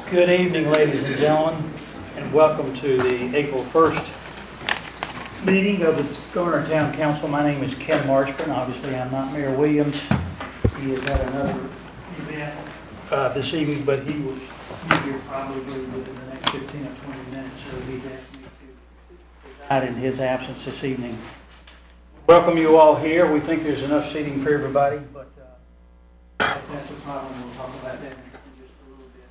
Good evening, ladies and gentlemen, and welcome to the April 1st meeting of the Garner Town Council. My name is Ken Marshburn. Obviously, I'm not Mayor Williams. He has had another event this evening, but he will be here probably within the next 15 or 20 minutes, so he's asked me to preside in his absence this evening. Welcome you all here. We think there's enough seating for everybody, but if that's a problem, we'll talk about that in just a little bit.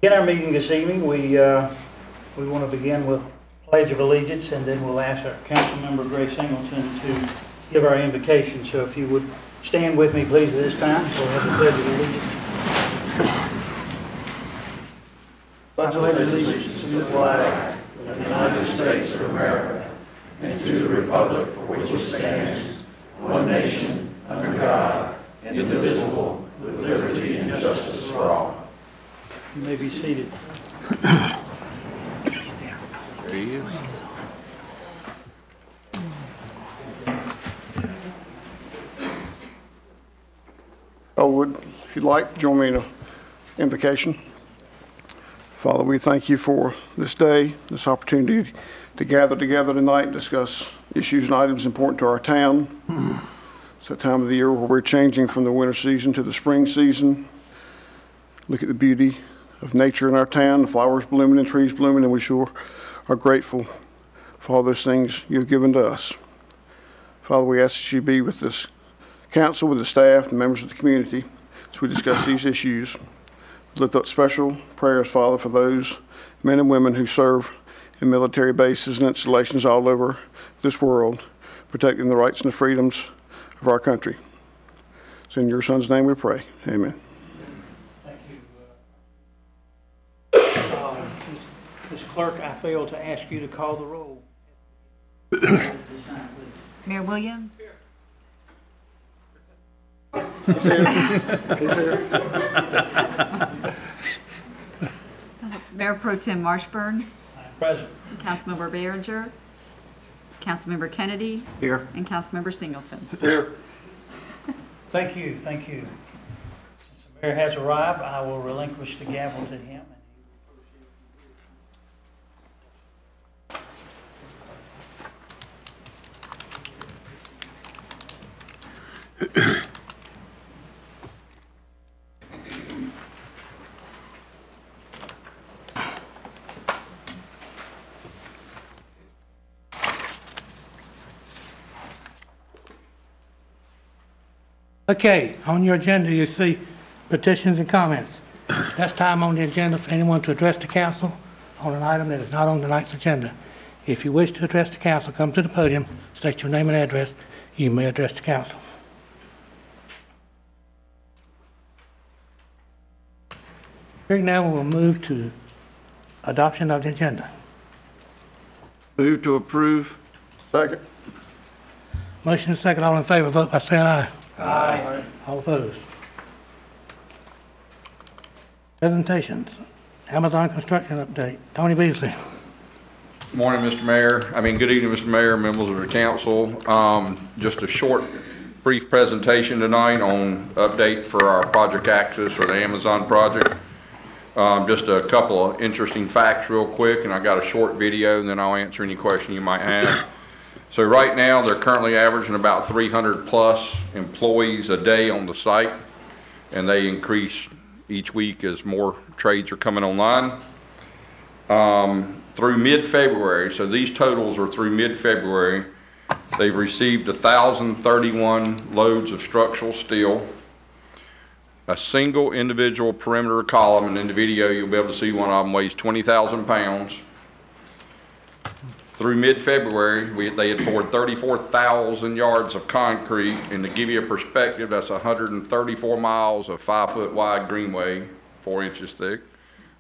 In our meeting this evening, we want to begin with Pledge of Allegiance, and then we'll ask our council member, Grace Singleton, to give our invocation. So if you would stand with me, please, at this time. We'll have the Pledge of Allegiance. Pledge allegiance to the flag of the United States of America and to the republic for which it stands, one nation, under God, indivisible, with liberty and justice for all. You may be seated. There he is. Would, if you'd like, join me in an invocation. Father, we thank you for this day, this opportunity to gather together tonight and discuss issues and items important to our town. It's that time of the year where we're changing from the winter season to the spring season. Look at the beauty of nature in our town, the flowers blooming and trees blooming, and we sure are grateful for all those things you've given to us. Father, we ask that you be with this council, with the staff, and members of the community as we discuss these issues. Lift up special prayers, Father, for those men and women who serve in military bases and installations all over this world, protecting the rights and the freedoms of our country. It's in your Son's name we pray. Amen. Thank you. Ms. Clerk, I failed to ask you to call the roll. Mayor Williams? He's here. He's here. Mayor Pro Tem Marshburn? Present. Councilmember Behringer? Councilmember Kennedy? Here. And Councilmember Singleton? Here. Thank you, thank you. Since the mayor has arrived, I will relinquish the gavel to him. Okay, on your agenda, you see petitions and comments. That's time on the agenda for anyone to address the council on an item that is not on tonight's agenda. If you wish to address the council, come to the podium, state your name and address. You may address the council. Hearing now, we will move to adoption of the agenda. Move to approve. Second. Motion and second, all in favor, vote by saying aye. Aye. All opposed. Presentations. Amazon construction update. Tony Beasley. Morning, Mr. Mayor. Good evening, Mr. Mayor, members of the council. Just a short, brief presentation tonight on update for our project access or the Amazon project. Just a couple of interesting facts real quick, and I got a short video, and then I'll answer any question you might have. So right now, they're currently averaging about 300 plus employees a day on the site, and they increase each week as more trades are coming online. Through mid-February, so these totals are through mid-February, they've received 1,031 loads of structural steel, a single individual perimeter column, and in the video you'll be able to see one of them weighs 20,000 pounds. Through mid-February, they had poured 34,000 yards of concrete, and to give you a perspective, that's 134 miles of 5-foot wide greenway, 4 inches thick,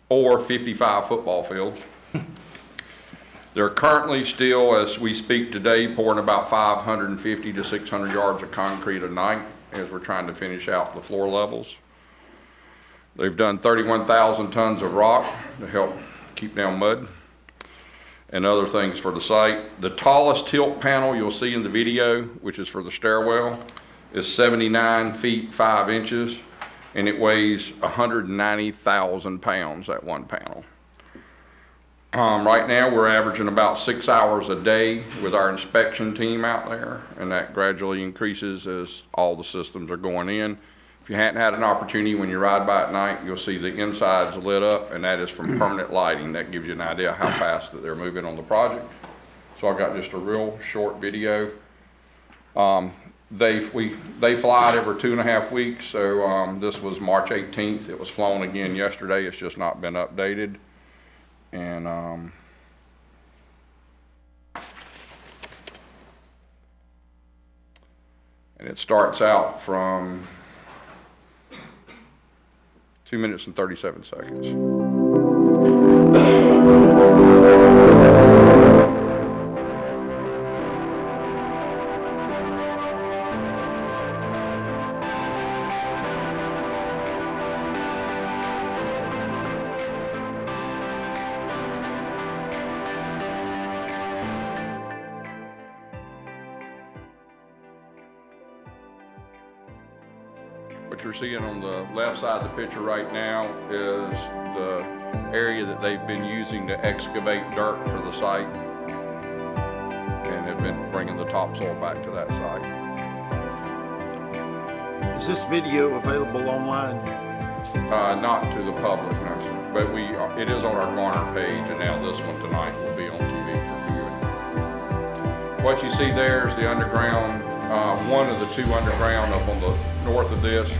or 55 football fields. They're currently still, as we speak today, pouring about 550 to 600 yards of concrete a night as we're trying to finish out the floor levels. They've done 31,000 tons of rock to help keep down mud and other things for the site. The tallest tilt panel you'll see in the video, which is for the stairwell, is 79 feet 5 inches. and it weighs 190,000 pounds, that one panel. Right now, we're averaging about 6 hours a day with our inspection team out there, and that gradually increases as all the systems are going in. If you hadn't had an opportunity, when you ride by at night, you'll see the insides lit up, and that is from permanent lighting. That gives you an idea how fast that they're moving on the project. So I got just a real short video. They fly it every 2.5 weeks, so this was March 18th. It was flown again yesterday. It's just not been updated. And it starts out from 2 minutes and 37 seconds. What you're seeing on the left side of the picture right now is the area that they've been using to excavate dirt for the site, and have been bringing the topsoil back to that site. Is this video available online? Not to the public, no, sir. But it is on our Garner page, and now this one tonight will be on TV for viewing. What you see there is the underground, one of the two underground up on the north of this,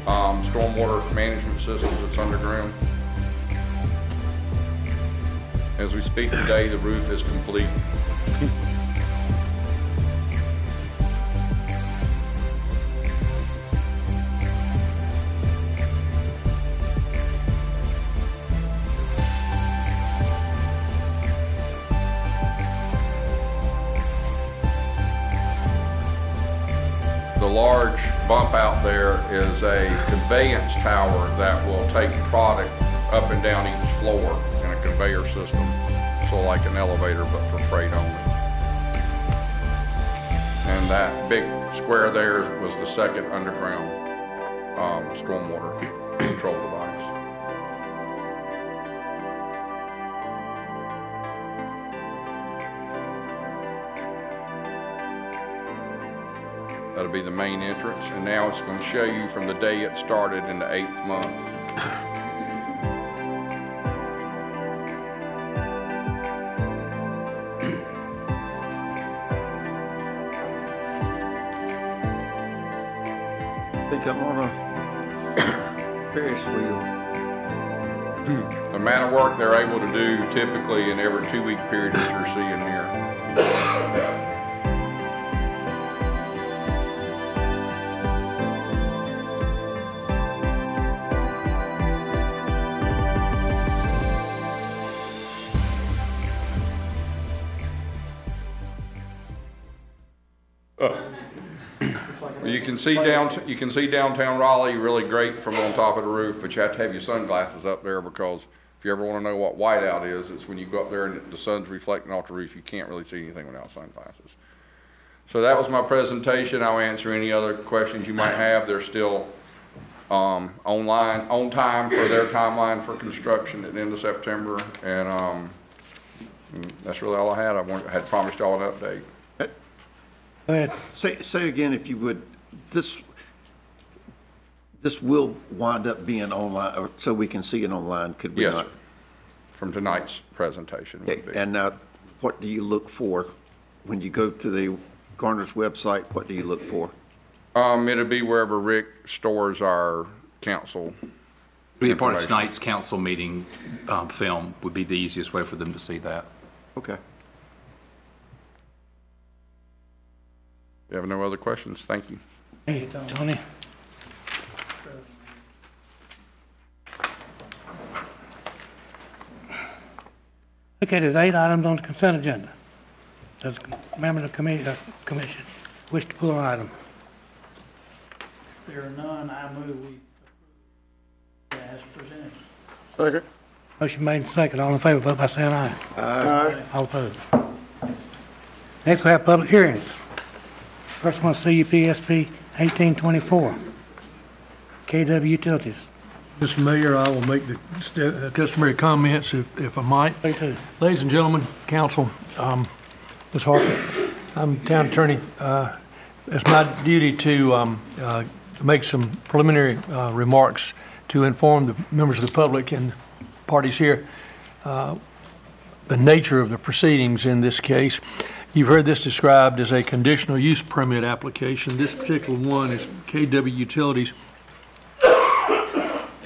stormwater management systems that's underground. As we speak today, the roof is complete. The large bump out there is a conveyance tower that will take product up and down each floor in a conveyor system. So like an elevator, but for freight only. And that big square there was the second underground stormwater control device. That'll be the main entrance, and now it's going to show you from the day it started in the 8th month. I think I'm on a Ferris wheel. The amount of work they're able to do typically in every 2-week period that you're seeing here. You can see downtown Raleigh really great from on top of the roof, but you have to have your sunglasses up there, because if you ever want to know what whiteout is, it's when you go up there and the sun's reflecting off the roof. You can't really see anything without sunglasses. So that was my presentation. I'll answer any other questions you might have. They're still on time for their timeline for construction at the end of September, and that's really all I had. I had promised y'all an update. Go ahead. Say again, if you would, this will wind up being online, or so we can see it online, could we Yes, not? sir. From tonight's presentation. Would be. And now, what do you look for when you go to the Garner's website? What do you look for? It'll be wherever Rick stores our council. Be a part of information. tonight's council meeting film would be the easiest way for them to see that. Okay. You have no other questions? Thank you. Hey, Tony. Okay, there's 8 items on the consent agenda. Does a member of the commission wish to pull an item? If there are none, I move we approve as presented. Second. Motion made and second. All in favor, vote by saying aye. Aye. All opposed. Next, we have public hearings. First one, CUP SP 1824. KW Utilities. Mr. Mayor, I will make the customary comments if I might. Please do. Ladies and gentlemen, council, Ms. Harper, I'm town attorney. It's my duty to make some preliminary remarks to inform the members of the public and parties here the nature of the proceedings in this case. You've heard this described as a conditional use permit application. This particular one is KW Utilities.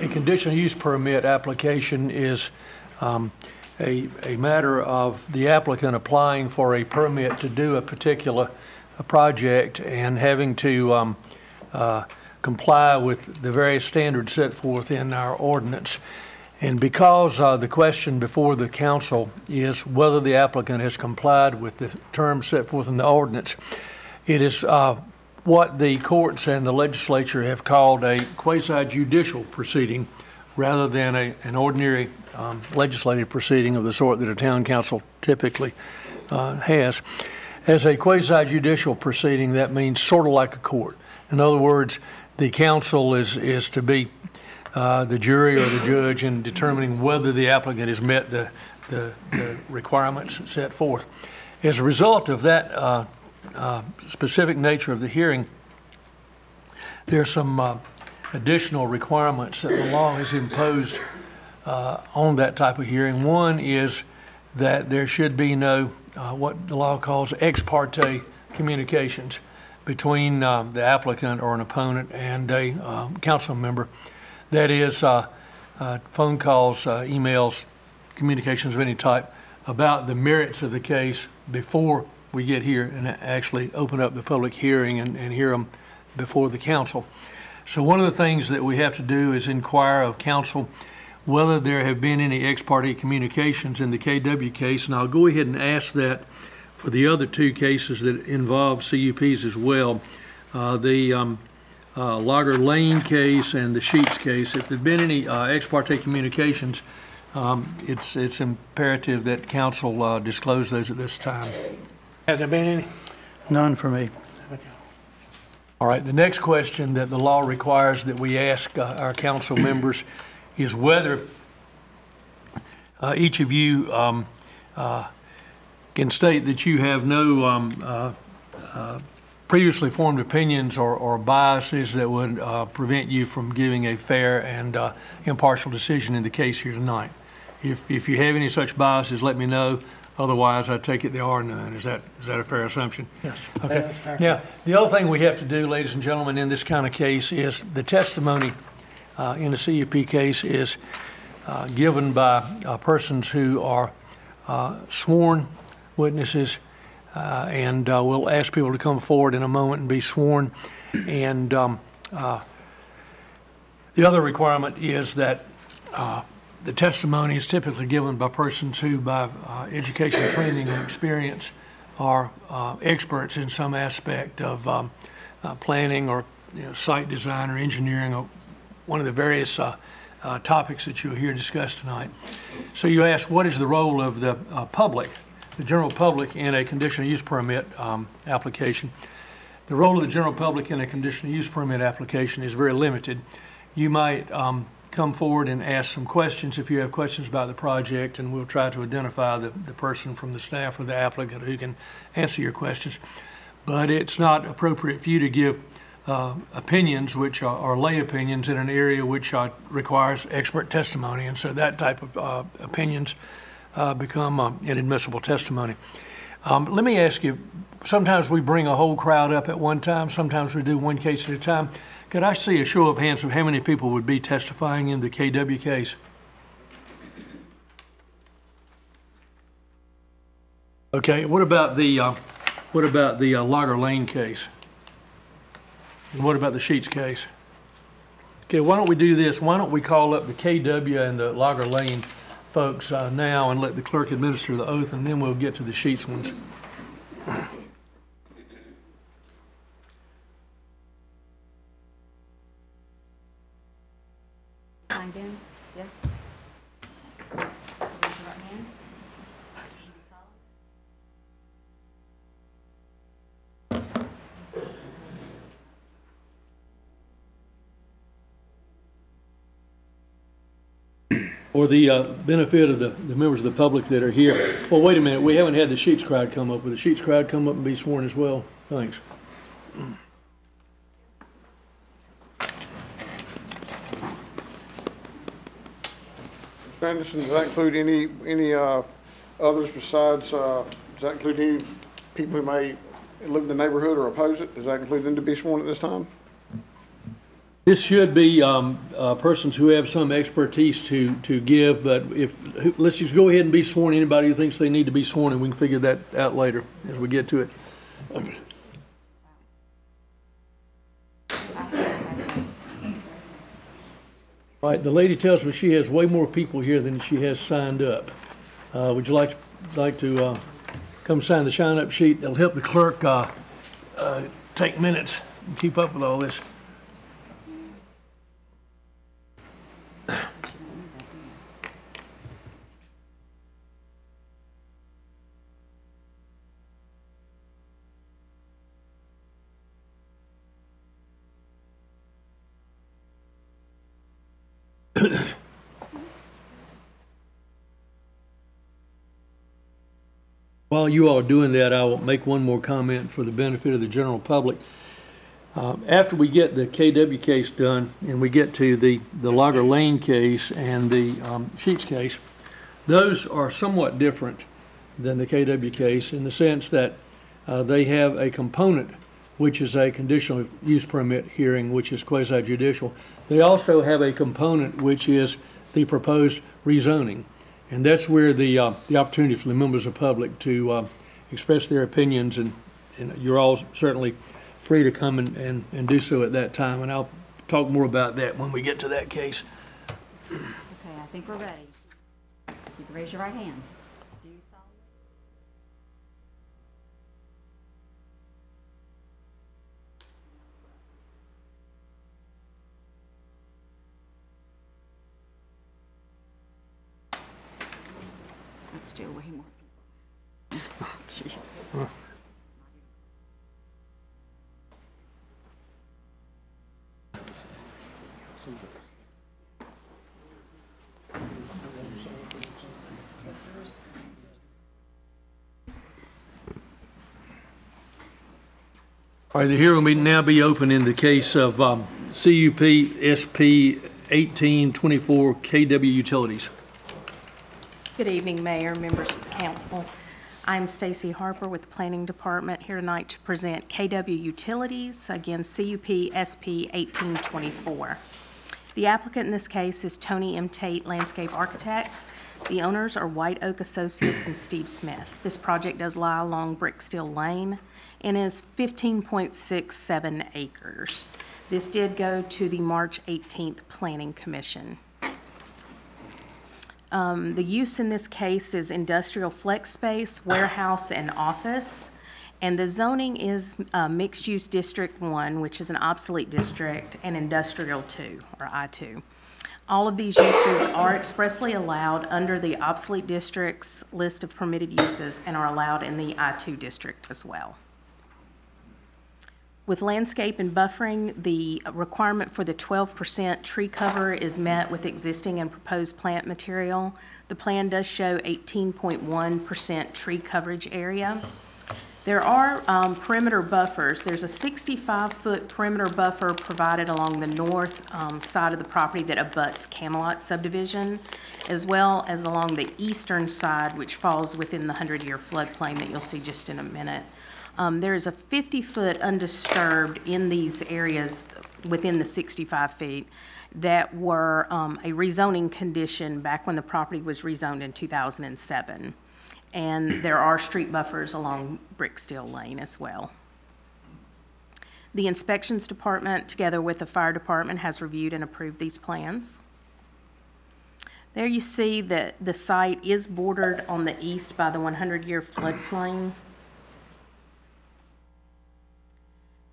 A conditional use permit application is a matter of the applicant applying for a permit to do a particular project and having to comply with the various standards set forth in our ordinance. And because the question before the council is whether the applicant has complied with the terms set forth in the ordinance, it is what the courts and the legislature have called a quasi-judicial proceeding rather than an ordinary legislative proceeding of the sort that a town council typically has. As a quasi-judicial proceeding, that means sort of like a court. In other words, the council is to be the jury or the judge in determining whether the applicant has met the requirements set forth. As a result of that specific nature of the hearing, there are some additional requirements that the law has imposed on that type of hearing. One is that there should be no what the law calls ex parte communications between the applicant or an opponent and a council member. That is phone calls, emails, communications of any type about the merits of the case before we get here and actually open up the public hearing and hear them before the council. So one of the things that we have to do is inquire of council whether there have been any ex parte communications in the KW case, and I'll go ahead and ask that for the other two cases that involve CUPs as well, the Lager Lane case and the Sheets case. If there have been any ex parte communications, it's imperative that council disclose those at this time. Has there been any? None for me. All right, the next question that the law requires that we ask our council members is whether each of you can state that you have no previously formed opinions or biases that would prevent you from giving a fair and impartial decision in the case here tonight. If you have any such biases, let me know. Otherwise, I take it there are none. Is that a fair assumption? Yes. Okay. Now, the other thing we have to do, ladies and gentlemen, in this kind of case is the testimony in a CUP case is given by persons who are sworn witnesses, and we'll ask people to come forward in a moment and be sworn. And the other requirement is that the testimony is typically given by persons who, by education, training, and experience, are experts in some aspect of planning or site design or engineering, or one of the various topics that you'll hear discussed tonight. So you ask, what is the role of the public, the general public, in a conditional use permit application? The role of the general public in a conditional use permit application is very limited. You might come forward and ask some questions if you have questions about the project, and we'll try to identify the person from the staff or the applicant who can answer your questions. But it's not appropriate for you to give opinions which are lay opinions in an area which requires expert testimony, and so that type of opinions become inadmissible testimony. Let me ask you, sometimes we bring a whole crowd up at one time, sometimes we do one case at a time. Could I see a show of hands of how many people would be testifying in the KW case? Okay, what about the Lager Lane case? And what about the Sheets case? Okay, why don't we do this? Why don't we call up the KW and the Lager Lane folks now and let the clerk administer the oath, and then we'll get to the Sheets ones. Signed in? Yes? Raise your right hand. For the benefit of the members of the public that are here. Well, wait a minute, we haven't had the Sheets crowd come up. Will the Sheets crowd come up and be sworn as well? Thanks. Mr. Anderson, does that include any others besides, does that include any people who may live in the neighborhood or oppose it? Does that include them to be sworn at this time? This should be persons who have some expertise to give, but let's just go ahead and be sworn. Anybody who thinks they need to be sworn, and we can figure that out later as we get to it. All right, the lady tells me she has way more people here than she has signed up. Would you like to come sign the sign-up sheet? It'll help the clerk take minutes and keep up with all this. While you all are doing that, I will make one more comment for the benefit of the general public. After we get the KW case done and we get to the Logger Lane case and the Sheets case, those are somewhat different than the KW case in the sense that they have a component which is a conditional use permit hearing, which is quasi-judicial. They also have a component which is the proposed rezoning. And that's where the opportunity for the members of the public to express their opinions, and you're all certainly free to come and do so at that time. And I'll talk more about that when we get to that case. Okay, I think we're ready. So you can raise your right hand. Do you solemnly? That's still way more people. Jeez. All right, the hearing will now be open in the case of CUP SP 1824 KW Utilities. Good evening, Mayor, members of the council. I'm Stacy Harper with the Planning Department here tonight to present KW Utilities, again CUP SP 1824. The applicant in this case is Tony M. Tate Landscape Architects. The owners are White Oak Associates and Steve Smith. This project does lie along Bricksteel Lane and is 15.67 acres. This did go to the March 18th Planning Commission. The use in this case is industrial flex space, warehouse, and office. And the zoning is Mixed Use District 1, which is an obsolete district, and Industrial 2, or I2. All of these uses are expressly allowed under the obsolete district's list of permitted uses and are allowed in the I2 district as well. With landscape and buffering, the requirement for the 12% tree cover is met with existing and proposed plant material. The plan does show 18.1% tree coverage area. There are perimeter buffers. There's a 65-foot perimeter buffer provided along the north side of the property that abuts Camelot subdivision, as well as along the eastern side, which falls within the 100-year floodplain that you'll see just in a minute. There is a 50-foot undisturbed in these areas within the 65 feet that were a rezoning condition back when the property was rezoned in 2007. And there are street buffers along Bricksteel Lane as well. The inspections department, together with the fire department, has reviewed and approved these plans. There you see that the site is bordered on the east by the 100-year floodplain.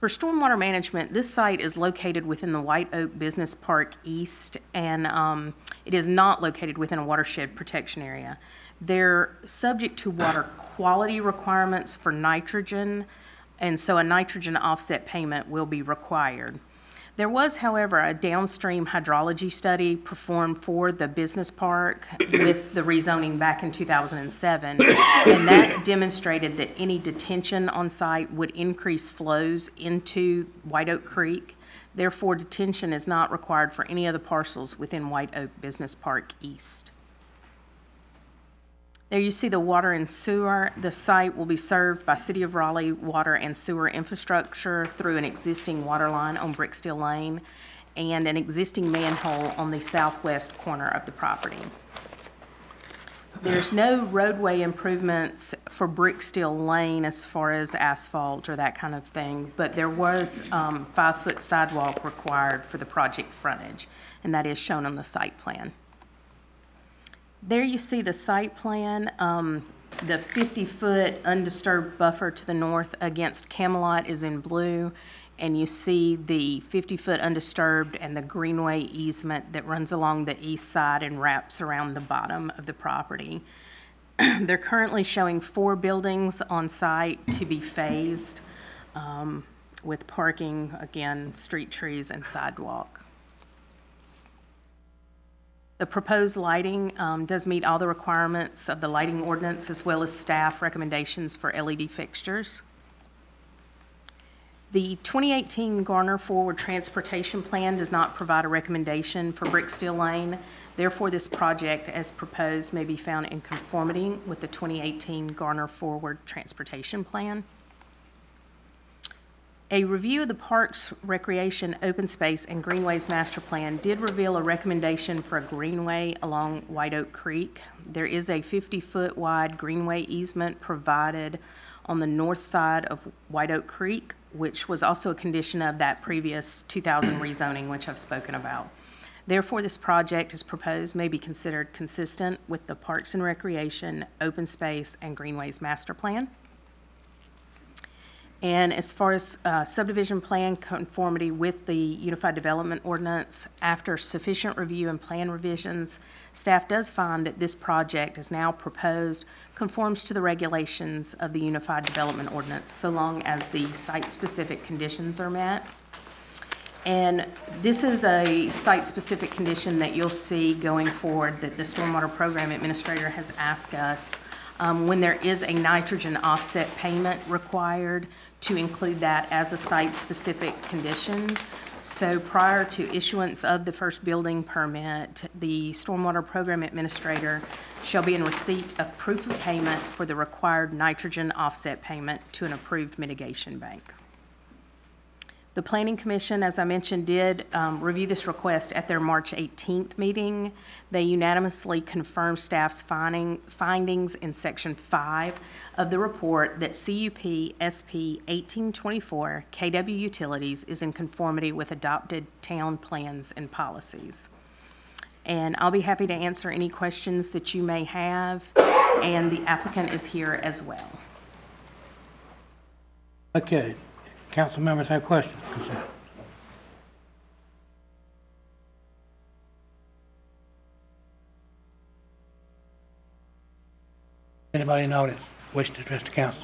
For stormwater management, this site is located within the White Oak Business Park East, and it is not located within a watershed protection area. They're subject to water quality requirements for nitrogen, and so a nitrogen offset payment will be required. There was, however, a downstream hydrology study performed for the business park with the rezoning back in 2007, and that demonstrated that any detention on site would increase flows into White Oak Creek. Therefore, detention is not required for any of the parcels within White Oak Business Park East. There you see the water and sewer. The site will be served by City of Raleigh water and sewer infrastructure through an existing water line on Bricksteel Lane and an existing manhole on the southwest corner of the property. There's no roadway improvements for Bricksteel Lane as far as asphalt or that kind of thing, but there was 5-foot sidewalk required for the project frontage, and that is shown on the site plan. There you see the site plan, the 50-foot undisturbed buffer to the north against Camelot is in blue, and you see the 50-foot undisturbed and the greenway easement that runs along the east side and wraps around the bottom of the property. They're currently showing 4 buildings on site to be phased with parking, again, street trees and sidewalk. The proposed lighting does meet all the requirements of the lighting ordinance as well as staff recommendations for LED fixtures. The 2018 Garner Forward Transportation Plan does not provide a recommendation for Bricksteel Lane. Therefore, this project as proposed may be found in conformity with the 2018 Garner Forward Transportation Plan. A review of the Parks, Recreation, Open Space, and Greenways Master Plan did reveal a recommendation for a greenway along White Oak Creek. There is a 50-foot wide greenway easement provided on the north side of White Oak Creek, which was also a condition of that previous 2000 rezoning, which I've spoken about. Therefore, this project as proposed may be considered consistent with the Parks and Recreation, Open Space, and Greenways Master Plan. And as far as subdivision plan conformity with the Unified Development Ordinance, after sufficient review and plan revisions, staff does find that this project is now proposed conforms to the regulations of the Unified Development Ordinance, so long as the site-specific conditions are met. And this is a site-specific condition that you'll see going forward that the Stormwater Program Administrator has asked us when there is a nitrogen offset payment required to include that as a site-specific condition. So prior to issuance of the first building permit, the Stormwater Program Administrator shall be in receipt of proof of payment for the required nitrogen offset payment to an approved mitigation bank. The Planning Commission, as I mentioned, did review this request at their March 18th meeting. They unanimously confirmed staff's findings in Section 5 of the report that CUP SP 1824 KW Utilities is in conformity with adopted town plans and policies. And I'll be happy to answer any questions that you may have, and the applicant is here as well. Okay. Council members have questions? Anybody in the audience wish to address the council?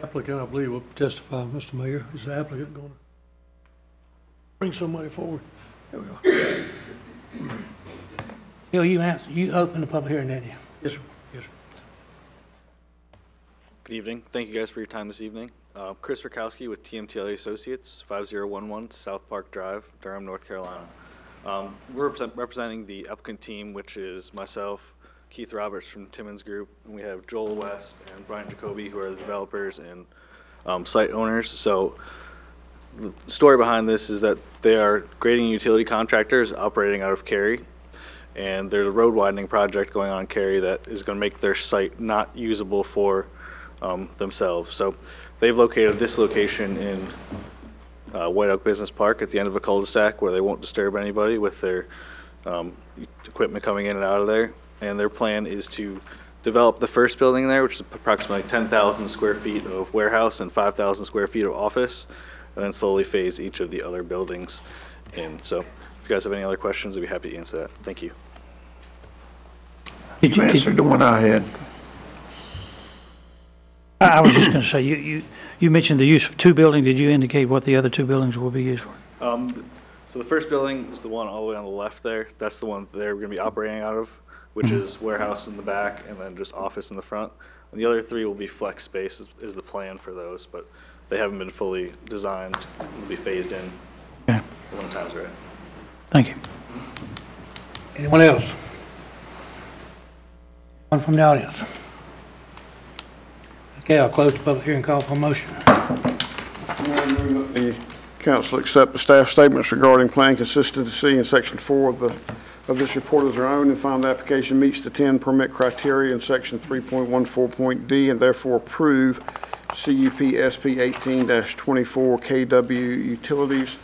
The applicant, I believe, will testify. Mr. Mayor, is the applicant going to bring somebody forward? There we go. Bill, you opened the public hearing, didn't you? Yes, sir. Yes, sir. Good evening. Thank you guys for your time this evening. Chris Rakowski with TMTLA Associates, 5011 South Park Drive, Durham, North Carolina. We're representing the applicant team, which is myself, Keith Roberts from Timmons Group, and we have Joel West and Brian Jacoby, who are the developers and site owners. So the story behind this is that they are grading utility contractors operating out of Cary, and there's a road widening project going on in Cary that is going to make their site not usable for themselves. So they've located this location in White Oak Business Park at the end of a cul-de-sac where they won't disturb anybody with their equipment coming in and out of there. And their plan is to develop the first building there, which is approximately 10,000 square feet of warehouse and 5,000 square feet of office, and then slowly phase each of the other buildings in. So if you guys have any other questions, I'd be happy to answer that. Thank you. You answered the one I had. I was just going to say, you mentioned the use of 2 buildings. Did you indicate what the other 2 buildings will be used for? So the first building is the one all the way on the left there. That's the one they're going to be operating out of, which is warehouse in the back and then just office in the front. And the other three will be flex space is the plan for those, but they haven't been fully designed. They'll be phased in Okay. when the time's right. Thank you. Anyone else? One from the audience? Okay, I'll close the public hearing, call for a motion. I move that the council accept the staff statements regarding plan consistency in section 4 of this report as their own, and find the application meets the 10 permit criteria in section 3.14.d, and therefore approve CUP SP 18-24 KW utilities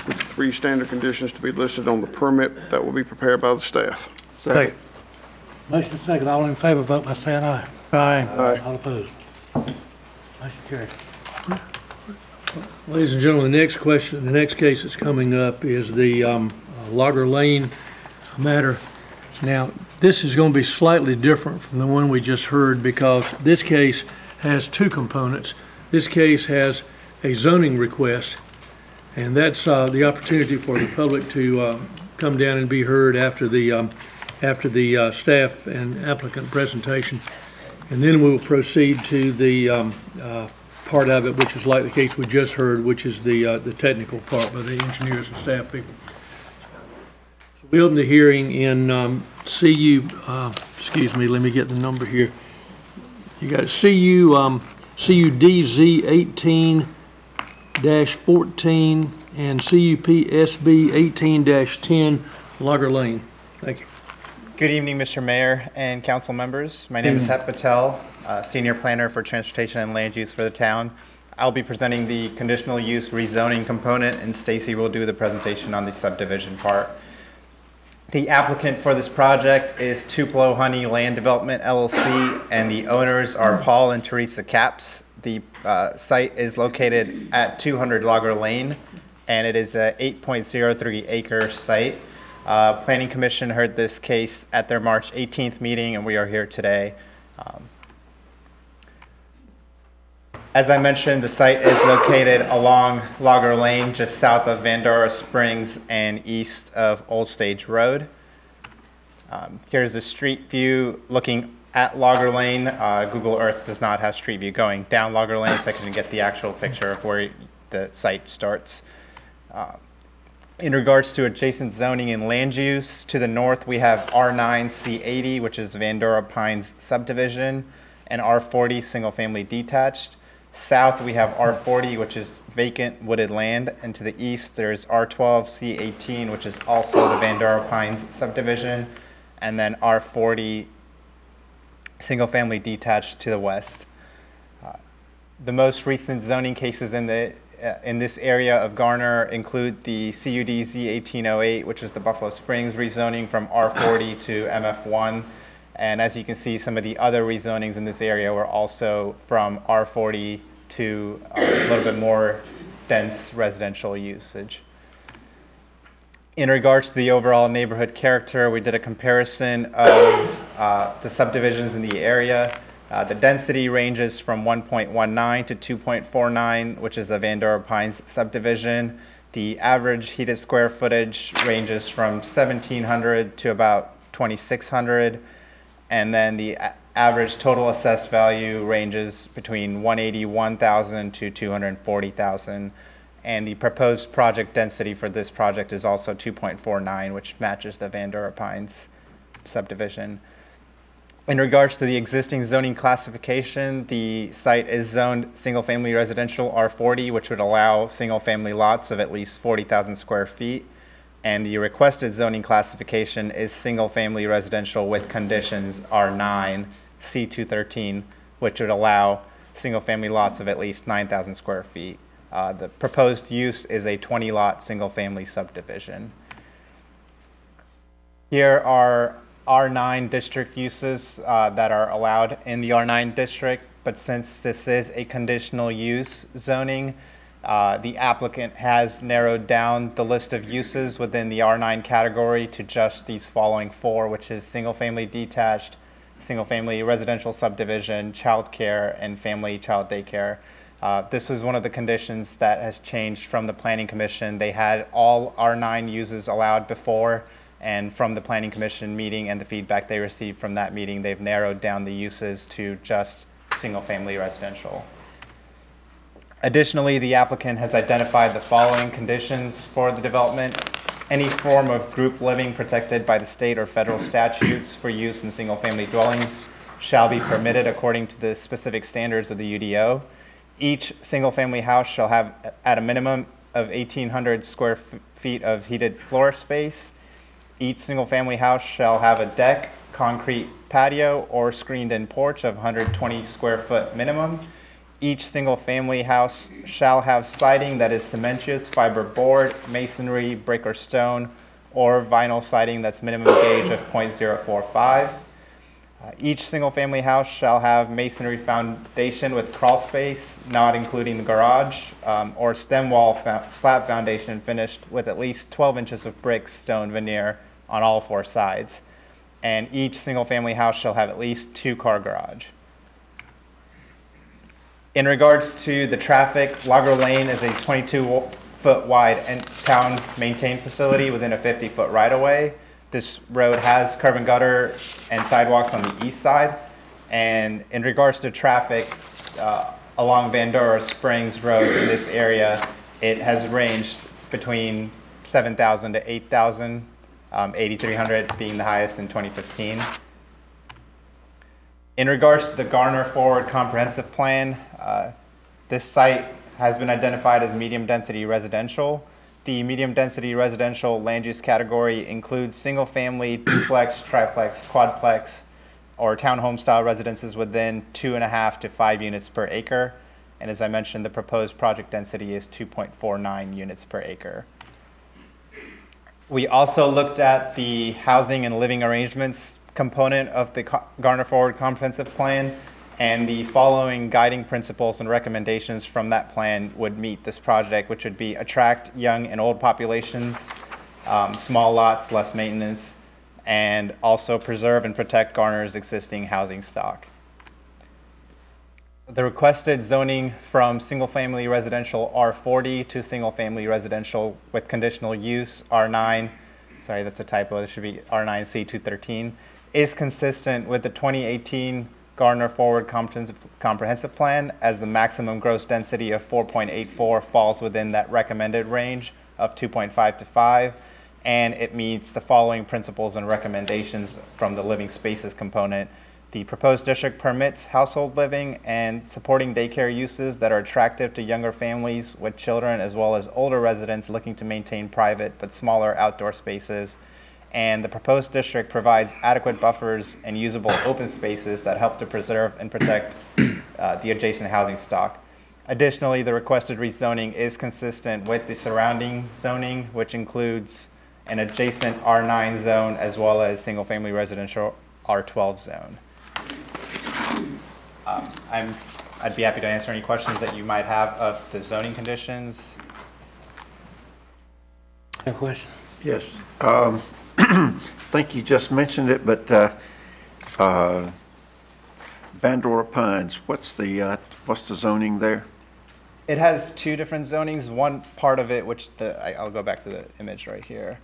with the 3 standard conditions to be listed on the permit that will be prepared by the staff. Second. Motion second, all in favor, vote by saying aye. Aye. All opposed. Motion carried. Ladies and gentlemen, the next case that's coming up is the Logger Lane matter. Now, this is going to be slightly different from the one we just heard because this case has 2 components. This case has a zoning request, and that's the opportunity for the public to come down and be heard after the staff and applicant presentation. And then we will proceed to the part of it, which is like the case we just heard, which is the technical part by the engineers and staff people. So we open the hearing in excuse me, let me get the number here. You got CUDZ 18-14 and CUPSB 18-10 Logger Lane. Thank you. Good evening, Mr. Mayor and council members. My name is Het Patel, Senior Planner for Transportation and Land Use for the town. I'll be presenting the conditional use rezoning component, and Stacy will do the presentation on the subdivision part. The applicant for this project is Tupelo Honey Land Development LLC, and the owners are Paul and Teresa Capps. The site is located at 200 Logger Lane, and it is a 8.03 acre site. Planning Commission heard this case at their March 18th meeting, and we are here today. As I mentioned, the site is located along Logger Lane, just south of Vandora Springs and east of Old Stage Road. Here's the street view looking at Logger Lane. Google Earth does not have street view going down Logger Lane, so I can get the actual picture of where the site starts. In regards to adjacent zoning and land use, to the north we have R9C80, which is Vandora Pines subdivision, and R40 single family detached. South we have R40, which is vacant wooded land, and to the east there's R12C18, which is also the Vandora Pines subdivision, and then R40 single family detached to the west. The most recent zoning cases in this area of Garner include the CUDZ 1808, which is the Buffalo Springs rezoning from R40 to MF1. And as you can see, some of the other rezonings in this area were also from R40 to a little bit more dense residential usage. In regards to the overall neighborhood character, we did a comparison of the subdivisions in the area. The density ranges from 1.19 to 2.49, which is the Vandora Pines subdivision. The average heated square footage ranges from 1,700 to about 2,600. And then the average total assessed value ranges between 181,000 to 240,000. And the proposed project density for this project is also 2.49, which matches the Vandora Pines subdivision. In regards to the existing zoning classification, the site is zoned single-family residential R40, which would allow single-family lots of at least 40,000 square feet. And the requested zoning classification is single-family residential with conditions R9, C213, which would allow single-family lots of at least 9,000 square feet. The proposed use is a 20-lot single-family subdivision. Here are R9 district uses that are allowed in the R9 district, but since this is a conditional use zoning, the applicant has narrowed down the list of uses within the R9 category to just these following 4, which is single-family detached, single-family residential subdivision, childcare, and family child daycare. This was one of the conditions that has changed from the Planning Commission. They had all R9 uses allowed before, and from the Planning Commission meeting and the feedback they received from that meeting, they've narrowed down the uses to just single-family residential. Additionally, the applicant has identified the following conditions for the development. Any form of group living protected by the state or federal statutes for use in single-family dwellings shall be permitted according to the specific standards of the UDO. Each single-family house shall have at a minimum of 1,800 square feet of heated floor space. Each single-family house shall have a deck, concrete patio, or screened-in porch of 120 square foot minimum. Each single-family house shall have siding that is cementous, fiber board, masonry, brick or stone, or vinyl siding that's minimum gauge of .045. Each single-family house shall have masonry foundation with crawl space, not including the garage, or stem wall slab foundation finished with at least 12 inches of brick stone veneer on all 4 sides. And each single-family house shall have at least 2-car garage. In regards to the traffic, Lager Lane is a 22-foot wide and town-maintained facility within a 50-foot right-of-way. This road has curb and gutter and sidewalks on the east side. And in regards to traffic along Vandura Springs Road in this area, it has ranged between 7,000 to 8,000, 8,300 being the highest in 2015. In regards to the Garner Forward Comprehensive Plan, this site has been identified as medium-density residential. The medium-density residential land use category includes single-family, duplex, triplex, quadplex, or townhome-style residences within 2.5 to 5 units per acre. And as I mentioned, the proposed project density is 2.49 units per acre. We also looked at the housing and living arrangements component of the Garner Forward Comprehensive Plan, and the following guiding principles and recommendations from that plan would meet this project, which would be attract young and old populations, small lots, less maintenance, and also preserve and protect Garner's existing housing stock. The requested zoning from single-family residential R40 to single-family residential with conditional use R9, sorry, that's a typo, it should be R9C213, is consistent with the 2018 Garner Forward Comprehensive Plan, as the maximum gross density of 4.84 falls within that recommended range of 2.5 to 5, and it meets the following principles and recommendations from the living spaces component. The proposed district permits household living and supporting daycare uses that are attractive to younger families with children, as well as older residents looking to maintain private but smaller outdoor spaces. And the proposed district provides adequate buffers and usable open spaces that help to preserve and protect the adjacent housing stock. Additionally, the requested rezoning is consistent with the surrounding zoning, which includes an adjacent R9 zone as well as single-family residential R12 zone. I'd be happy to answer any questions that you might have of the zoning conditions. A question? Yes. I think you just mentioned it, but Vandora Pines, what's the zoning there? It has 2 different zonings. One part of it, which I'll go back to the image right here.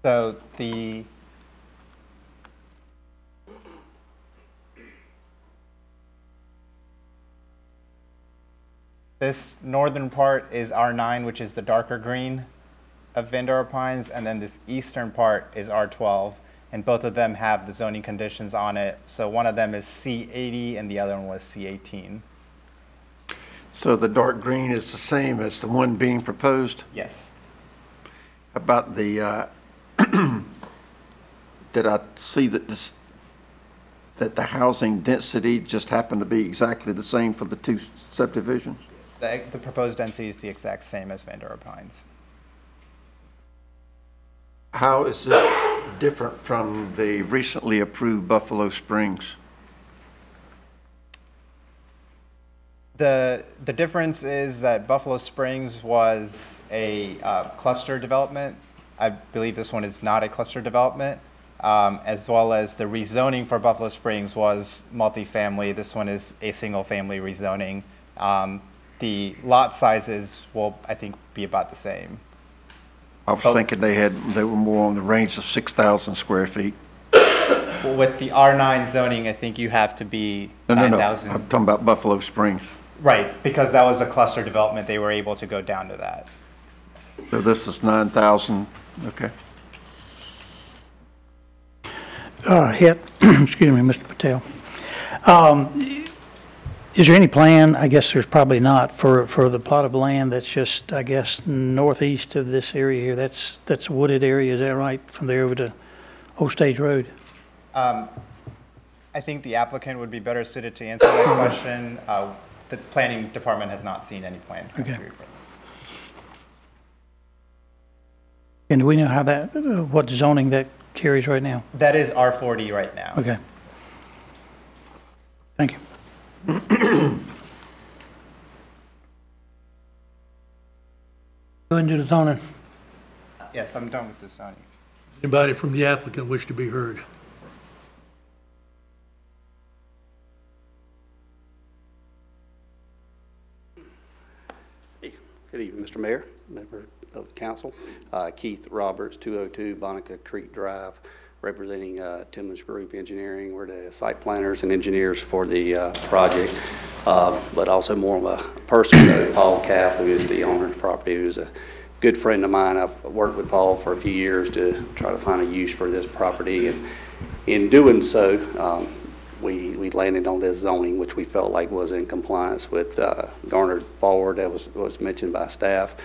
So this northern part is R9, which is the darker green of Vandora Pines, and then this eastern part is R12, and both of them have the zoning conditions on it. So one of them is C80 and the other one was C18. So the dark green is the same as the one being proposed? Yes. About the, did I see that that the housing density just happened to be exactly the same for the 2 subdivisions? The proposed density is the exact same as Vandora Pines. How is this different from the recently approved Buffalo Springs? The difference is that Buffalo Springs was a cluster development. I believe this one is not a cluster development. as well as the rezoning for Buffalo Springs was multifamily. This one is a single-family rezoning. The lot sizes will, I think, be about the same. I was thinking they were more on the range of 6,000 square feet. Well, with the R9 zoning, I think you have to be No, 9,000. I'm talking about Buffalo Springs. Right, because that was a cluster development, they were able to go down to that. So this is 9,000, okay. Excuse me, Mr. Patel. Is there any plan, I guess there's probably not, for the plot of land that's just, I guess, northeast of this area here? That's a wooded area, is that right? From there over to Old Stage Road? I think the applicant would be better suited to answer that question. The planning department has not seen any plans come Okay. through. And do we know how that, what zoning that carries right now? That is R40 right now. Okay. Thank you. Go into the zoning. Yes, I'm done with the zoning. Anybody from the applicant wish to be heard? Good evening, Mr. Mayor, member of the council. Keith Roberts, 202 Bonica Creek Drive, representing Timmons Group Engineering. We're the site planners and engineers for the project, but also more of a personal note, Paul Capp, who is the owner of the property, who's a good friend of mine. I've worked with Paul for a few years to try to find a use for this property, and in doing so, we landed on this zoning, which we felt like was in compliance with Garner forward, that was mentioned by staff,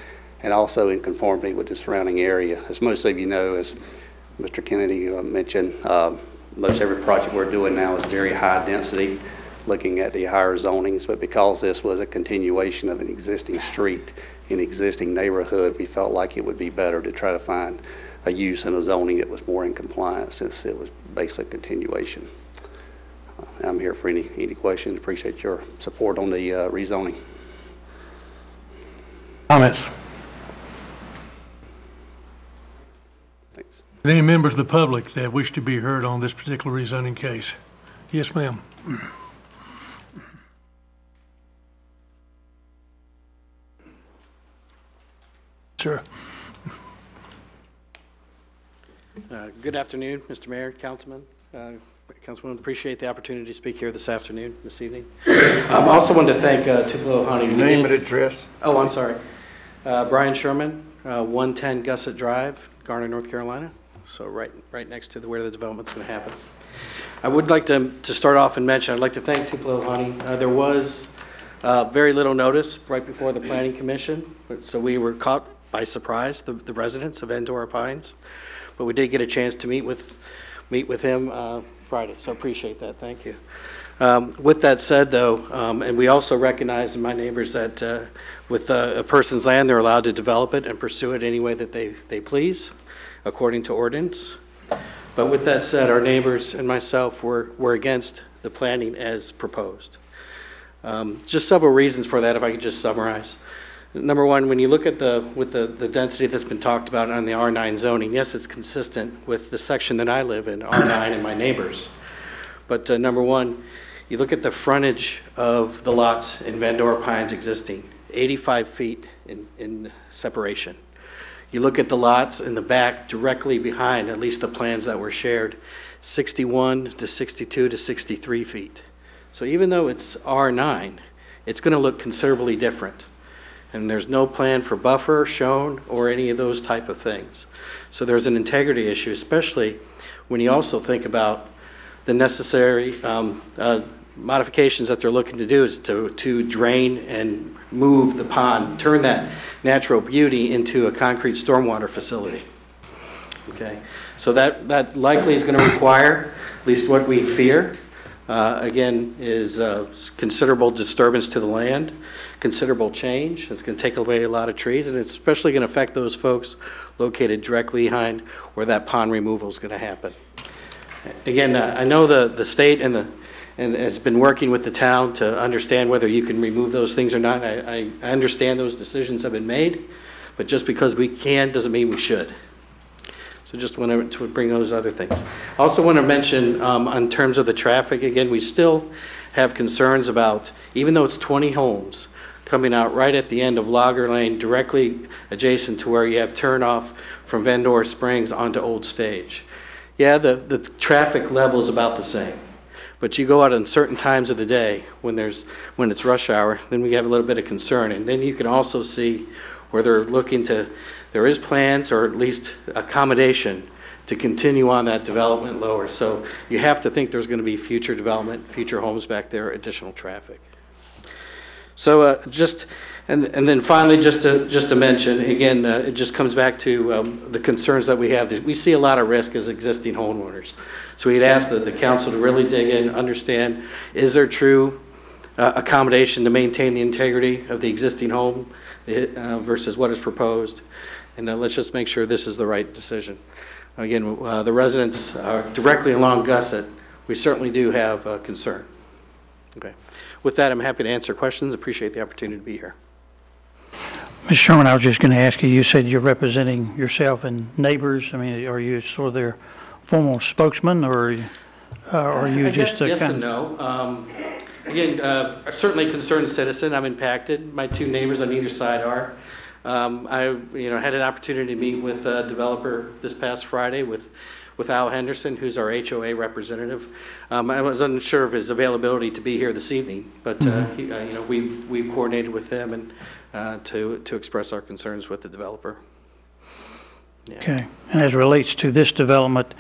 and also in conformity with the surrounding area. As most of you know, as Mr. Kennedy mentioned, most every project we're doing now is very high density, looking at the higher zonings, but because this was a continuation of an existing street in existing neighborhood, we felt like it would be better to try to find a use in a zoning that was more in compliance, since it was basically a continuation. I'm here for any questions. Appreciate your support on the rezoning. Comments? Thanks. Any members of the public that wish to be heard on this particular rezoning case? Yes, ma'am. Sir. Good afternoon, Mr. Mayor, Councilman. Councilman, appreciate the opportunity to speak here this evening. I also wanted to thank Tupelo Honey. Name and address. Oh, I'm sorry. Brian Sherman, 110 Gusset Drive, Garner, North Carolina. So right next to where the development's going to happen. I would like to start off and mention, I'd like to thank Tupelo Honey. There was very little notice right before the Planning Commission, so we were caught by surprise, the residents of Endora Pines. But we did get a chance to meet with him Friday, so appreciate that. Thank you. With that said, though, and we also recognize in my neighbors that with a person's land, they're allowed to develop it and pursue it any way that they please, according to ordinance. But with that said, our neighbors and myself were against the planning as proposed. Just several reasons for that, if I could just summarize. Number one, when you look at the density that's been talked about on the R9 zoning, yes, it's consistent with the section that I live in, R9, and my neighbors. But number one, you look at the frontage of the lots in Vandora Pines existing, 85 feet in separation. You look at the lots in the back directly behind, at least the plans that were shared, 61 to 62 to 63 feet. So even though it's R9, it's going to look considerably different. And there's no plan for buffer shown or any of those type of things. So there's an integrity issue, especially when you also think about the necessary modifications that they're looking to do is to drain and move the pond, turn that natural beauty into a concrete stormwater facility. Okay, so that likely is going to require, at least what we fear, again, is considerable disturbance to the land, considerable change. It's going to take away a lot of trees, and it's especially going to affect those folks located directly behind where that pond removal is going to happen. Again, I know the state and has been working with the town to understand whether you can remove those things or not. I understand those decisions have been made, but just because we can doesn't mean we should. So just wanted to bring those other things. I also want to mention, in terms of the traffic, again, we still have concerns about, even though it's 20 homes coming out right at the end of Logger Lane, directly adjacent to where you have turnoff from Vendor Springs onto Old Stage. Yeah, the traffic level is about the same. But you go out on certain times of the day when it's rush hour, then we have a little bit of concern. And then you can also see where there is plans or at least accommodation to continue on that development lower. So you have to think there's going to be future development, future homes back there, additional traffic. So and then finally, just to mention, again, it just comes back to the concerns that we have. We see a lot of risk as existing homeowners. So we'd ask the council to really dig in, understand, is there true accommodation to maintain the integrity of the existing home versus what is proposed? And let's just make sure this is the right decision. Again, the residents directly along Gusset, we certainly do have concern. Okay. With that, I'm happy to answer questions. Appreciate the opportunity to be here. Mr. Sherman, I was just going to ask you, you said you're representing yourself and neighbors. I mean, are you sort of their formal spokesman, or are you just yes and no. Again, certainly a concerned citizen. I'm impacted. My two neighbors on either side are. I had an opportunity to meet with a developer this past Friday with Al Henderson, who's our HOA representative. I was unsure of his availability to be here this evening, but we've coordinated with him and to express our concerns with the developer. Yeah. Okay. And as it relates to this development,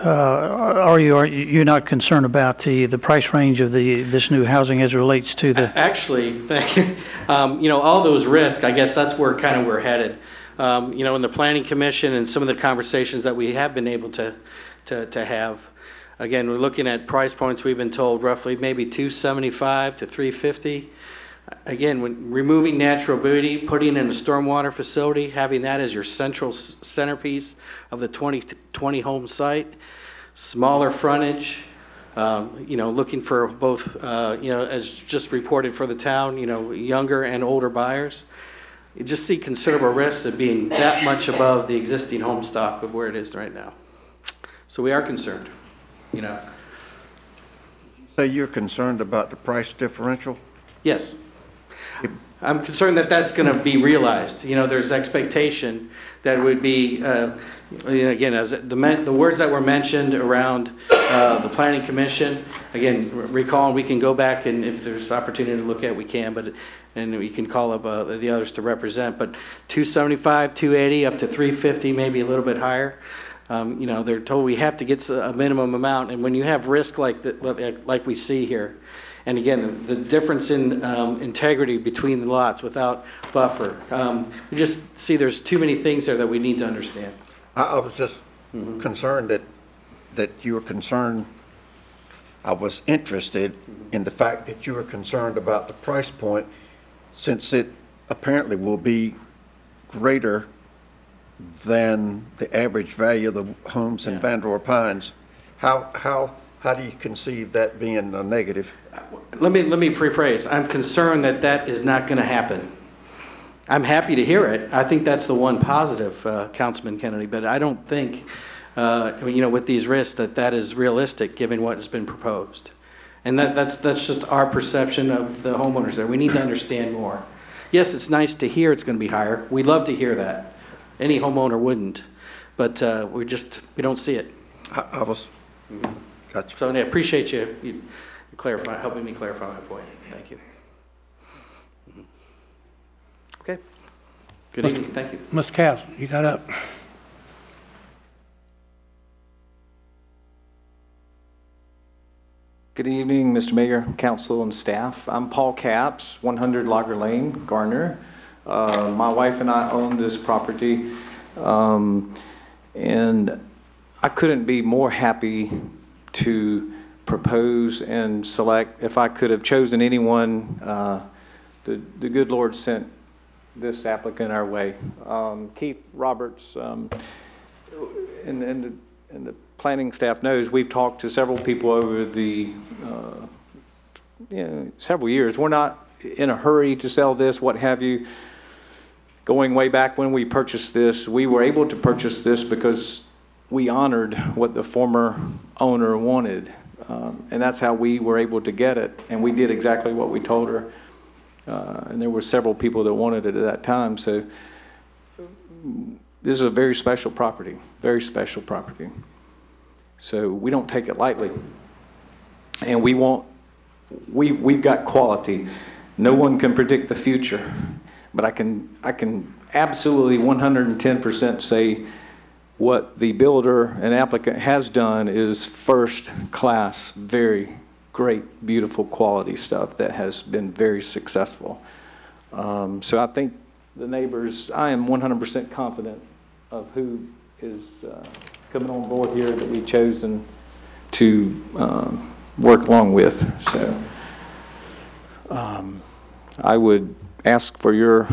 are you not concerned about the price range of this new housing as it relates to the? Actually, thank you. All those risks, I guess that's where we're headed. In the Planning Commission and some of the conversations that we have been able to have, again, we're looking at price points. We've been told roughly maybe $275 to $350. Again, when removing natural beauty, putting in a stormwater facility, having that as your central centerpiece of the 20 home site, smaller frontage, looking for both, as just reported for the town, younger and older buyers. You just see considerable risk of being that much above the existing home stock of where it is right now. So we are concerned, So you're concerned about the price differential? Yes. I'm concerned that that's going to be realized. There's expectation that it would be, again, as the words that were mentioned around the Planning Commission, again, recall, we can go back and if there's opportunity to look at, we can, and we can call up the others to represent, but 275, 280, up to 350, maybe a little bit higher. They're told we have to get a minimum amount, and when you have risk like we see here, and again, the difference in integrity between the lots without buffer, we just see there's too many things there that we need to understand. I was just concerned that you were concerned. I was interested in the fact that you were concerned about the price point, since it apparently will be greater than the average value of the homes in Vandor Pines. How do you conceive that being a negative? Let me rephrase. I'm concerned that is not going to happen. I'm happy to hear it. I think that's the one positive, Councilman Kennedy, but I don't think, with these risks that is realistic given what has been proposed. And that's just our perception of the homeowners there. We need to understand more. Yes, it's nice to hear it's going to be higher. We love to hear that. Any homeowner wouldn't, but we don't see it. I was, gotcha. So I appreciate you helping me clarify my point. Thank you. Okay. Good evening. Thank you. Mr. Castle, you got up. Good evening, Mr. Mayor, council, and staff. I'm Paul Capps, 100 Logger Lane, Garner. My wife and I own this property, and I couldn't be more happy to propose and select. If I could have chosen anyone, the good Lord sent this applicant our way. Keith Roberts, and the planning staff knows, we've talked to several people over the several years. We're not in a hurry to sell this, what have you. Going way back when we purchased this, we were able to purchase this because we honored what the former owner wanted. And that's how we were able to get it. And we did exactly what we told her. And there were several people that wanted it at that time. So this is a very special property, very special property. So we don't take it lightly. And we've got quality. No one can predict the future, but I can absolutely 110% say what the builder and applicant has done is first class, very great, beautiful quality stuff that has been very successful. So I think the neighbors, I am 100% confident of who is coming on board here that we've chosen to work along with. So I would ask for your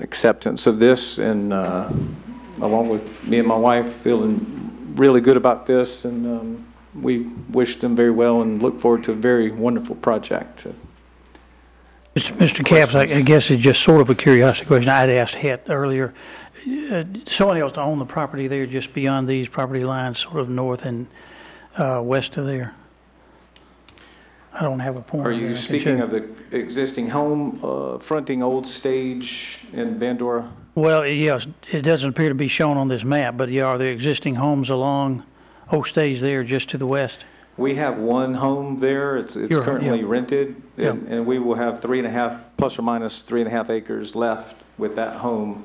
acceptance of this, and along with me and my wife feeling really good about this, and we wish them very well and look forward to a very wonderful project. Mr. Capps, I guess it's just sort of a curiosity question. I had asked Het earlier. Someone else to own the property there just beyond these property lines, sort of north and west of there? I don't have a point. Are you speaking of the existing home fronting Old Stage in Vandora? Well, yes, it doesn't appear to be shown on this map, but yeah, are there existing homes along Old Stage there just to the west? We have one home there. It's currently rented, and we will have 3.5 plus or minus 3.5 acres left with that home.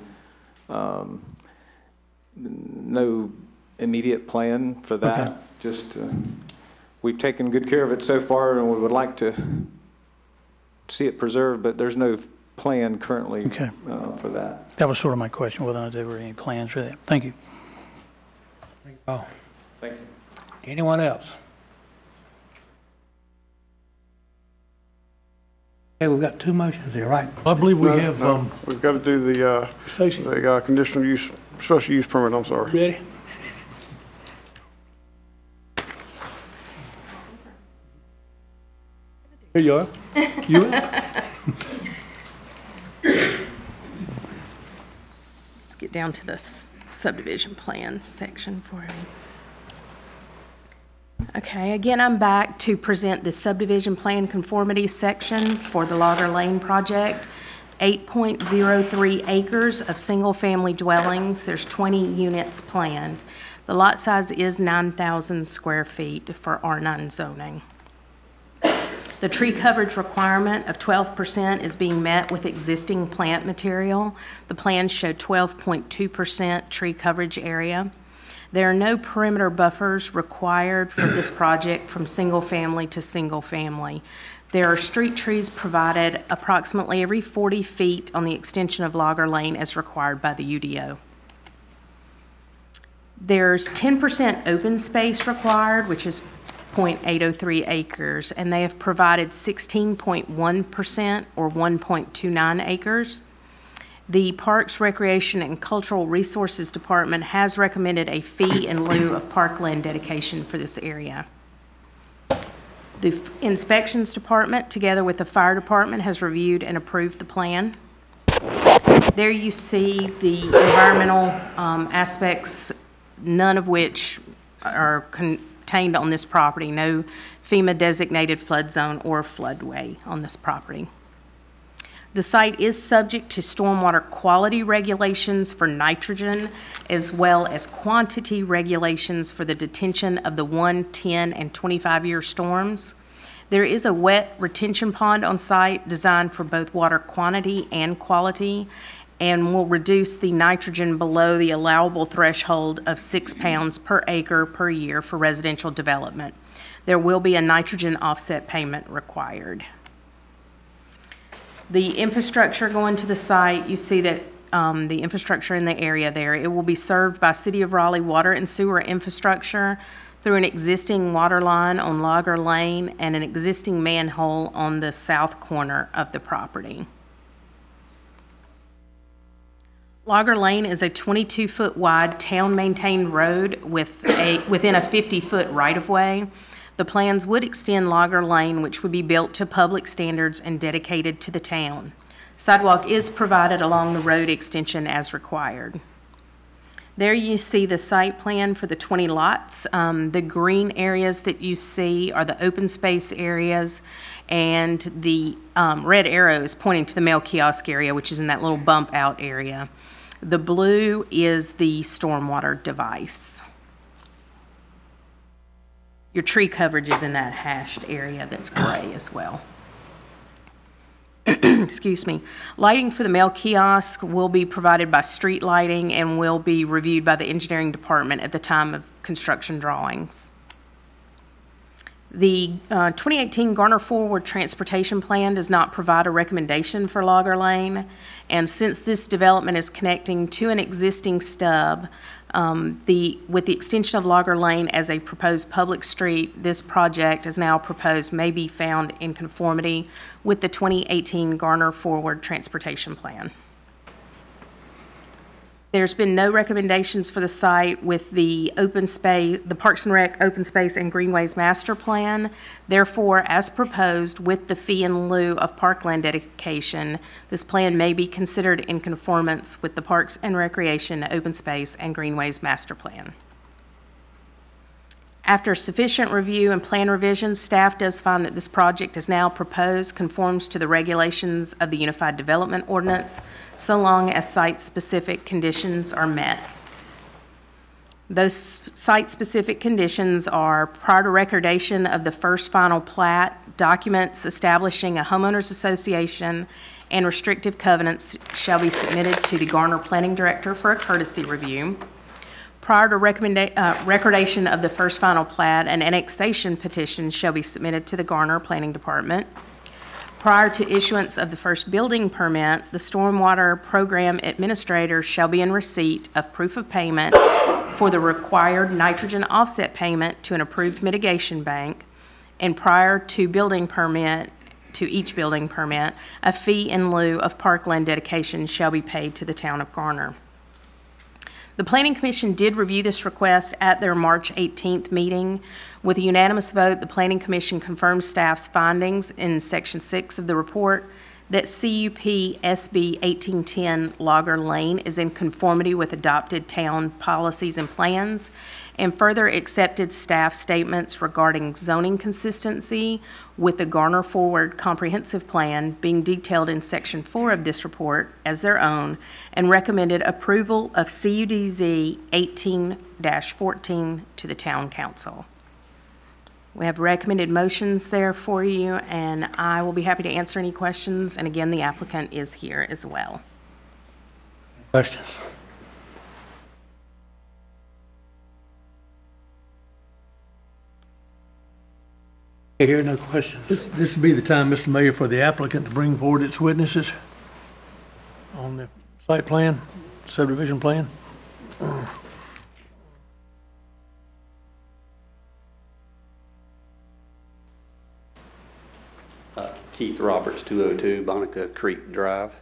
No immediate plan for that. Okay. Just we've taken good care of it so far, and we would like to see it preserved, but there's no plan currently for that. That was sort of my question, whether or not there were any plans for that. Thank you. Oh, thank you. Anyone else? Okay, we've got two motions here, right? I believe we have. We've got to do the conditional use, special use permit. I'm sorry. Ready? Here you are. You. Let's get down to this subdivision plan section for me. Okay, again, I'm back to present the subdivision plan conformity section for the Logger Lane project. 8.03 acres of single-family dwellings. There's 20 units planned. The lot size is 9,000 square feet for R9 zoning. The tree coverage requirement of 12% is being met with existing plant material. The plans show 12.2% tree coverage area. There are no perimeter buffers required for this project from single family to single family. There are street trees provided approximately every 40 feet on the extension of Logger Lane as required by the UDO. There's 10% open space required, which is 0.803 acres, and they have provided 16.1% or 1.29 acres. The Parks, Recreation, and Cultural Resources Department has recommended a fee in lieu of parkland dedication for this area. The Inspections Department, together with the Fire Department, has reviewed and approved the plan. There you see the environmental aspects, none of which are contained on this property. No FEMA-designated flood zone or floodway on this property. The site is subject to stormwater quality regulations for nitrogen, as well as quantity regulations for the detention of the 1, 10, and 25-year storms. There is a wet retention pond on site designed for both water quantity and quality, and will reduce the nitrogen below the allowable threshold of 6 pounds per acre per year for residential development. There will be a nitrogen offset payment required. The infrastructure going to the site, you see that the infrastructure in the area there, it will be served by City of Raleigh water and sewer infrastructure through an existing water line on Logger Lane and an existing manhole on the south corner of the property. Logger Lane is a 22-foot wide town-maintained road within a 50-foot right-of-way. The plans would extend Logger Lane, which would be built to public standards and dedicated to the town. Sidewalk is provided along the road extension as required. There you see the site plan for the 20 lots. The green areas that you see are the open space areas, and the red arrow is pointing to the mail kiosk area, which is in that little bump out area. The blue is the stormwater device. Your tree coverage is in that hashed area that's gray as well. Excuse me. Lighting for the mail kiosk will be provided by street lighting and will be reviewed by the engineering department at the time of construction drawings. The 2018 Garner Forward Transportation Plan does not provide a recommendation for Logger Lane, and since this development is connecting to an existing stub, with the extension of Logger Lane as a proposed public street, this project is now proposed may be found in conformity with the 2018 Garner Forward Transportation Plan. There's been no recommendations for the site with the open space, the Parks and Rec Open Space and Greenways Master Plan. Therefore, as proposed with the fee in lieu of parkland dedication, this plan may be considered in conformance with the Parks and Recreation Open Space and Greenways Master Plan. After sufficient review and plan revisions, staff does find that this project is now proposed conforms to the regulations of the Unified Development Ordinance, so long as site-specific conditions are met. Those site-specific conditions are prior to recordation of the first final plat, documents establishing a homeowners association and restrictive covenants shall be submitted to the Garner Planning Director for a courtesy review. Prior to recordation of the first final plat, an annexation petition shall be submitted to the Garner Planning Department. Prior to issuance of the first building permit, the Stormwater Program Administrator shall be in receipt of proof of payment for the required nitrogen offset payment to an approved mitigation bank, and prior to each building permit, a fee in lieu of parkland dedication shall be paid to the town of Garner. The Planning Commission did review this request at their March 18th meeting. With a unanimous vote, the Planning Commission confirmed staff's findings in Section 6 of the report that CUP SB 1810 Logger Lane is in conformity with adopted town policies and plans, and further accepted staff statements regarding zoning consistency with the Garner Forward Comprehensive Plan being detailed in Section 4 of this report as their own, and recommended approval of CUDZ 18-14 to the Town Council. We have recommended motions there for you, and I will be happy to answer any questions. And again, the applicant is here as well. Questions? I hear no questions. This would be the time, Mr. Mayor, for the applicant to bring forward its witnesses on the site plan, subdivision plan. Keith Roberts, 202 Bonica Creek Drive.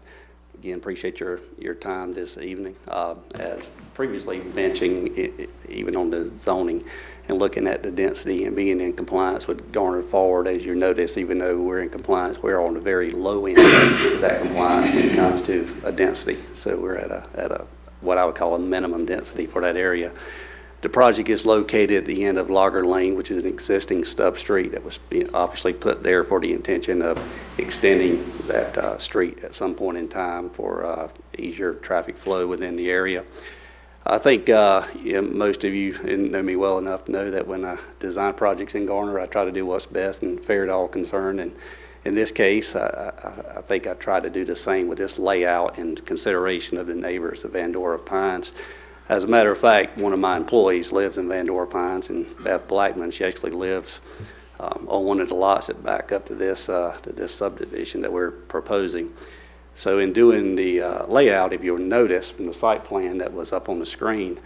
Again, appreciate your time this evening. As previously mentioned, even on the zoning and looking at the density and being in compliance with Garner Forward, as you notice, even though we're in compliance, we're on the very low end of that compliance when it comes to a density. So we're at a what I would call a minimum density for that area. The project is located at the end of Logger Lane, which is an existing stub street that was obviously put there for the intention of extending that street at some point in time for easier traffic flow within the area. I think most of you know me well enough to know that when I design projects in Garner, I try to do what's best and fair to all concerned. And in this case, I think I try to do the same with this layout in consideration of the neighbors of Vandora Pines. As a matter of fact, one of my employees lives in Vandora Pines, and Beth Blackman, she actually lives on one of the lots that back up to this subdivision that we're proposing. So in doing the layout, if you'll notice from the site plan that was up on the screen,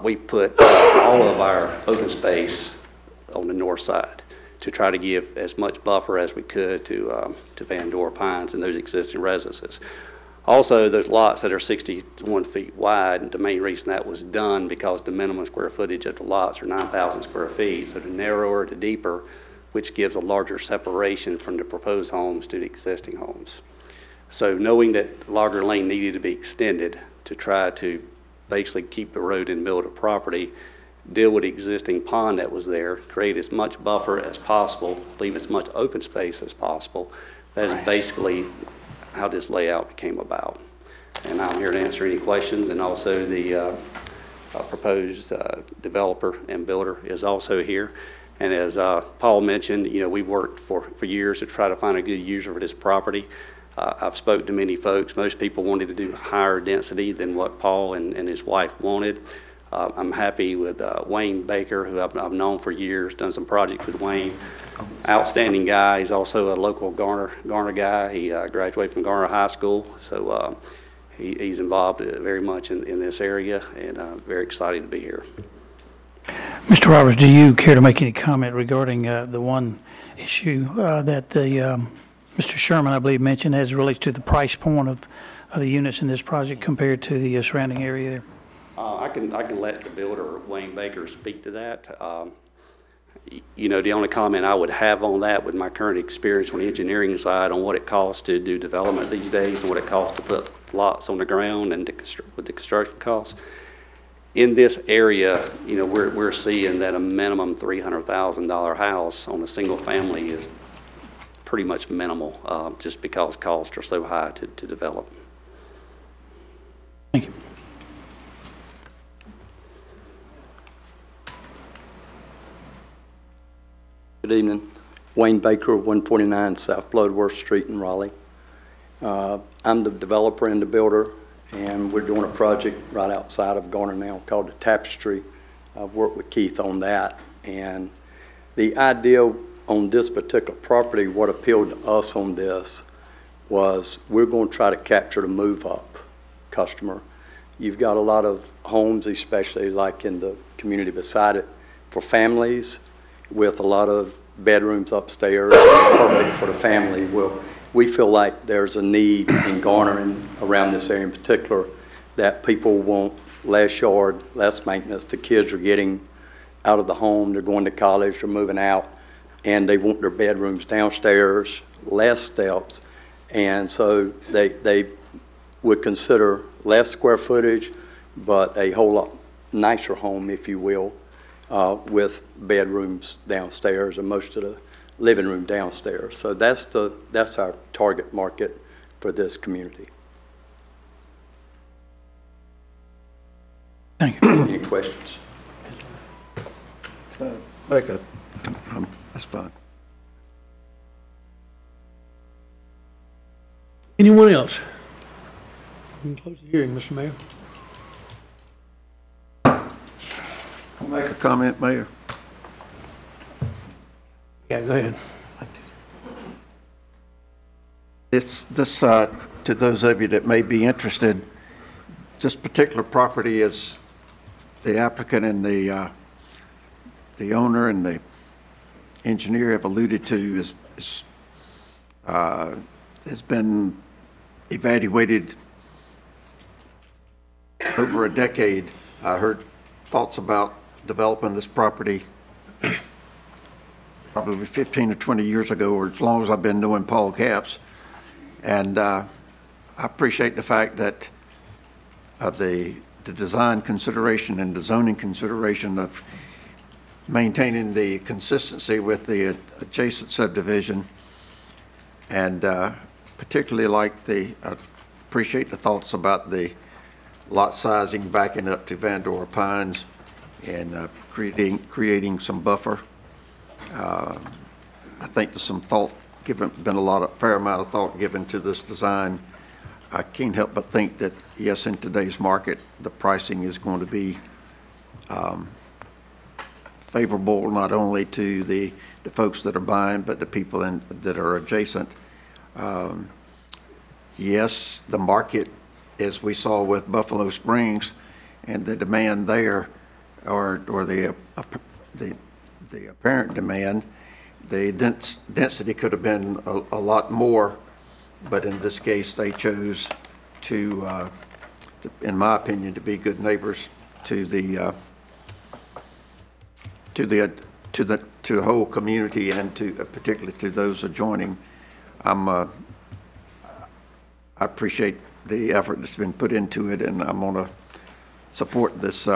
we put all of our open space on the north side to try to give as much buffer as we could to Vandora Pines and those existing residences. Also, there's lots that are 61 feet wide, and the main reason that was done because the minimum square footage of the lots are 9,000 square feet. So the narrower, the deeper, which gives a larger separation from the proposed homes to the existing homes. So knowing that Logger Lane needed to be extended to try to basically keep the road in the middle of the property, deal with the existing pond that was there, create as much buffer as possible, leave as much open space as possible. That is basically how this layout became about. And I'm here to answer any questions, and also the proposed developer and builder is also here. And as Paul mentioned, you know, we've worked for years to try to find a good user for this property. I've spoken to many folks. Most people wanted to do higher density than what Paul and his wife wanted. I'm happy with Wayne Baker, who I've known for years, done some projects with Wayne. Outstanding guy. He's also a local Garner guy. He graduated from Garner High School, so he's involved very much in this area, and very excited to be here. Mr. Roberts, do you care to make any comment regarding the one issue that Mr. Sherman, I believe, mentioned as it relates to the price point of the units in this project compared to the surrounding area there? I can let the builder, Wayne Baker, speak to that. You know, the only comment I would have on that with my current experience on the engineering side on what it costs to do development these days and what it costs to put lots on the ground and with the construction costs. In this area, you know, we're seeing that a minimum $300,000 house on a single family is pretty much minimal, just because costs are so high to develop. Thank you. Good evening. Wayne Baker, 149 South Bloodworth Street in Raleigh. I'm the developer and the builder, and we're doing a project right outside of Garner now called the Tapestry. I've worked with Keith on that, and the idea on this particular property, what appealed to us on this was we're going to try to capture the move-up customer. You've got a lot of homes, especially like in the community beside it, for families with a lot of bedrooms upstairs, perfect for the family. Well, we feel like there's a need in Garner and around this area in particular that people want less yard, less maintenance. The kids are getting out of the home, they're going to college, they're moving out, and they want their bedrooms downstairs, less steps, and so they would consider less square footage, but a whole lot nicer home, if you will, with bedrooms downstairs and most of the living room downstairs. So that's our target market for this community. Thank you. Any questions? That's fine. Anyone else? You can close the hearing, Mr. Mayor. I'll make a comment, Mayor. Yeah, go ahead. This to those of you that may be interested, this particular property is the applicant and the owner and the engineer have alluded to has been evaluated over a decade. I heard thoughts about developing this property probably 15 or 20 years ago, or as long as I've been knowing Paul Capps. And I appreciate the fact that the design consideration and the zoning consideration of maintaining the consistency with the adjacent subdivision, and particularly appreciate the thoughts about the lot sizing backing up to Vandora Pines and creating some buffer. I think there's some thought given, fair amount of thought given to this design. I can't help but think that, yes, in today's market, the pricing is going to be favorable not only to the folks that are buying, but the people that are adjacent. Yes, the market, as we saw with Buffalo Springs, and the demand there, or the apparent demand, the density could have been a lot more, but in this case, they chose to, in my opinion, to be good neighbors to the whole community and to particularly to those adjoining. I appreciate the effort that's been put into it, and I'm going to support this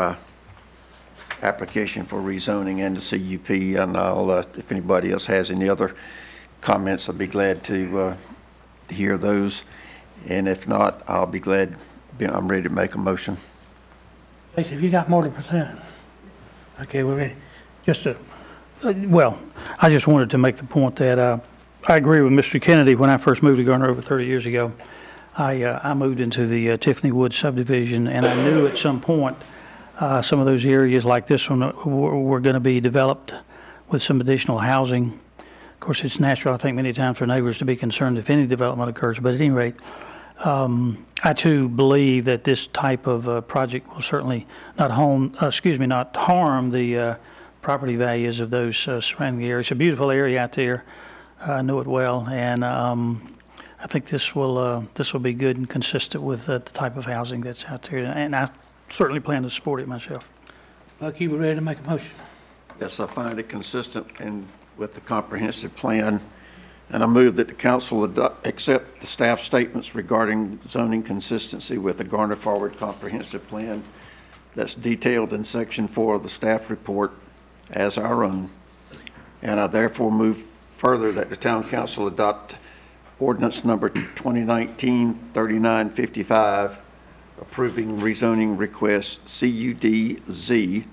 application for rezoning and the CUP, and I'll, if anybody else has any other comments, I'll be glad to hear those, and if not, I'll be glad, I'm ready to make a motion. Lisa, have you got more to present? Okay, we're ready. Just to, Well, I just wanted to make the point that I agree with Mr. Kennedy. When I first moved to Garner over 30 years ago, I moved into the Tiffany Woods subdivision, and I knew at some point some of those areas like this one were going to be developed with some additional housing. Of course, it's natural, I think, many times for neighbors to be concerned if any development occurs, but at any rate, I too believe that this type of project will certainly not harm the property values of those surrounding areas. It's a beautiful area out there. I know it well, and I think this will be good and consistent with the type of housing that's out there, and I certainly plan to support it myself. Bucky, we're ready to make a motion. Yes, I find it consistent with the comprehensive plan, and I move that the council accept the staff statements regarding zoning consistency with the Garner Forward Comprehensive Plan that's detailed in Section 4 of the staff report as our own. And I therefore move further that the town council adopt ordinance number 2019-3955, approving rezoning request CUD-Z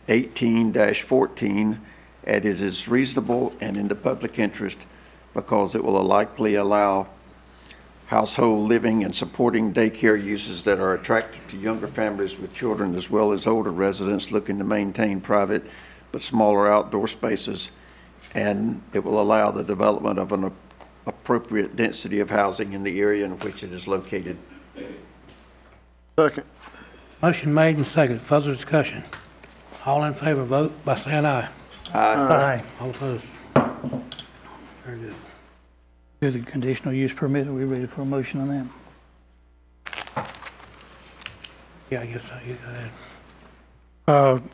18-14, and it is reasonable and in the public interest because it will likely allow household living and supporting daycare uses that are attractive to younger families with children, as well as older residents looking to maintain private but smaller outdoor spaces, and it will allow the development of an appropriate density of housing in the area in which it is located. Second. Motion made and seconded. Further discussion. All in favor, vote by saying aye. Aye. All opposed. Very good. Here's the conditional use permit. Are we ready for a motion on that? Yeah, I guess so. You go ahead.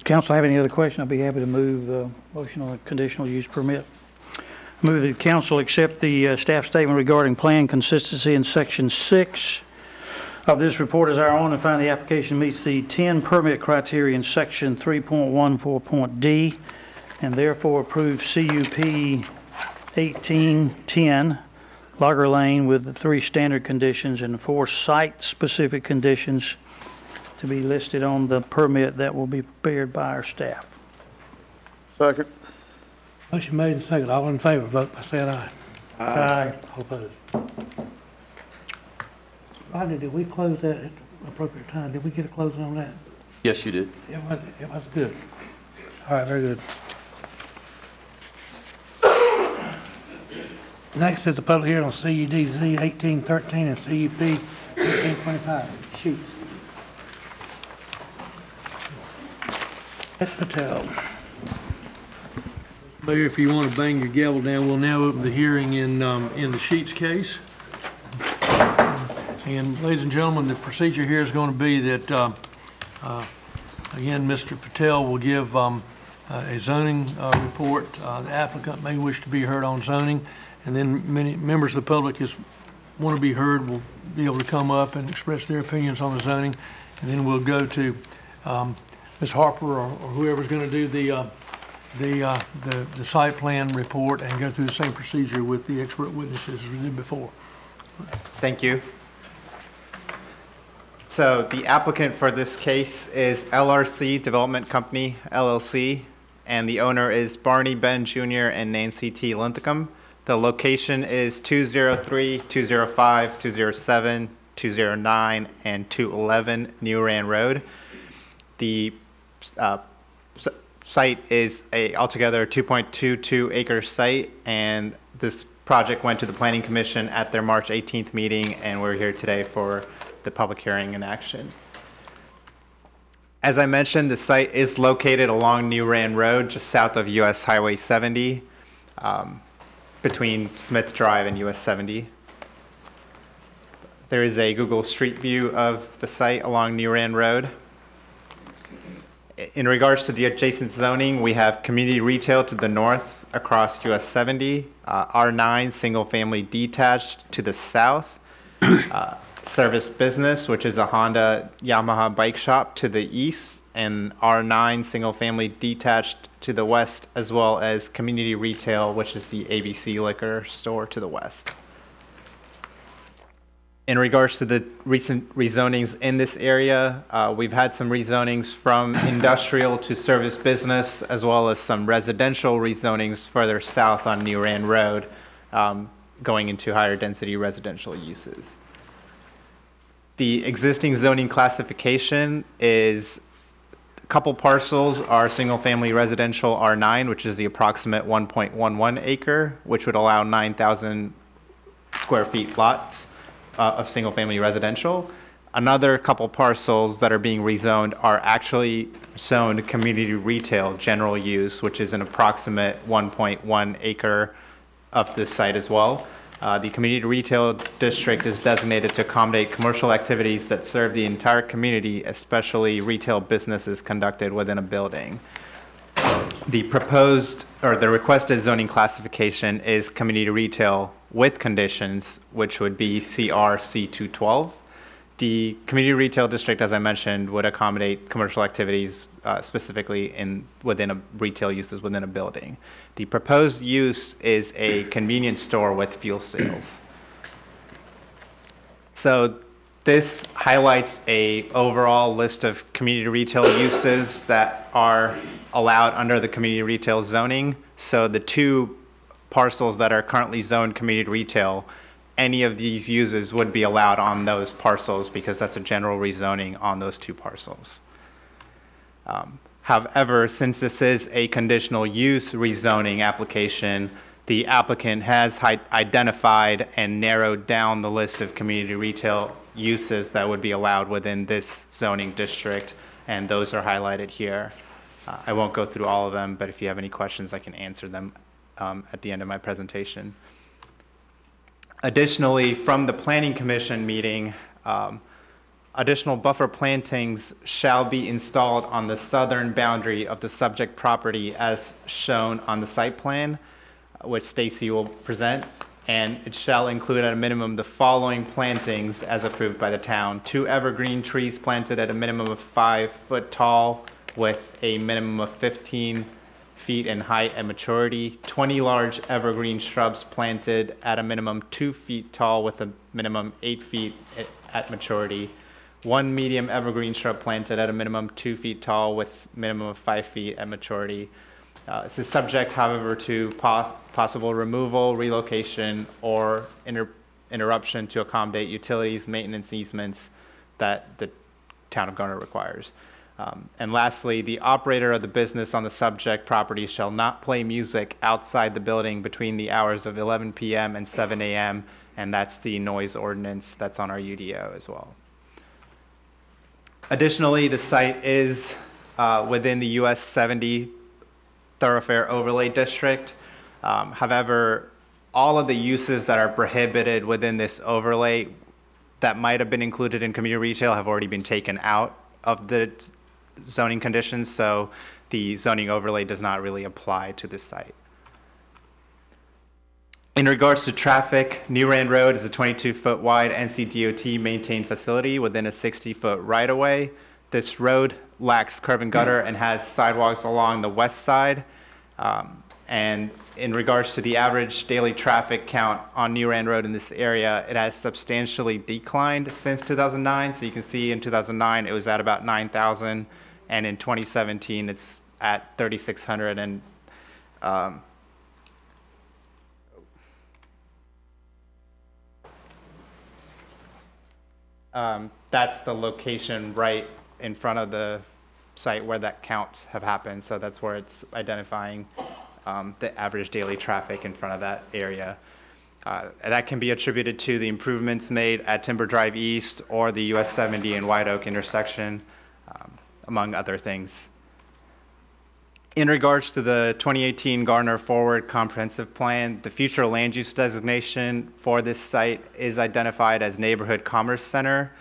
Council have any other question? I'd be happy to move the motion on the conditional use permit. Move that the council accept the staff statement regarding plan consistency in section 6 of this report as our own, and find the application meets the 10 permit criteria in section 3.14.d, and therefore approve CUP 1810 Logger Lane with the 3 standard conditions and 4 site-specific conditions to be listed on the permit that will be prepared by our staff. Second. Motion made and seconded. All in favor, vote by saying aye. Aye. All opposed. Rodney, did we close that at the appropriate time? Did we get a closing on that? Yes, you did. It was good. All right, very good. Next is the public hearing on CUD-Z 1813 and CUP 1825. Sheets. Ed Patel. Mayor, if you want to bang your gavel down, we'll now open the hearing in the Sheets case. And ladies and gentlemen, the procedure here is going to be that, again, Mr. Patel will give a zoning report. The applicant may wish to be heard on zoning, and then many members of the public who want to be heard will be able to come up and express their opinions on the zoning, and then we'll go to Ms. Harper or whoever's going to do the site plan report and go through the same procedure with the expert witnesses as we did before. Thank you. So the applicant for this case is LRC Development Company, LLC, and the owner is Barney Ben Jr. and Nancy T. Linthicum. The location is 203, 205, 207, 209, and 211 New Rand Road. The site is altogether 2.22 acre site, and this project went to the Planning Commission at their March 18th meeting, and we're here today for the public hearing and action. As I mentioned, the site is located along New Rand Road, just south of US Highway 70, between Smith Drive and US 70. There is a Google Street View of the site along New Rand Road. In regards to the adjacent zoning, we have community retail to the north across US 70, R9 single family detached to the south, Service Business, which is a Honda Yamaha bike shop to the east, and R9 Single Family Detached to the west, as well as Community Retail, which is the ABC Liquor Store to the west. In regards to the recent rezonings in this area, we've had some rezonings from industrial to service business, as well as some residential rezonings further south on New Rand Road, going into higher density residential uses. The existing zoning classification is a couple parcels are single family residential R9, which is the approximate 1.11 acre, which would allow 9,000 square feet lots of single family residential. Another couple parcels that are being rezoned are actually zoned community retail general use, which is an approximate 1.1 acre of this site as well. The community retail district is designated to accommodate commercial activities that serve the entire community, especially retail businesses conducted within a building. The requested zoning classification is community retail with conditions, which would be CR C212. The community retail district, as I mentioned, would accommodate commercial activities specifically within a retail uses within a building. The proposed use is a convenience store with fuel sales. So this highlights a overall list of community retail uses that are allowed under the community retail zoning. So the two parcels that are currently zoned community retail, any of these uses would be allowed on those parcels because that's a general rezoning on those two parcels. However, since this is a conditional use rezoning application, the applicant has identified and narrowed down the list of community retail uses that would be allowed within this zoning district, and those are highlighted here. I won't go through all of them, but if you have any questions, I can answer them at the end of my presentation. Additionally, from the Planning Commission meeting, additional buffer plantings shall be installed on the southern boundary of the subject property as shown on the site plan, which Stacy will present, and it shall include at a minimum the following plantings as approved by the town. 2 evergreen trees planted at a minimum of 5 foot tall with a minimum of 15 feet in height at maturity, 20 large evergreen shrubs planted at a minimum 2 feet tall with a minimum 8 feet at maturity, 1 medium evergreen shrub planted at a minimum 2 feet tall with minimum of 5 feet at maturity. This is subject, however, to possible removal, relocation, or interruption to accommodate utilities, maintenance easements that the town of Garner requires. And lastly, the operator of the business on the subject property shall not play music outside the building between the hours of 11 p.m. and 7 a.m., and that's the noise ordinance that's on our UDO as well. Additionally, the site is within the US 70 thoroughfare overlay district. However, all of the uses that are prohibited within this overlay that might have been included in community retail have already been taken out of the zoning conditions, so the zoning overlay does not really apply to this site. In regards to traffic, New Rand Road is a 22-foot wide NCDOT maintained facility within a 60-foot right-of-way. This road lacks curb and gutter and has sidewalks along the west side. And in regards to the average daily traffic count on New Rand Road in this area, it has substantially declined since 2009. So you can see in 2009 it was at about 9,000, and in 2017 it's at 3,600. And that's the location right in front of the site where that counts have happened. So that's where it's identifying the average daily traffic in front of that area. That can be attributed to the improvements made at Timber Drive East or the US 70 and White Oak intersection, among other things. In regards to the 2018 Garner Forward Comprehensive Plan, the future land use designation for this site is identified as Neighborhood Commerce Center.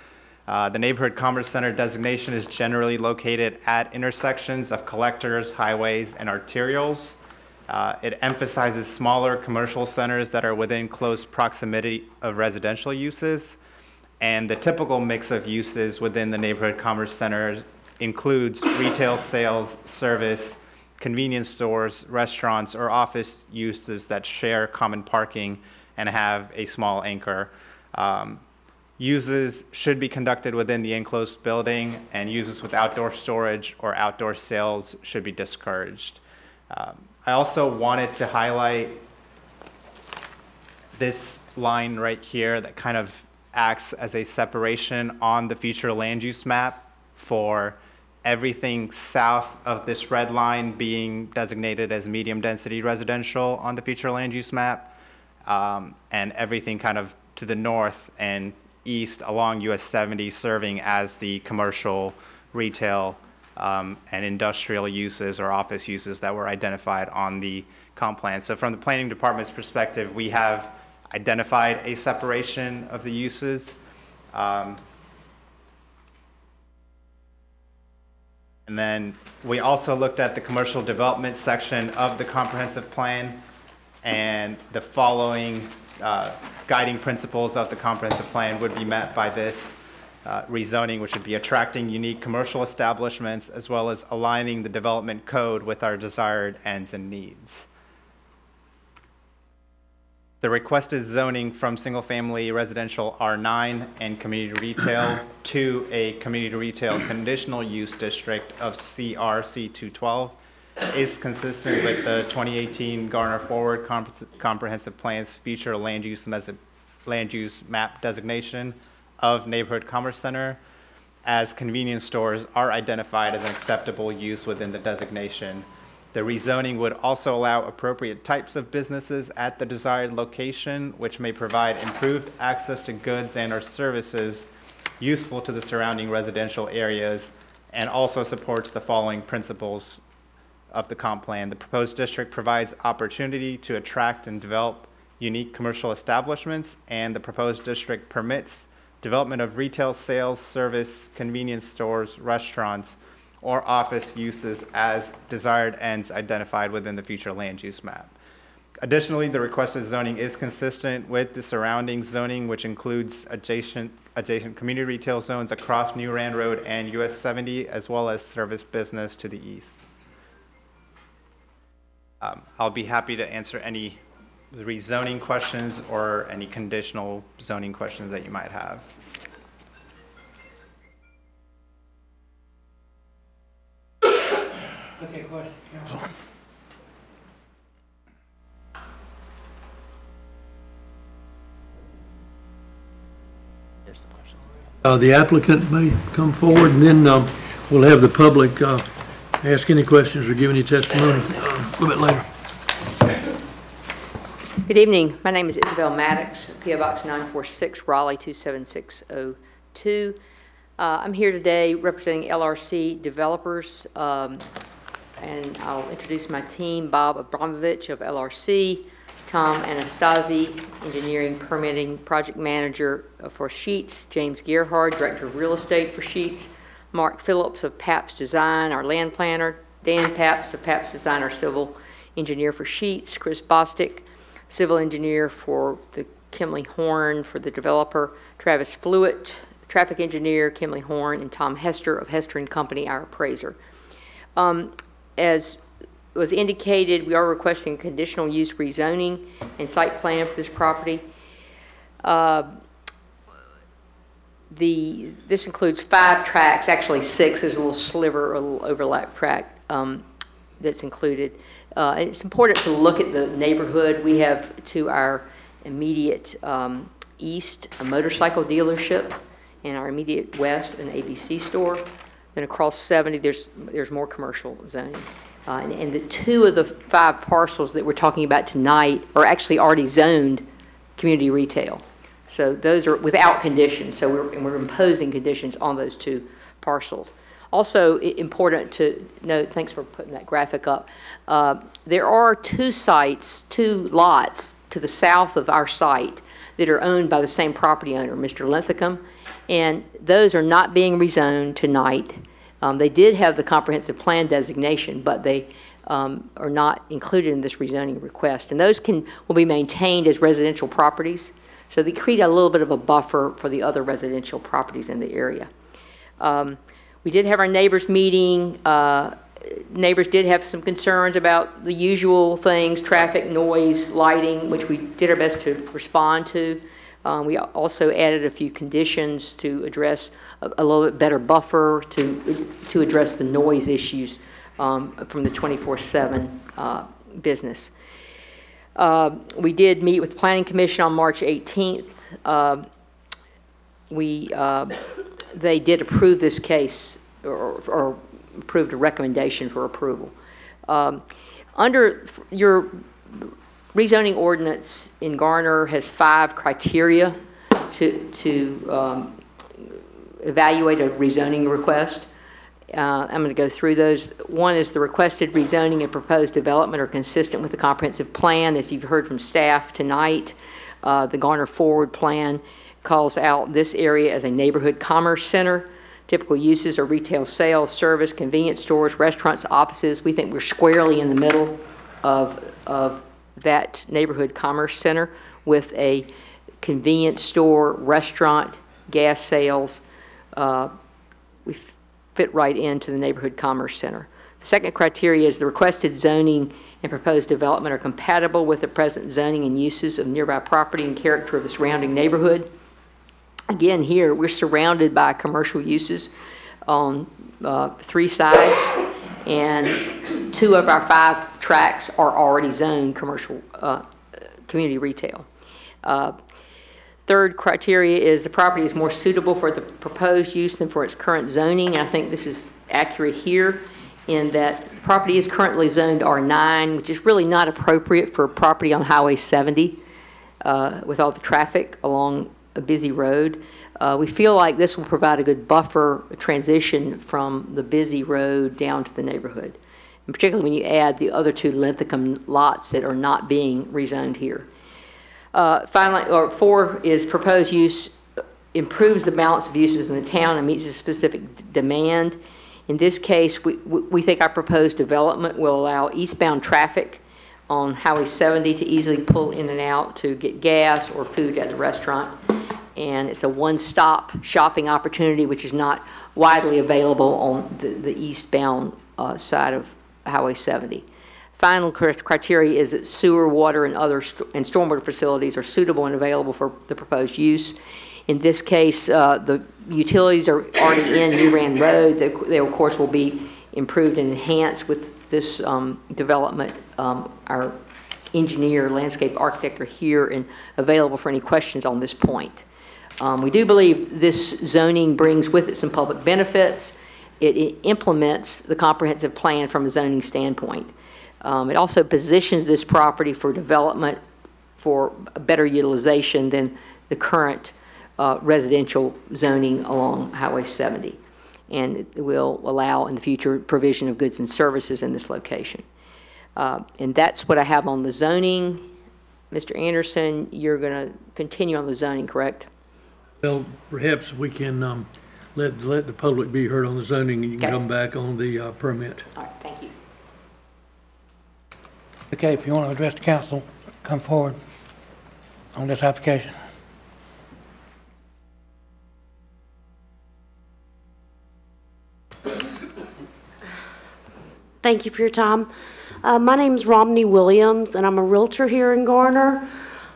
The Neighborhood Commerce Center designation is generally located at intersections of collectors, highways, and arterials. It emphasizes smaller commercial centers that are within close proximity of residential uses. And the typical mix of uses within the neighborhood commerce center includes retail sales, service, convenience stores, restaurants, or office uses that share common parking and have a small anchor. Uses should be conducted within the enclosed building, and uses with outdoor storage or outdoor sales should be discouraged. I also wanted to highlight this line right here that kind of acts as a separation on the future land use map for everything south of this red line being designated as medium density residential on the future land use map, and everything kind of to the north and east along US 70 serving as the commercial, retail, and industrial uses or office uses that were identified on the comp plan. So from the planning department's perspective, we have identified a separation of the uses. And then we also looked at the commercial development section of the comprehensive plan, and the following guiding principles of the comprehensive plan would be met by this rezoning, which would be attracting unique commercial establishments as well as aligning the development code with our desired ends and needs. The requested zoning from single-family residential R9 and community retail to a community retail conditional use district of CRC 212 is consistent with the 2018 Garner Forward Comprehensive Plan's future land use map designation of neighborhood commerce center, as convenience stores are identified as an acceptable use within the designation. The rezoning would also allow appropriate types of businesses at the desired location, which may provide improved access to goods and or services useful to the surrounding residential areas, and also supports the following principles of the comp plan. The proposed district provides opportunity to attract and develop unique commercial establishments, and the proposed district permits development of retail sales, service, convenience stores, restaurants, or office uses as desired ends identified within the future land use map. Additionally, the requested zoning is consistent with the surrounding zoning, which includes adjacent community retail zones across New Rand Road and US 70, as well as service business to the east. I'll be happy to answer any rezoning questions or any conditional zoning questions that you might have. Okay, question, council. Here's the question. The applicant may come forward, and then we'll have the public ask any questions or give any testimony a little bit later. Good evening. My name is Isabel Maddox, P.O. Box 946, Raleigh 27602. I'm here today representing LRC Developers, and I'll introduce my team: Bob Abramovich of LRC, Tom Anastasi, Engineering Permitting Project Manager for Sheets, James Gerhard, Director of Real Estate for Sheets, Mark Phillips of Paps Design, our land planner, Dan Paps of Paps Design, our civil engineer for Sheets, Chris Bostick, civil engineer for the Kimley Horn for the developer, Travis Flewitt, traffic engineer, Kimley Horn, and Tom Hester of Hester & Company, our appraiser. As was indicated, we are requesting conditional use rezoning and site plan for this property. This includes 5 tracks, actually 6. There's a little sliver, a little overlap track that's included. It's important to look at the neighborhood. We have to our immediate east a motorcycle dealership, and our immediate west an ABC store. Then across 70, there's more commercial zoning. And the 2 of the 5 parcels that we're talking about tonight are actually already zoned community retail. So those are without conditions. So we're imposing conditions on those 2 parcels. Also important to note, thanks for putting that graphic up, there are 2 sites, 2 lots to the south of our site that are owned by the same property owner, Mr. Linthicum, and those are not being rezoned tonight. They did have the comprehensive plan designation, but they are not included in this rezoning request. And those will be maintained as residential properties. So they create a little bit of a buffer for the other residential properties in the area. We did have our neighbors meeting. Neighbors did have some concerns about the usual things, traffic, noise, lighting, which we did our best to respond to. We also added a few conditions to address a little bit better buffer to address the noise issues from the 24/7 business. We did meet with the Planning Commission on March 18th. They did approve this case or approved a recommendation for approval. Under your rezoning ordinance in Garner has 5 criteria to evaluate a rezoning request. I'm going to go through those. One is the requested rezoning and proposed development are consistent with the comprehensive plan. As you've heard from staff tonight, the Garner Forward Plan calls out this area as a neighborhood commerce center. Typical uses are retail sales, service, convenience stores, restaurants, offices. We think we're squarely in the middle of that neighborhood commerce center with a convenience store, restaurant, gas sales. We fit right into the neighborhood commerce center. The second criteria is the requested zoning and proposed development are compatible with the present zoning and uses of nearby property and character of the surrounding neighborhood. Again, here we're surrounded by commercial uses on 3 sides, and 2 of our 5 tracts are already zoned commercial community retail. Third criteria is the property is more suitable for the proposed use than for its current zoning. I think this is accurate here in that the property is currently zoned R9, which is really not appropriate for a property on Highway 70 with all the traffic along a busy road. We feel like this will provide a good buffer transition from the busy road down to the neighborhood, and particularly when you add the other 2 Linthicum lots that are not being rezoned here. Finally, or 4 is proposed use improves the balance of uses in the town and meets a specific demand. In this case, we think our proposed development will allow eastbound traffic on Highway 70 to easily pull in and out to get gas or food at the restaurant. And it's a one-stop shopping opportunity, which is not widely available on the eastbound side of Highway 70. Final criteria is that sewer, water, and other and stormwater facilities are suitable and available for the proposed use. In this case, the utilities are already in New Rand Road. They of course will be improved and enhanced with this development. Our engineer, landscape architect are here and available for any questions on this point. We do believe this zoning brings with it some public benefits. It implements the comprehensive plan from a zoning standpoint. It also positions this property for development for a better utilization than the current residential zoning along Highway 70. And it will allow in the future provision of goods and services in this location. And that's what I have on the zoning. Mr. Anderson, you're going to continue on the zoning, correct? Well, perhaps we can let the public be heard on the zoning, and you can come back on the permit. All right, thank you. Okay, if you want to address the council, come forward on this application. Thank you for your time. My name is Romney Williams, and I'm a realtor here in Garner.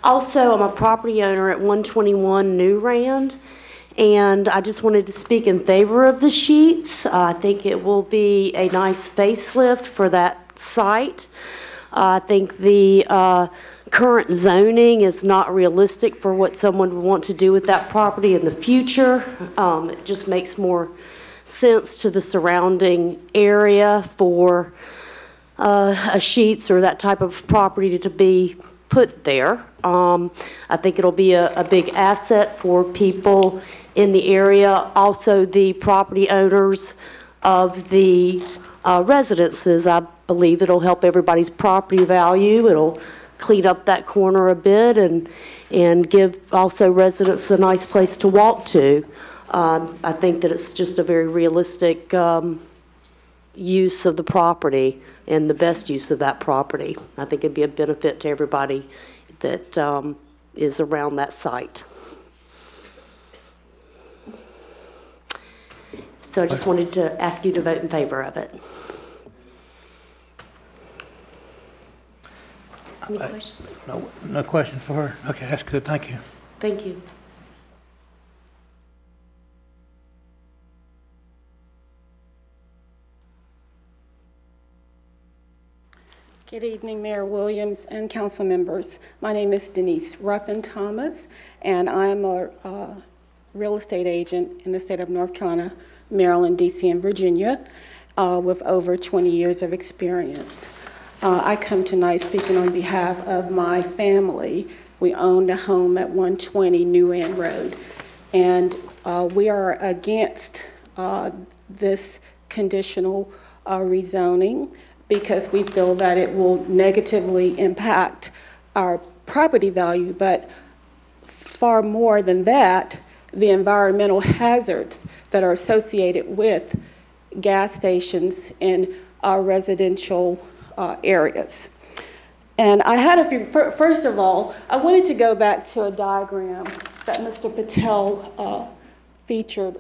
Also, I'm a property owner at 121 New Rand, and I just wanted to speak in favor of the sheets. I think it will be a nice facelift for that site. I think the current zoning is not realistic for what someone would want to do with that property in the future. It just makes more sense to the surrounding area for a sheets or that type of property to be put there. I think it'll be a big asset for people in the area. Also, the property owners of the residences, I believe it'll help everybody's property value. It'll clean up that corner a bit and give also residents a nice place to walk to. I think that it's just a very realistic use of the property and the best use of that property. I think it'd be a benefit to everybody that is around that site. So I just wanted to ask you to vote in favor of it. Any questions? No questions for her? Okay, that's good, thank you. Thank you. Good evening, Mayor Williams and council members. My name is Denise Ruffin-Thomas, and I am a real estate agent in the state of North Carolina, Maryland, DC, and Virginia, with over 20 years of experience. I come tonight speaking on behalf of my family. We owned a home at 120 New Rand Road, and we are against this conditional rezoning because we feel that it will negatively impact our property value, but far more than that, the environmental hazards that are associated with gas stations in our residential areas. And I had a few, first of all, I wanted to go back to a diagram that Mr. Patel featured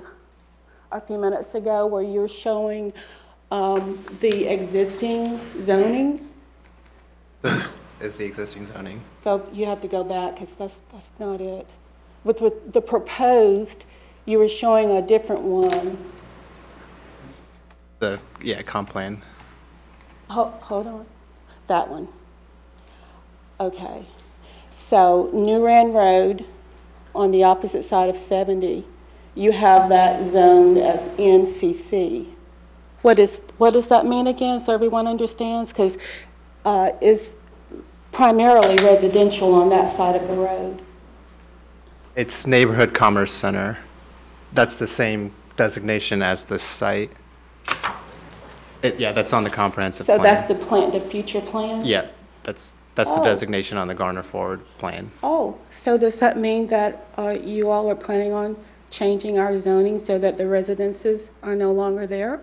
a few minutes ago where you're showing the existing zoning. This is the existing zoning. So you have to go back because that's not it. With the proposed, you were showing a different one. Yeah, comp plan. Hold on. That one. Okay. So New Rand Road on the opposite side of 70, you have that zoned as NCC. What does that mean again, so everyone understands? Because it's primarily residential on that side of the road. It's Neighborhood Commerce Center. That's the same designation as the site. Yeah, that's on the comprehensive plan. So that's the plan, the future plan? Yeah, that's the designation on the Garner Forward plan. Oh, so does that mean that you all are planning on changing our zoning so that the residences are no longer there?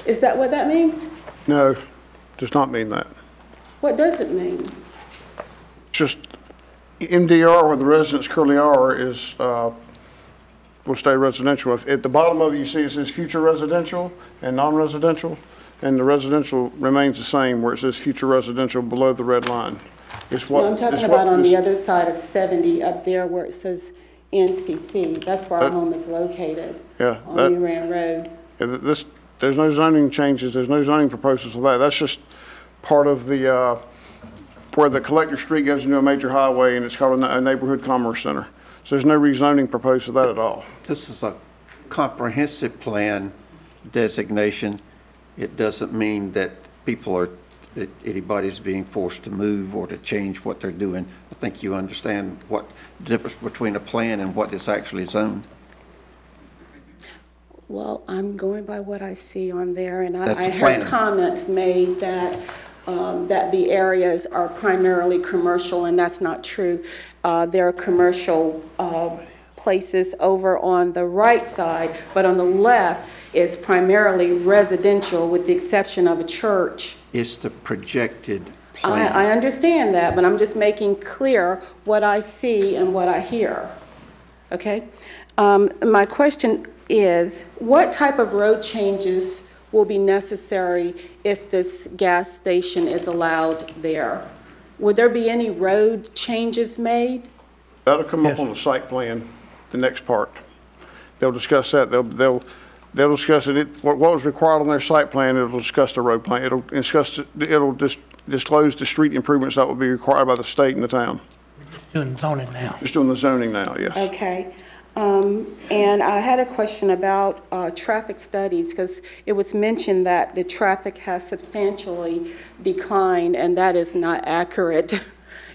Is that what that means? No, does not mean that. What does it mean? Just MDR, where the residents currently are, is will stay residential. If at the bottom of it, you see it says future residential and non-residential, and the residential remains the same where it says future residential below the red line. It's what, No, I'm talking about on the other side of 70 up there where it says NCC. That's where our home is located. Yeah, on New Rand Road. Yeah, there's no zoning changes. There's no zoning proposals for that. That's just part of the where the collector street goes into a major highway, and it's called a neighborhood commerce center. So there's no rezoning proposed for that at all. This is a comprehensive plan designation. It doesn't mean that that anybody's being forced to move or to change what they're doing. I think you understand what the difference between a plan and what is actually zoned. Well, I'm going by what I see on there, and I That's the heard plan. comments made that that the areas are primarily commercial, and that's not true. There are commercial places over on the right side, but on the left is primarily residential with the exception of a church. It's the projected plan. I understand that, but I'm just making clear what I see and what I hear. Okay? My question is, what type of road changes will be necessary if this gas station is allowed there? Would there be any road changes made? That'll come up on the site plan, the next part. They'll discuss that. They'll discuss it. What was required on their site plan. It'll discuss the road plan. It'll disclose the street improvements that will be required by the state and the town. Doing zoning now. Just doing the zoning now, yes. Okay. And I had a question about traffic studies, because it was mentioned that the traffic has substantially declined, and that is not accurate.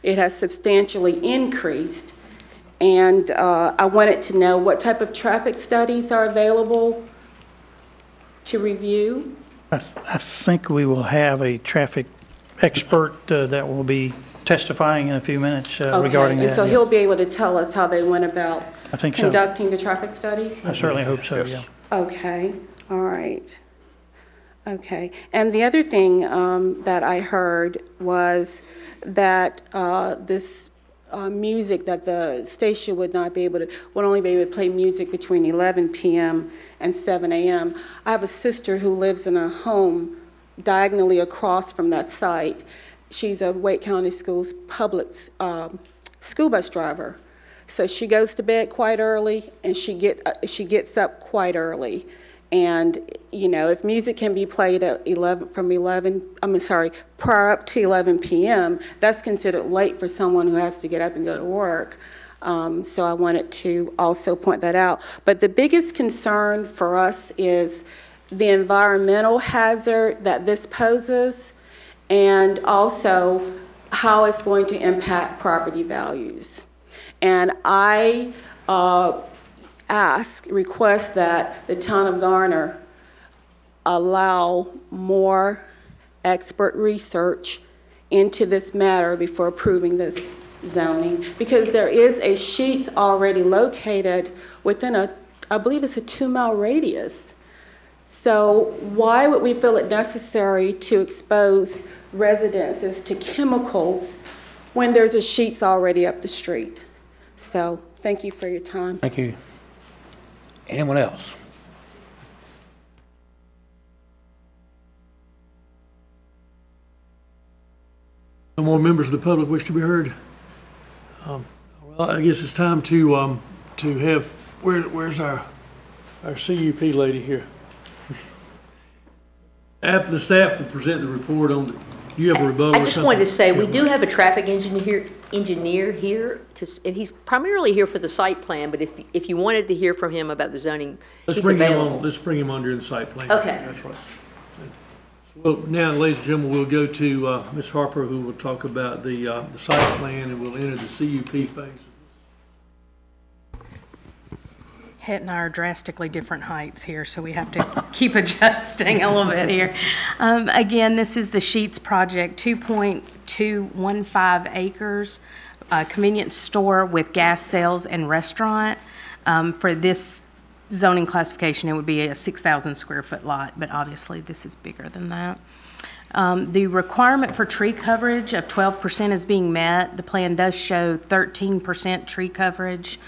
It has substantially increased. And I wanted to know what type of traffic studies are available to review. I think we will have a traffic expert that will be testifying in a few minutes regarding that. And so he'll be able to tell us how they went about I think so. conducting the traffic study? I certainly hope so, yeah. Okay, all right. Okay, and the other thing that I heard was that this music that the station would only be able to play music between 11 p.m. and 7 a.m. I have a sister who lives in a home diagonally across from that site. She's a Wake County Schools public school bus driver. So she goes to bed quite early, and she gets up quite early. And, you know, if music can be played at prior up to 11 p.m., that's considered late for someone who has to get up and go to work. So I wanted to also point that out. But the biggest concern for us is the environmental hazard that this poses, and also how it's going to impact property values. And I request that the town of Garner allow more expert research into this matter before approving this zoning, because there is a Sheetz already located within I believe it's a 2-mile radius. So why would we feel it necessary to expose residences to chemicals when there's a Sheetz already up the street? So thank you for your time. Thank you. Anyone else? No more members of the public wish to be heard? Well, I guess it's time to have, where's our CUP lady here? After the staff will present the report on, do you have a rebuttal? I just wanted to say, we do have a traffic engineer here, and he's primarily here for the site plan, but if you wanted to hear from him about the zoning, he's available. Let's bring him on during the site plan. Okay. That's right. Well, now, ladies and gentlemen, we'll go to Ms. Harper, who will talk about the site plan, and we'll enter the CUP phase. Het and I are drastically different heights here, so we have to keep adjusting a little bit here. Again, this is the Sheetz project, 2.215 acres, convenience store with gas sales and restaurant. For this zoning classification, it would be a 6,000 square foot lot, but obviously this is bigger than that. The requirement for tree coverage of 12% is being met. The plan does show 13% tree coverage.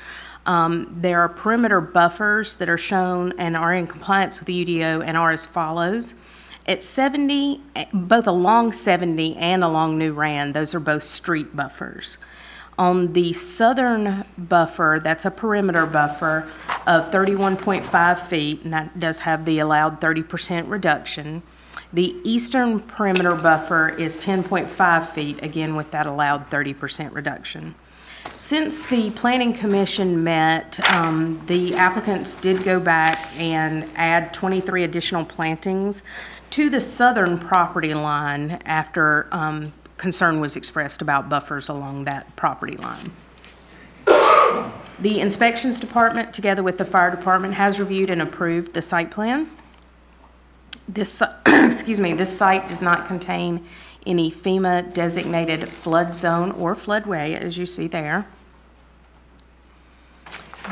There are perimeter buffers that are shown and are in compliance with the UDO and are as follows. At 70, both along 70 and along New Rand, those are both street buffers. On the southern buffer, that's a perimeter buffer of 31.5 feet, and that does have the allowed 30% reduction. The eastern perimeter buffer is 10.5 feet, again with that allowed 30% reduction. Since the Planning Commission met, the applicants did go back and add 23 additional plantings to the southern property line after concern was expressed about buffers along that property line. The inspections department, together with the fire department, has reviewed and approved the site plan. This, this site does not contain any FEMA designated flood zone or floodway, as you see there.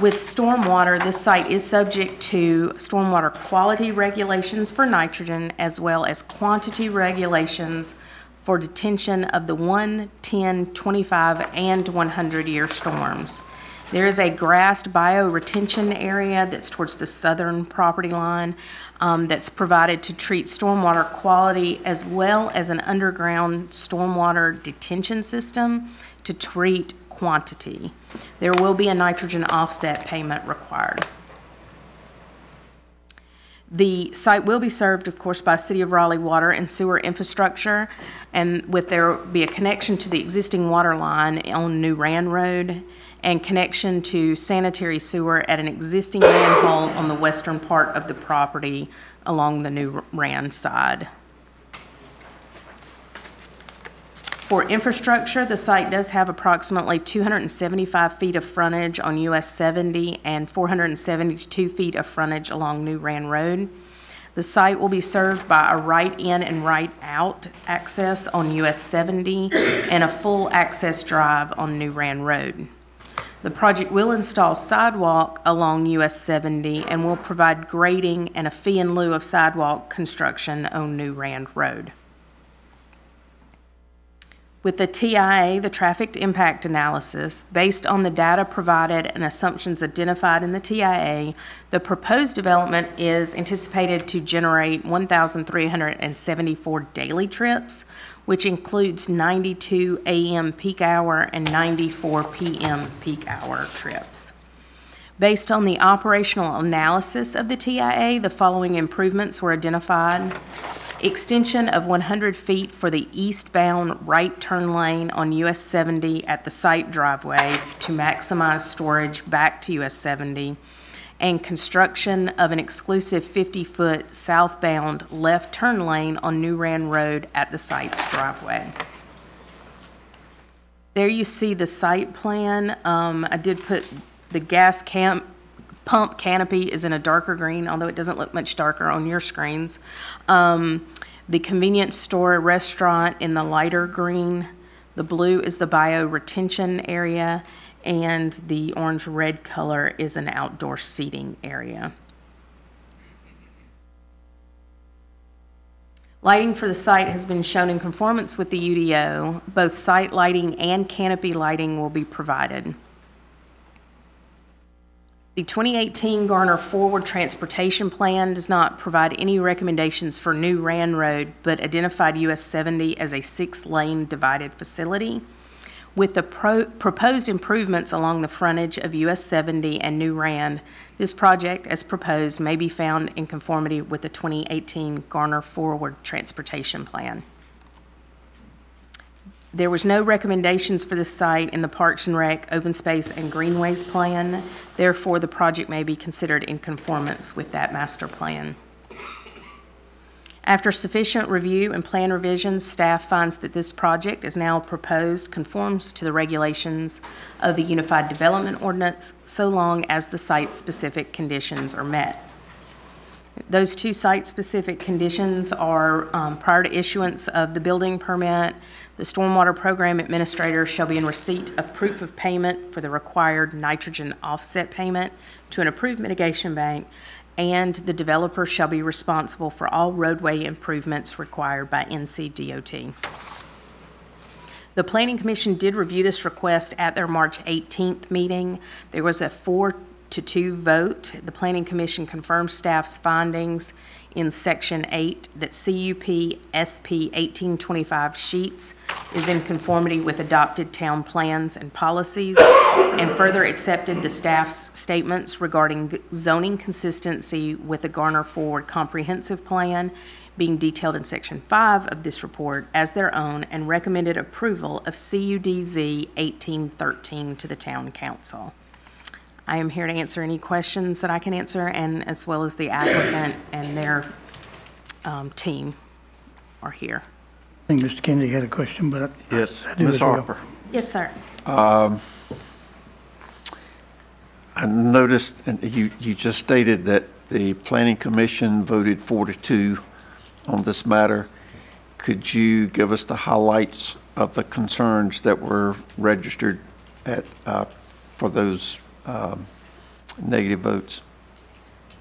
With stormwater, this site is subject to stormwater quality regulations for nitrogen, as well as quantity regulations for detention of the 1, 10, 25, and 100-year storms. There is a grassed bioretention area that's towards the southern property line that's provided to treat stormwater quality, as well as an underground stormwater detention system to treat quantity. There will be a nitrogen offset payment required. The site will be served, of course, by City of Raleigh water and sewer infrastructure, and there will be a connection to the existing water line on New Rand Road, and connection to sanitary sewer at an existing manhole on the western part of the property along the New Rand side. For infrastructure, the site does have approximately 275 feet of frontage on US 70 and 472 feet of frontage along New Rand Road. The site will be served by a right-in and right-out access on US 70 and a full access drive on New Rand Road. The project will install sidewalk along US 70 and will provide grading and a fee in lieu of sidewalk construction on New Rand Road. With the TIA, the traffic impact analysis, based on the data provided and assumptions identified in the TIA, the proposed development is anticipated to generate 1,374 daily trips, which includes 92 a.m. peak hour and 94 p.m. peak hour trips. Based on the operational analysis of the TIA, the following improvements were identified. Extension of 100 feet for the eastbound right turn lane on US 70 at the site driveway to maximize storage back to US 70, and construction of an exclusive 50-foot southbound left turn lane on New Rand Road at the site's driveway. There you see the site plan. I did put the gas pump canopy is in a darker green, although it doesn't look much darker on your screens. The convenience store restaurant in the lighter green. The blue is the bio retention area, and the orange-red color is an outdoor seating area. Lighting for the site has been shown in conformance with the UDO. Both site lighting and canopy lighting will be provided. The 2018 Garner Forward Transportation Plan does not provide any recommendations for New Rand Road, but identified US 70 as a 6-lane divided facility. With the proposed improvements along the frontage of US 70 and New Rand, this project, as proposed, may be found in conformity with the 2018 Garner Forward Transportation Plan. There was no recommendations for the site in the Parks and Rec, Open Space, and Greenways Plan. Therefore, the project may be considered in conformance with that master plan. After sufficient review and plan revisions, staff finds that this project is now proposed conforms to the regulations of the Unified Development Ordinance, so long as the site-specific conditions are met. Those two site-specific conditions are prior to issuance of the building permit, the stormwater program administrator shall be in receipt of proof of payment for the required nitrogen offset payment to an approved mitigation bank, and the developer shall be responsible for all roadway improvements required by NCDOT. The Planning Commission did review this request at their March 18th meeting. There was a 4-2 vote. The Planning Commission confirmed staff's findings in Section 8 that CUP SP 1825 sheets is in conformity with adopted town plans and policies, and further accepted the staff's statements regarding zoning consistency with the Garner Forward Comprehensive Plan being detailed in Section 5 of this report as their own, and recommended approval of CUDZ 1813 to the Town Council. I am here to answer any questions that I can answer, and as well as the applicant and their team are here. I think Mr. Kennedy had a question, but Yes, I do Ms. as well. Harper. Yes, sir. I noticed, and you just stated that the Planning Commission voted 4-2 on this matter. Could you give us the highlights of the concerns that were registered at for those negative votes?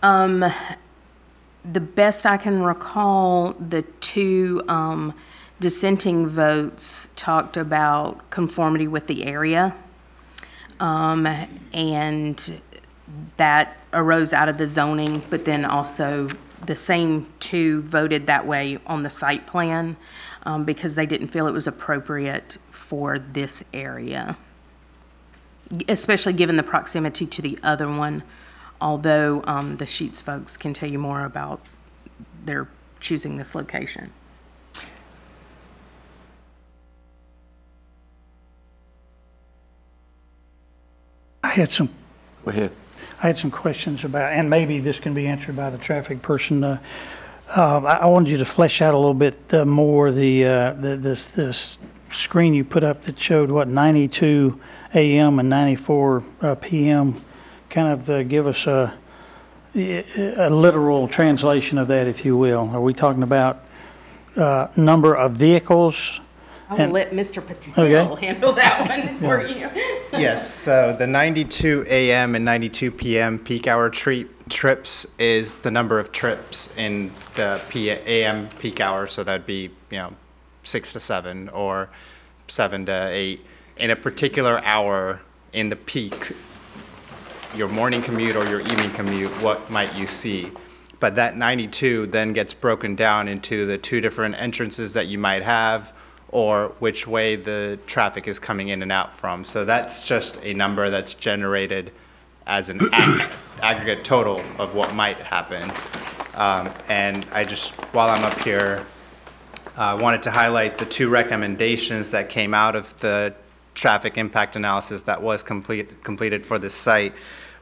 The best I can recall, the two dissenting votes talked about conformity with the area, and that arose out of the zoning, but then also the same two voted that way on the site plan because they didn't feel it was appropriate for this area, especially given the proximity to the other one, although the Sheets folks can tell you more about their choosing this location. I had some. Go ahead. I had some questions about, and maybe this can be answered by the traffic person. I wanted you to flesh out a little bit more this screen you put up that showed what 92 a.m. and 94 p.m. Kind of give us a literal translation of that, if you will. Are we talking about number of vehicles? I will let Mr. Patel handle that one for you. Yes, so the 92 a.m. and 92 p.m. peak hour trips is the number of trips in the a.m. peak hour, so that'd be 6 to 7, or 7 to 8, in a particular hour in the peak, your morning commute or your evening commute, what might you see? But that 92 then gets broken down into the 2 different entrances that you might have, or which way the traffic is coming in and out from. So that's just a number that's generated as an aggregate total of what might happen. And I just, while I'm up here, wanted to highlight the 2 recommendations that came out of the traffic impact analysis that was completed for this site,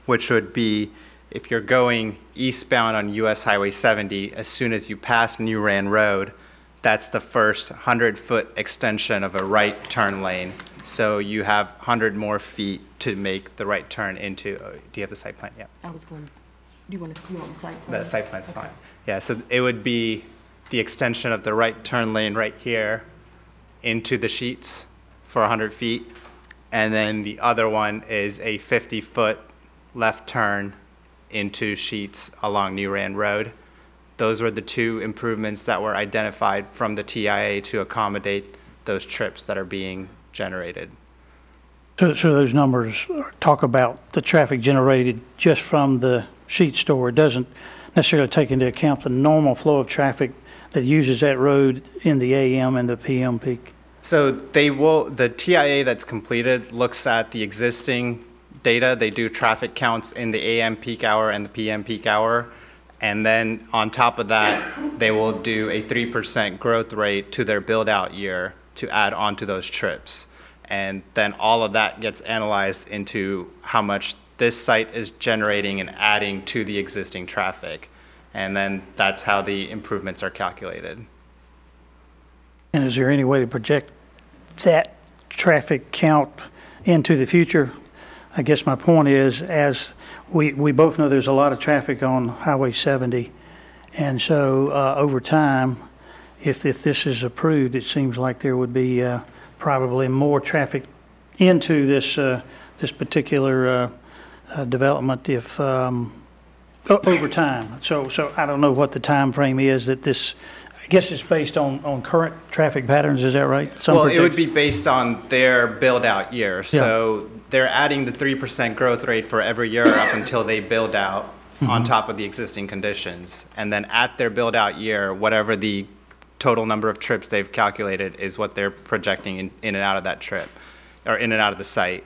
which would be, if you're going eastbound on US Highway 70, as soon as you pass New Rand Road, that's the first 100-foot extension of a right turn lane. So you have 100 more feet to make the right turn into, do you have the site plan? Yeah. I was going, do you want the site plan? The site plan's fine. Yeah, so it would be the extension of the right turn lane right here into the sheets for 100 feet. And then the other one is a 50-foot left turn into sheets along New Rand Road. Those were the 2 improvements that were identified from the TIA to accommodate those trips that are being generated. So those numbers talk about the traffic generated just from the sheet store. It doesn't necessarily take into account the normal flow of traffic that uses that road in the AM and the PM peak. So the TIA that's completed looks at the existing data. They do traffic counts in the AM peak hour and the PM peak hour. And then on top of that, they will do a 3% growth rate to their build out year to add on to those trips. And then all of that gets analyzed into how much this site is generating and adding to the existing traffic. And then that's how the improvements are calculated. And is there any way to project that traffic count into the future? I guess my point is, as we both know there's a lot of traffic on Highway 70. And so over time, if this is approved, it seems like there would be probably more traffic into this particular development if over time. So I don't know what the time frame is that this, I guess it's based on current traffic patterns, is that right? Well, it would be based on their build out year. So they're adding the 3% growth rate for every year up until they build out on top of the existing conditions. And then at their build out year, whatever the total number of trips they've calculated is what they're projecting in and out of that trip, or in and out of the site.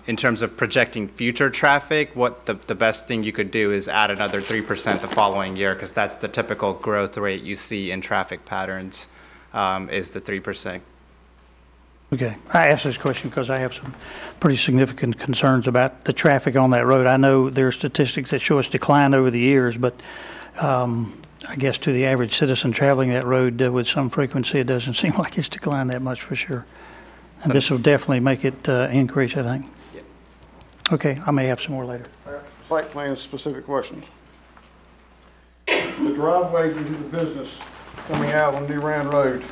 In terms of projecting future traffic, what the best thing you could do is add another 3% the following year, because that's the typical growth rate you see in traffic patterns, is the 3%. Okay, I asked this question because I have some pretty significant concerns about the traffic on that road. I know there are statistics that show it's declined over the years, but I guess to the average citizen traveling that road with some frequency, it doesn't seem like it's declined that much for sure. And this will definitely make it increase, I think. Yep. Okay, I may have some more later. Site plan specific questions. The driveway into the business coming out on New Rand Road.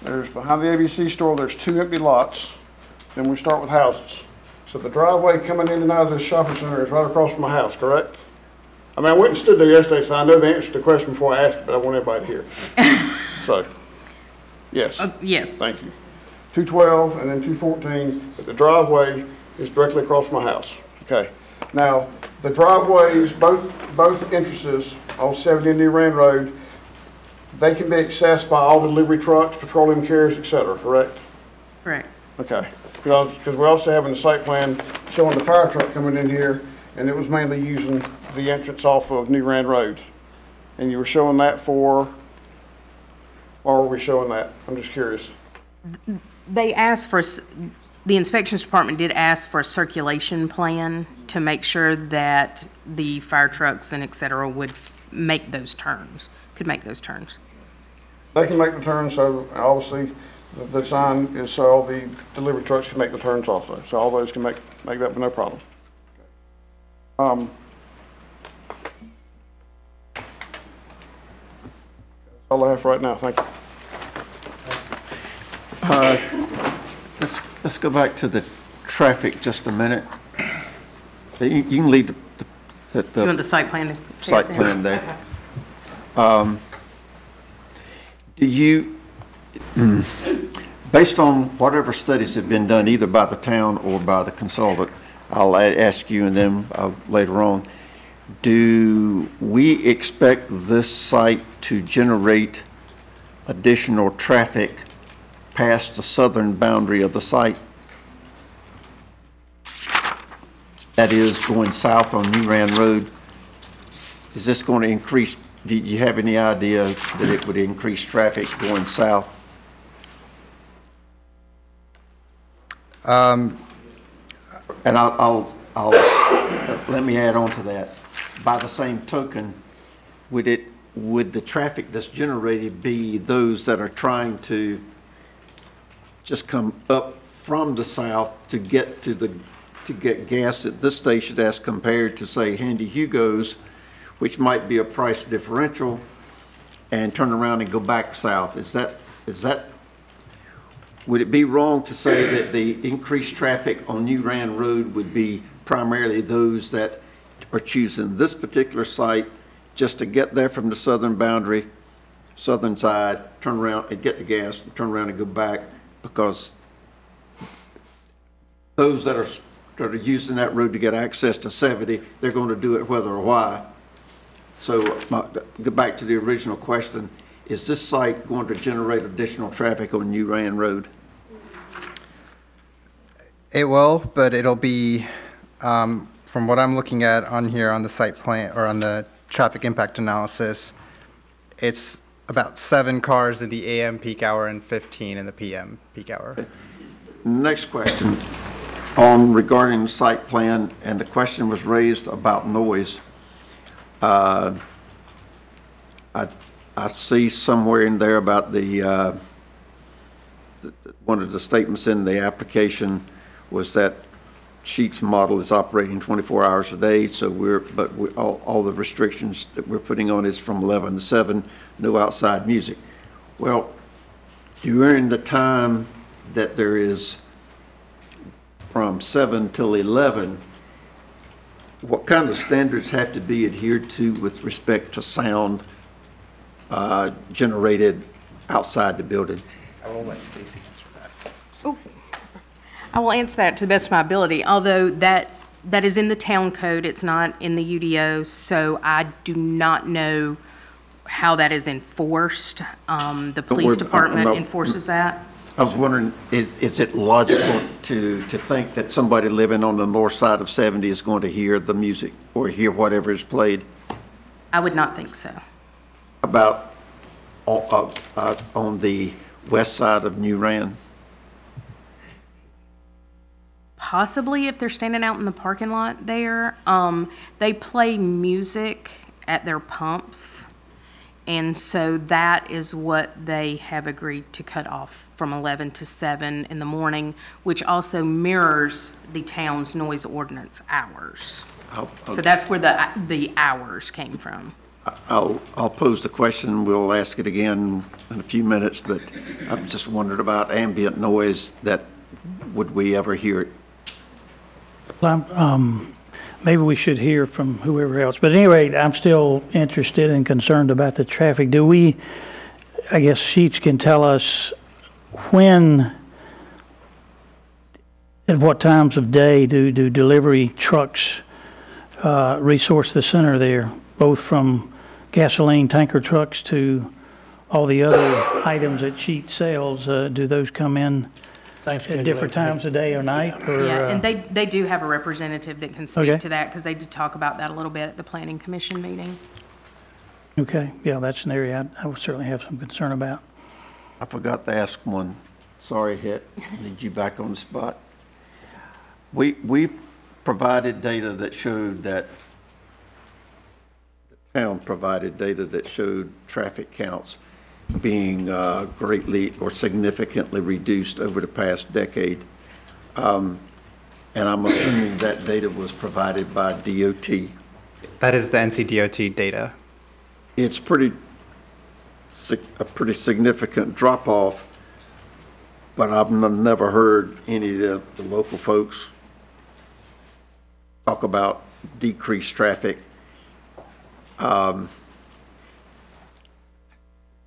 There's behind the ABC store, there's 2 empty lots. Then we start with houses. So the driveway coming in and out of this shopping center is right across from my house, correct? I mean, I went and stood there yesterday, so I know the answer to the question before I asked it, but I want everybody to hear. So, yes. Yes. Thank you. 212 and then 214, but the driveway is directly across from my house. Okay. Now, the driveways, both entrances on 70 New Rand Road, they can be accessed by all delivery trucks, petroleum carriers, et cetera, correct? Correct. Okay. Because we're also having the site plan showing the fire truck coming in here, and it was mainly using the entrance off of New Rand Road. And you were showing that for, or were we showing that? I'm just curious. They asked for, the inspections department did ask for a circulation plan to make sure that the fire trucks and et cetera would make those turns, could make those turns. They can make the turns, so obviously the sign is so all the delivery trucks can make the turns also. So all those can make that with no problem. All I have for right now. Thank you. Let's go back to the traffic just a minute. So you can leave You want the site plan? Site plan there. based on whatever studies have been done, either by the town or by the consultant, I'll ask you and them later on, do we expect this site to generate additional traffic past the southern boundary of the site? That is, going south on New Rand Road. Is this going to increase, do you have any idea that it would increase traffic going south? And I'll let me add on to that. By the same token, would the traffic that's generated be those that are trying to just come up from the south to get gas at this station as compared to, say, Handy Hugo's, which might be a price differential, and turn around and go back south? Would it be wrong to say that the increased traffic on New Rand Road would be primarily those that are choosing this particular site just to get there from the southern boundary, southern side, turn around and get the gas, and turn around and go back, because those that are using that road to get access to 70, they're going to do it whether or why. So go back to the original question. Is this site going to generate additional traffic on New Rand Road? It will, but it'll be, from what I'm looking at on here on the site plan or on the traffic impact analysis, it's about 7 cars in the AM peak hour and 15 in the PM peak hour. Next question regarding the site plan, and the question was raised about noise. I see somewhere in there about one of the statements in the application was that Sheet's model is operating 24 hours a day, so all the restrictions that we're putting on is from 11 to 7, no outside music. Well, during the time that there is from 7 till 11, what kind of standards have to be adhered to with respect to sound generated outside the building? I will let Stacy answer that. Oh, I will answer that to the best of my ability, although that is in the town code. It's not in the UDO, so I do not know how that is enforced. The police department enforces that. I was wondering, is it logical to think that somebody living on the north side of 70 is going to hear the music or hear whatever is played? I would not think so. About on the west side of New Rand? Possibly if they're standing out in the parking lot there. They play music at their pumps, and so that is what they have agreed to cut off from 11 to 7 in the morning, which also mirrors the town's noise ordinance hours. So that's where the hours came from. I'll pose the question. We'll ask it again in a few minutes, but I've just wondered about ambient noise. That would we ever hear it? Maybe we should hear from whoever else. But at any rate, I'm still interested and concerned about the traffic. Do we, I guess Sheets can tell us when, at what times of day do delivery trucks resource the center there, both from gasoline tanker trucks to all the other items that Sheets sells? Do those come in at different times of day or night? Or, yeah, and they do have a representative that can speak to that, because they did talk about that a little bit at the Planning Commission meeting. Okay, yeah, that's an area I would certainly have some concern about. I forgot to ask one. Sorry, Hit. Need you back on the spot. We provided data that showed that the town provided data that showed traffic counts being greatly or significantly reduced over the past decade. And I'm assuming that data was provided by DOT. That is the NCDOT data. It's a pretty significant drop-off, but I've never heard any of the local folks talk about decreased traffic.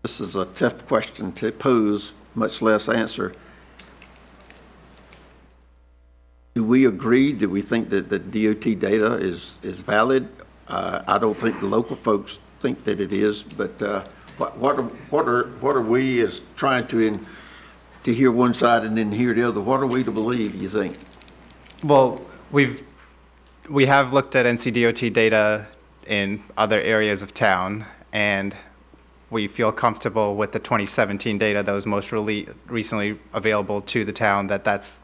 This is a tough question to pose, much less answer. do we agree? Do we think that the DOT data is valid? I don't think the local folks think that it is, but what are we as trying to hear one side and then hear the other? What are we to believe, you think? Well, we have looked at NCDOT data in other areas of town, and we feel comfortable with the 2017 data that was most recently available to the town, that's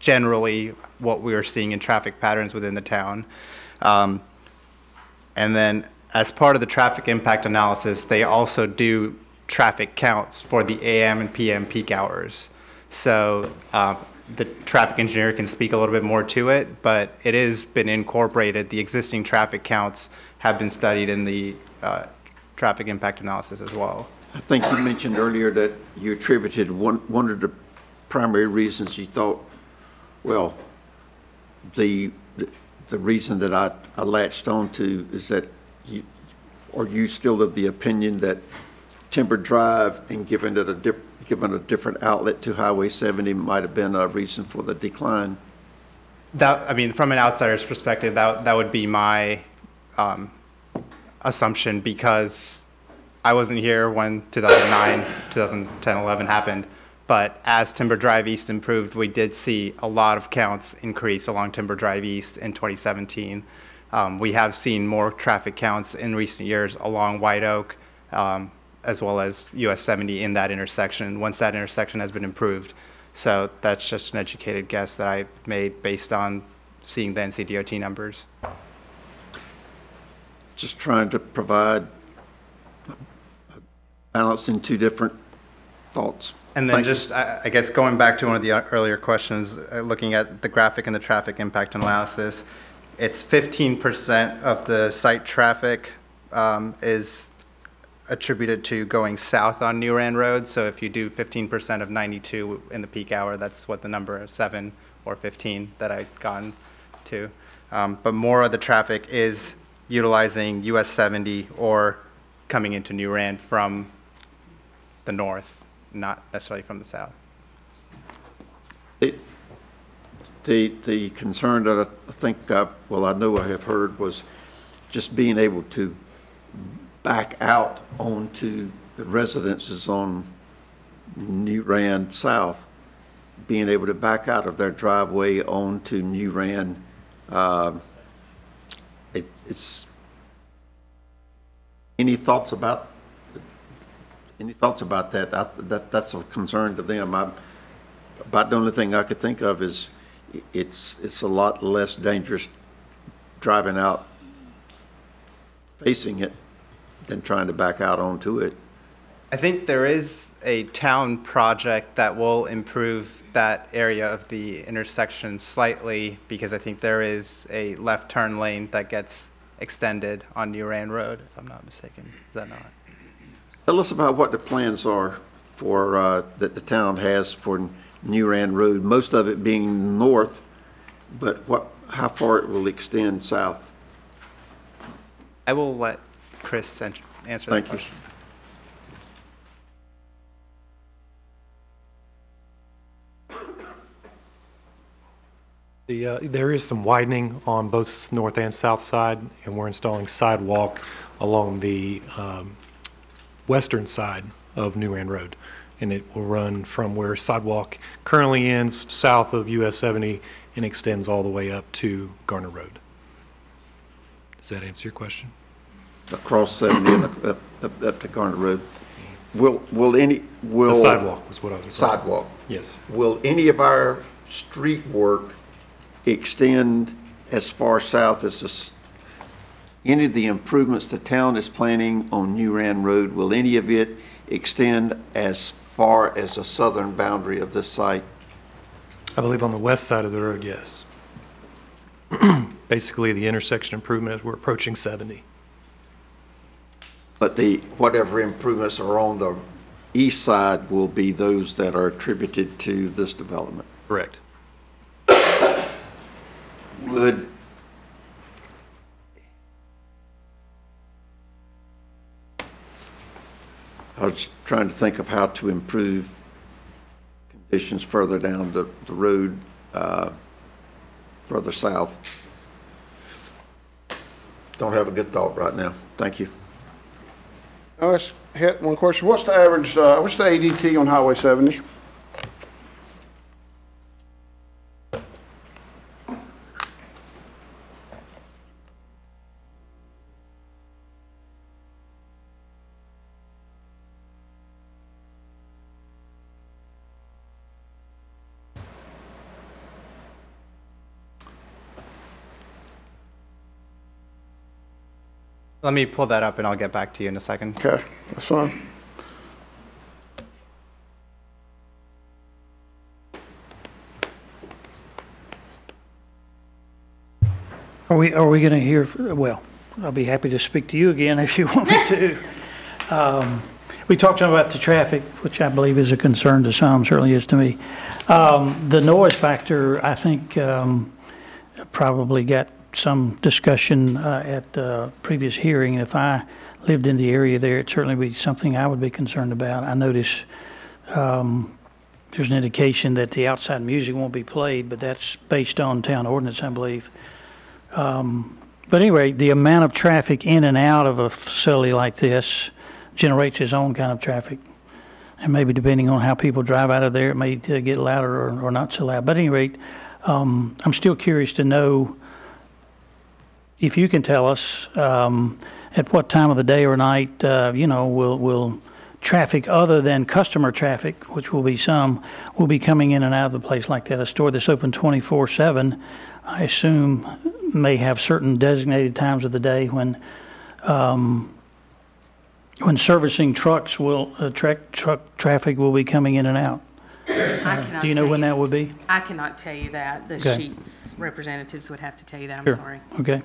generally what we are seeing in traffic patterns within the town. And then as part of the traffic impact analysis, they also do traffic counts for the AM and PM peak hours. So the traffic engineer can speak a little bit more to it, but it has been incorporated. The existing traffic counts have been studied in the traffic impact analysis as well. I think you mentioned earlier that you attributed one of the primary reasons you thought, well, the reason that I latched on to is that are you still of the opinion that Timber Drive and given a different outlet to Highway 70 might have been a reason for the decline? That, I mean, from an outsider's perspective, that would be my assumption, because I wasn't here when 2009, 2010, 11 happened. But as Timber Drive East improved, we did see a lot of counts increase along Timber Drive East in 2017. We have seen more traffic counts in recent years along White Oak, as well as US 70 in that intersection, once that intersection has been improved. So that's just an educated guess that I made based on seeing the NCDOT numbers. Just trying to provide a balance in two different thoughts. And then just, I guess, going back to one of the earlier questions, looking at the graphic and the traffic impact analysis, it's 15% of the site traffic is attributed to going south on New Rand Road. So if you do 15% of 92 in the peak hour, that's what the number is, 7 or 15 that I've gone to. But more of the traffic is utilizing US 70 or coming into New Rand from the north, not necessarily from the south. The concern that I think, well, I know I have heard was just being able to back out onto the residences on New Rand South, being able to back out of their driveway onto New Rand. It's any thoughts about that? That's a concern to them. About the only thing I could think of is it's a lot less dangerous driving out facing it than trying to back out onto it. I think there is a town project that will improve that area of the intersection slightly, because I think there is a left turn lane that gets extended on New Rand Road, if I'm not mistaken. Is that not? Tell us about what the plans are for that the town has for New Rand Road, most of it being north, but how far it will extend south. I will let Chris answer that question. There is some widening on both north and south side, and we're installing sidewalk along the western side of New Rand Road. And it will run from where sidewalk currently ends south of US 70 and extends all the way up to Garner Road. Does that answer your question? Across 70 and up to Garner Road. The sidewalk was what I was referring to. Sidewalk. Yes. Will any of our street work extend as far south as any of the improvements the town is planning on New Rand Road? Will any of it extend as far as the southern boundary of this site? I believe on the west side of the road, yes. Basically, the intersection improvement as we're approaching 70. But whatever improvements are on the east side will be those that are attributed to this development. Correct. I was trying to think of how to improve conditions further down the road. further south. Don't have a good thought right now. Thank you. Let's hit one question. What's the average, what's the ADT on Highway 70? Let me pull that up and I'll get back to you in a second. Okay, that's fine. Are we going to hear, well, I'll be happy to speak to you again if you want me to. We talked about the traffic, which I believe is a concern to some, certainly is to me. The noise factor, I think, probably got some discussion at the previous hearing. If I lived in the area there, it'd certainly be something I would be concerned about. I notice there's an indication that the outside music won't be played, but that's based on town ordinance, I believe. But anyway, the amount of traffic in and out of a facility like this generates its own kind of traffic. And maybe depending on how people drive out of there, it may get louder or not so loud. But at any rate, I'm still curious to know if you can tell us at what time of the day or night, will traffic other than customer traffic, which will be some, will be coming in and out of a place like that. A store that's open 24/7, I assume, may have certain designated times of the day when servicing trucks will truck traffic will be coming in and out. Do you know when that would be? I cannot tell you that. The Okay. Sheets representatives would have to tell you that. I'm Sure. sorry. Okay.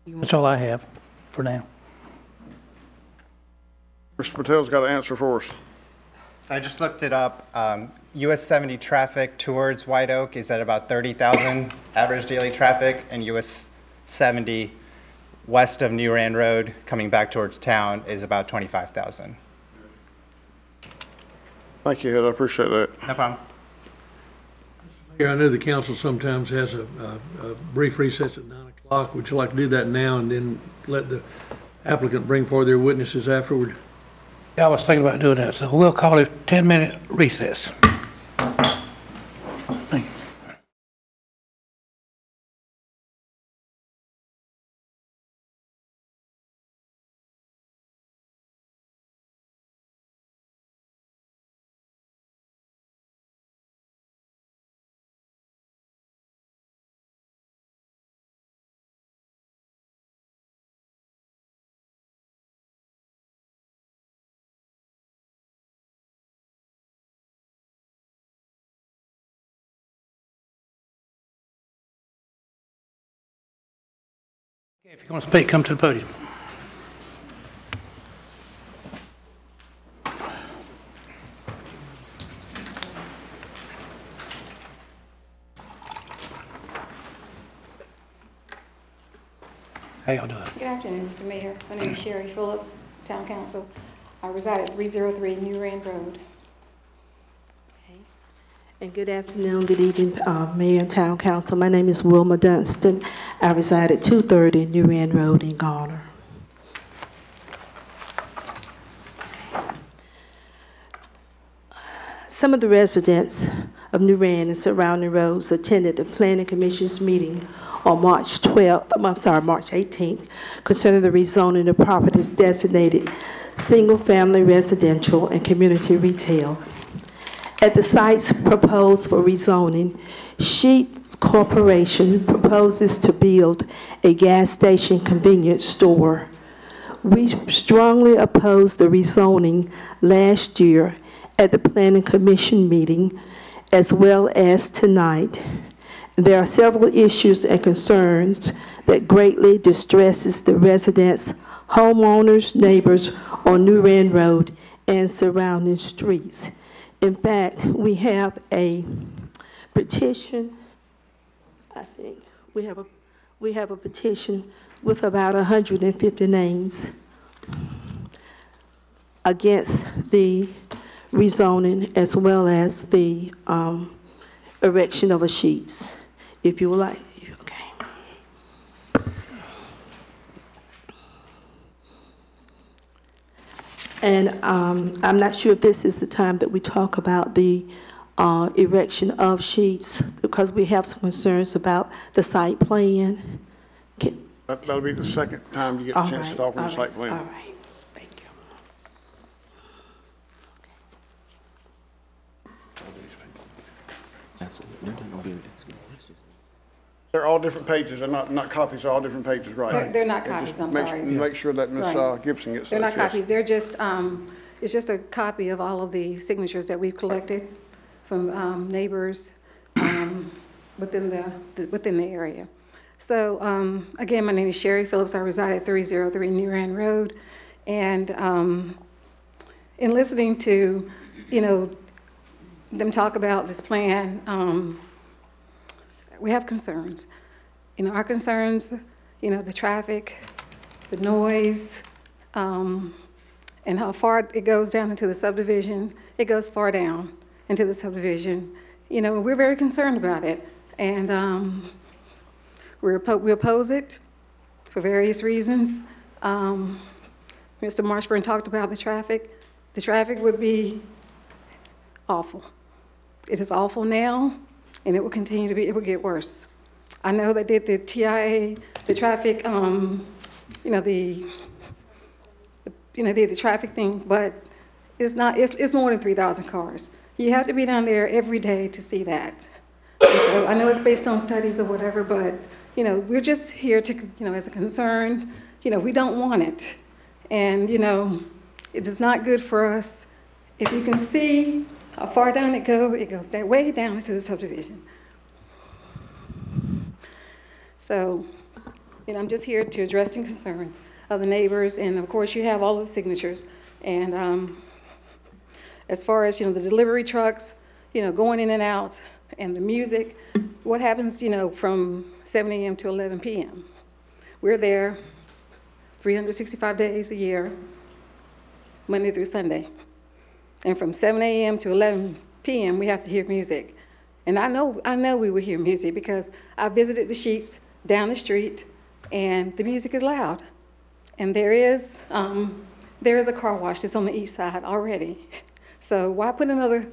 That's all I have for now. Mr. Patel's got an answer for us. So I just looked it up. US 70 traffic towards White Oak is at about 30,000 average daily traffic, and US 70 west of New Rand Road coming back towards town is about 25,000. Thank you, Ed. I appreciate that. No problem. Here, I know the council sometimes has a brief recess at 9 o'clock. Would you like to do that now and then let the applicant bring forward their witnesses afterward? Yeah, I was thinking about doing that, so we'll call it 10-minute recess. Thank you. If you're going to speak, come to the podium. How y'all doing? Good afternoon, Mr. Mayor. My name is Sherry Phillips, Town Council. I reside at 303 New Rand Road. And good afternoon, good evening, Mayor and Town Council. My name is Wilma Dunstan. I reside at 230 New Rand Road in Garner. Some of the residents of New Rand and surrounding roads attended the Planning Commission's meeting on March 18th concerning the rezoning of properties designated single-family residential and community retail. At the sites proposed for rezoning, Sheet Corporation proposes to build a gas station convenience store. We strongly opposed the rezoning last year at the Planning Commission meeting, as well as tonight. There are several issues and concerns that greatly distresses the residents, homeowners, neighbors on New Rand Road and surrounding streets. In fact, we have a petition. I think we have a petition with about 150 names against the rezoning, as well as the erection of a sheets. If you would like, okay. And I'm not sure if this is the time that we talk about the erection of sheets, because we have some concerns about the site plan. That'll be the second time you get a chance to talk on the site plan. All right, thank you. They're all different pages. They're not copies. They're all different pages, right? They're not And copies, just I'm make- sorry. Make sure that Ms. Right. Gibson gets those. They're not yes. copies, they're just, it's just a copy of all of the signatures that we've collected from neighbors within the area. So, again, my name is Sherry Phillips. I reside at 303 New Rand Road. And in listening to, them talk about this plan, we have concerns. Our concerns, the traffic, the noise, and how far it goes down into the subdivision. It goes far down into the subdivision. We're very concerned about it. And we oppose it for various reasons. Mr. Marshburn talked about the traffic. The traffic would be awful. It is awful now, and it will continue to be, it will get worse. I know they did the TIA, the traffic, they did the traffic thing, but it's not, it's more than 3,000 cars. You have to be down there every day to see that. And so I know it's based on studies or whatever, but, we're just here to, as a concern, we don't want it. And, it is not good for us. If you can see how far down it goes that way down into the subdivision. So, I'm just here to address the concerns of the neighbors, and of course you have all the signatures. And as far as, the delivery trucks, going in and out, and the music, what happens, from 7 a.m. to 11 p.m. We're there 365 days a year, Monday through Sunday. And from 7 a.m. to 11 p.m., we have to hear music. And I know we will hear music because I visited the Sheets down the street, and the music is loud. And there is a car wash that's on the east side already. So why put another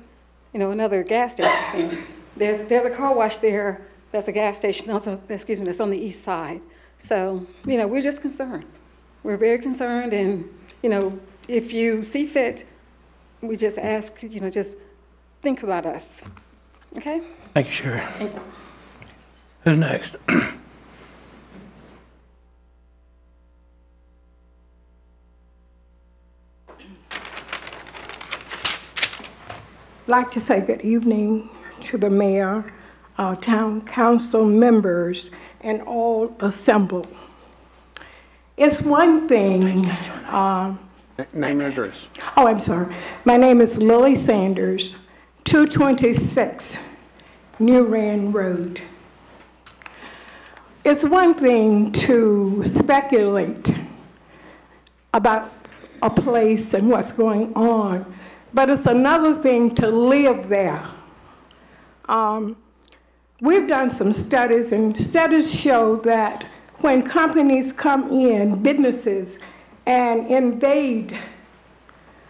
gas station in? There's a car wash there. That's a gas station. Also, excuse me, that's on the east side. So we're just concerned. We're very concerned, and if you see fit, we just ask, just think about us. Okay? Thank you, Sherry. Who's next? I'd like to say good evening to the mayor, town council members, and all assembled. It's one thing. Name and address. Oh, I'm sorry. My name is Lily Sanders, 226 New Rand Road. It's one thing to speculate about a place and what's going on, but it's another thing to live there. We've done some studies, and studies show that when companies come in, businesses, and invade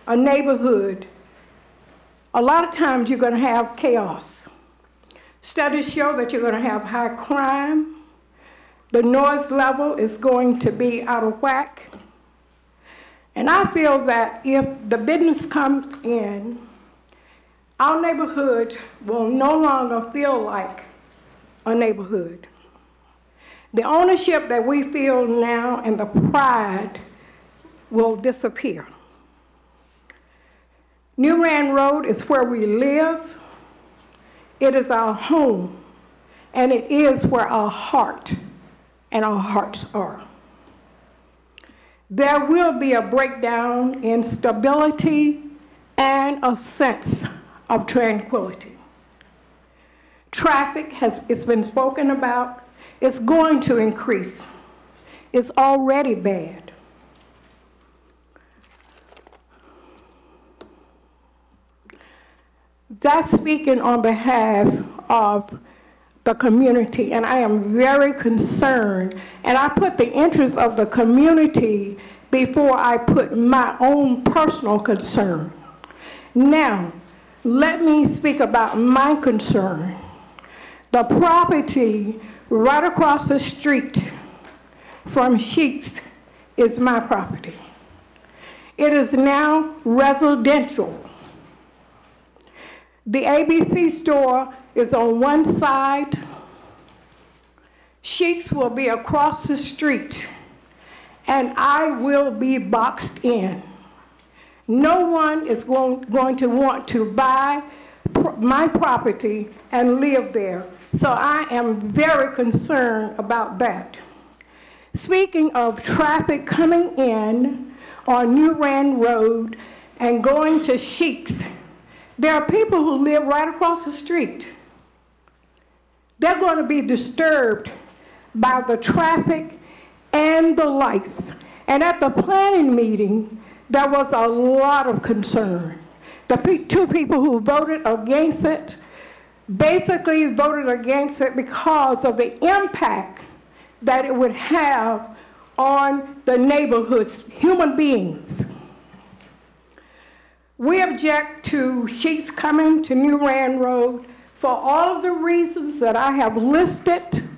a neighborhood, a lot of times you're going to have chaos. Studies show that you're going to have high crime. The noise level is going to be out of whack. And I feel that if the business comes in, our neighborhood will no longer feel like a neighborhood. The ownership that we feel now and the pride will disappear. New Rand Road is where we live. It is our home, and it is where our heart and our hearts are. There will be a breakdown in stability and a sense of tranquility. Traffic it's been spoken about. It's going to increase. It's already bad. That's speaking on behalf of the community, and I am very concerned. And I put the interests of the community before I put my own personal concern. Now, let me speak about my concern. The property right across the street from Sheets is my property. It is now residential. The ABC store is on one side. Sheets will be across the street, and I will be boxed in. No one is going to want to buy my property and live there. So I am very concerned about that. Speaking of traffic coming in on New Rand Road and going to Sheets, there are people who live right across the street. They're going to be disturbed by the traffic and the lights. And at the planning meeting, there was a lot of concern. The two people who voted against it basically voted against it because of the impact that it would have on the neighborhoods, human beings. We object to Sheets coming to New Rand Road for all of the reasons that I have listed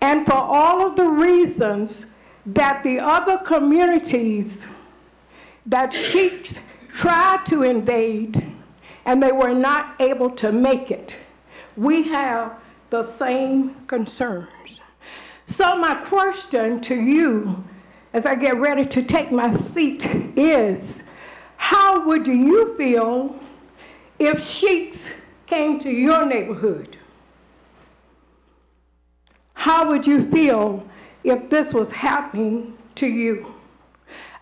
and for all of the reasons that the other communities that Sheets tried to invade and they were not able to make it. We have the same concerns. So my question to you as I get ready to take my seat is, how would you feel if Sheets came to your neighborhood? How would you feel if this was happening to you?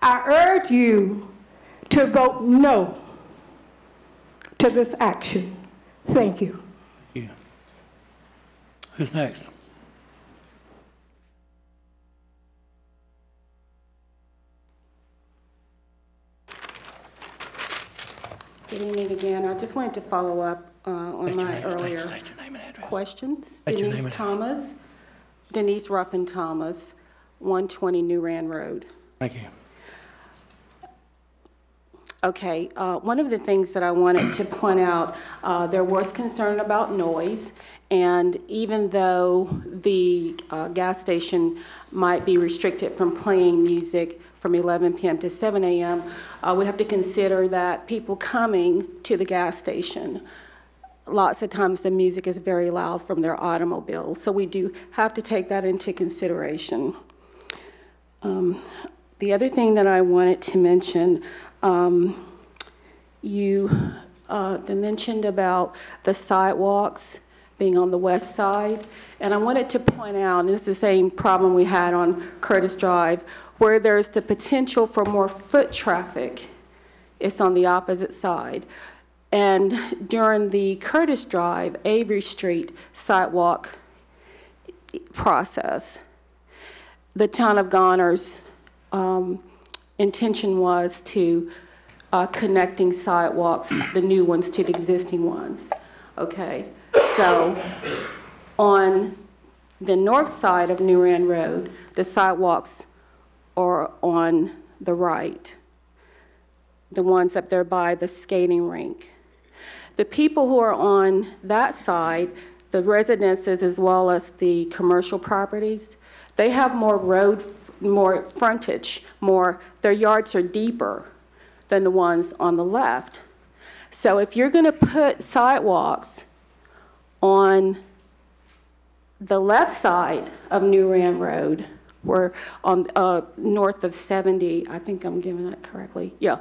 I urge you to vote no to this action. Thank you. Thank you. Who's next? Good evening again. I just wanted to follow up on my earlier questions. Denise Ruffin Thomas, 120 New Rand Road. Thank you. Okay, one of the things that I wanted to point out, there was concern about noise, and even though the gas station might be restricted from playing music from 11 p.m. to 7 a.m., we have to consider that people coming to the gas station, lots of times the music is very loud from their automobiles, so we do have to take that into consideration. The other thing that I wanted to mention, you mentioned about the sidewalks being on the west side, and I wanted to point out, and it's the same problem we had on Curtis Drive, where there's the potential for more foot traffic, it's on the opposite side. And during the Curtis Drive, Avery Street sidewalk process, the town of Garner's intention was to connecting sidewalks, the new ones to the existing ones. Okay, so on the north side of New Rand Road, the sidewalks are on the right, the ones up there by the skating rink. The people who are on that side, the residences as well as the commercial properties, they have more road, more frontage, their yards are deeper than the ones on the left. So if you're going to put sidewalks on the left side of New Rand Road, we're on north of 70, I think I'm giving that correctly. Yeah.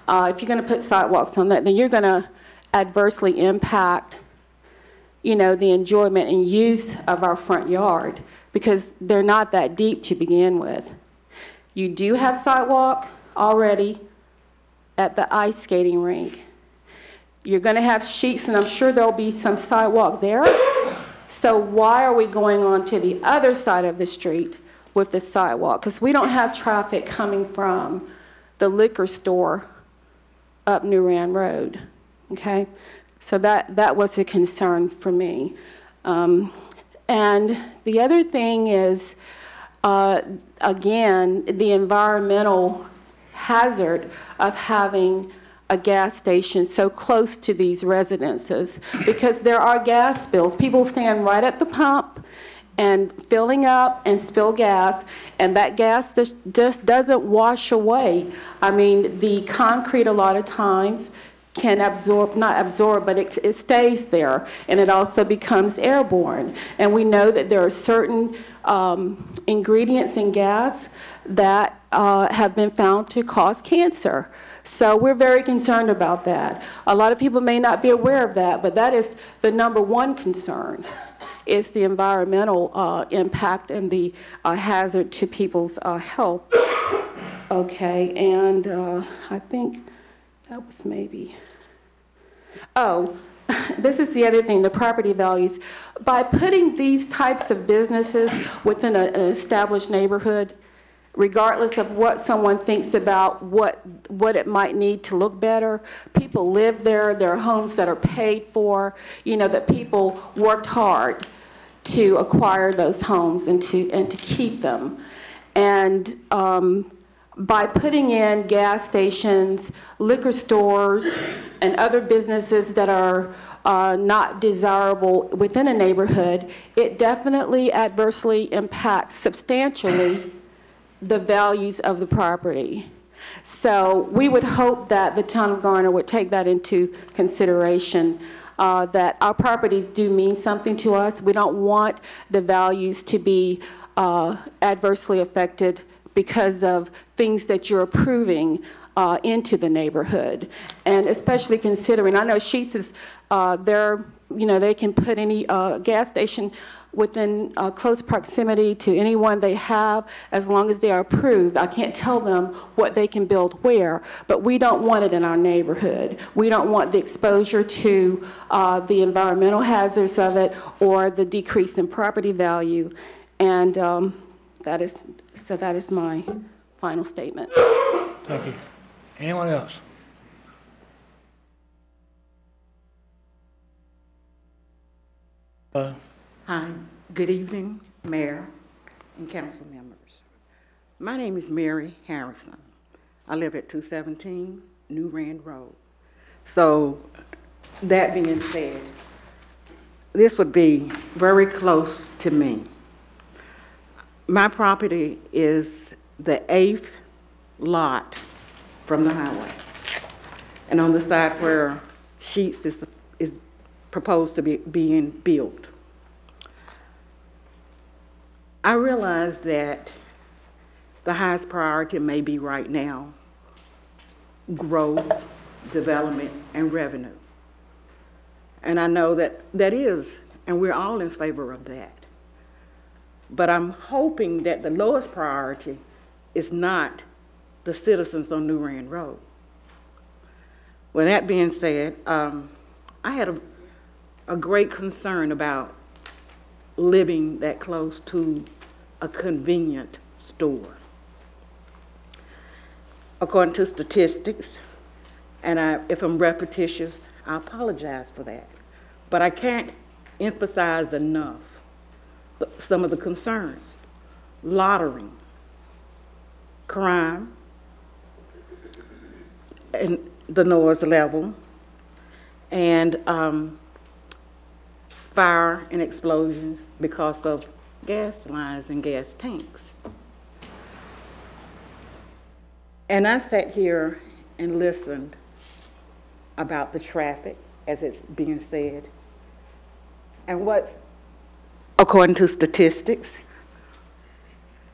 If you're going to put sidewalks on that, then you're going to adversely impact, the enjoyment and use of our front yard because they're not that deep to begin with. You do have sidewalk already at the ice skating rink. You're going to have Sheets, and I'm sure there'll be some sidewalk there. So why are we going on to the other side of the street with the sidewalk? Because we don't have traffic coming from the liquor store up New Rand Road, okay? So that was a concern for me. And the other thing is, again, the environmental hazard of having a gas station so close to these residences, because there are gas spills. People stand right at the pump and filling up and spill gas, and that gas just doesn't wash away. I mean, the concrete a lot of times can absorb, not absorb, but it stays there, and it also becomes airborne. And we know that there are certain ingredients in gas that have been found to cause cancer. So we're very concerned about that. A lot of people may not be aware of that, but that is the #1 concern, is the environmental impact and the hazard to people's health. Okay, and I think that was maybe, oh, this is the other thing, the property values. By putting these types of businesses within an established neighborhood, regardless of what someone thinks about what it might need to look better, people live there, there are homes that are paid for, you know, that people worked hard to acquire those homes and to keep them. And by putting in gas stations, liquor stores, and other businesses that are not desirable within a neighborhood, it definitely adversely impacts substantially the values of the property. So we would hope that the town of Garner would take that into consideration, that our properties do mean something to us. We don't want the values to be adversely affected because of things that you're approving into the neighborhood. And especially considering, I know Sheets is, they can put any gas station within close proximity to anyone they have, as long as they are approved. I can't tell them what they can build where, but we don't want it in our neighborhood. We don't want the exposure to the environmental hazards of it or the decrease in property value. And that is my final statement. Thank you. Anyone else? Hi, good evening, Mayor and council members. My name is Mary Harrison. I live at 217 New Rand Road. So that being said, this would be very close to me. My property is the 8th lot from the highway. And on the side where Sheets is proposed to be being built. I realize that the highest priority may be right now growth, development, and revenue. And I know that that is, and we're all in favor of that. But I'm hoping that the lowest priority is not the citizens on New Rand Road. With that being said, I had a great concern about living that close to a convenient store. According to statistics, and if I'm repetitious, I apologize for that, but I can't emphasize enough some of the concerns. Lottery, crime, and the noise level, and fire and explosions because of gas lines and gas tanks. And I sat here and listened about the traffic as it's being said. And what's, according to statistics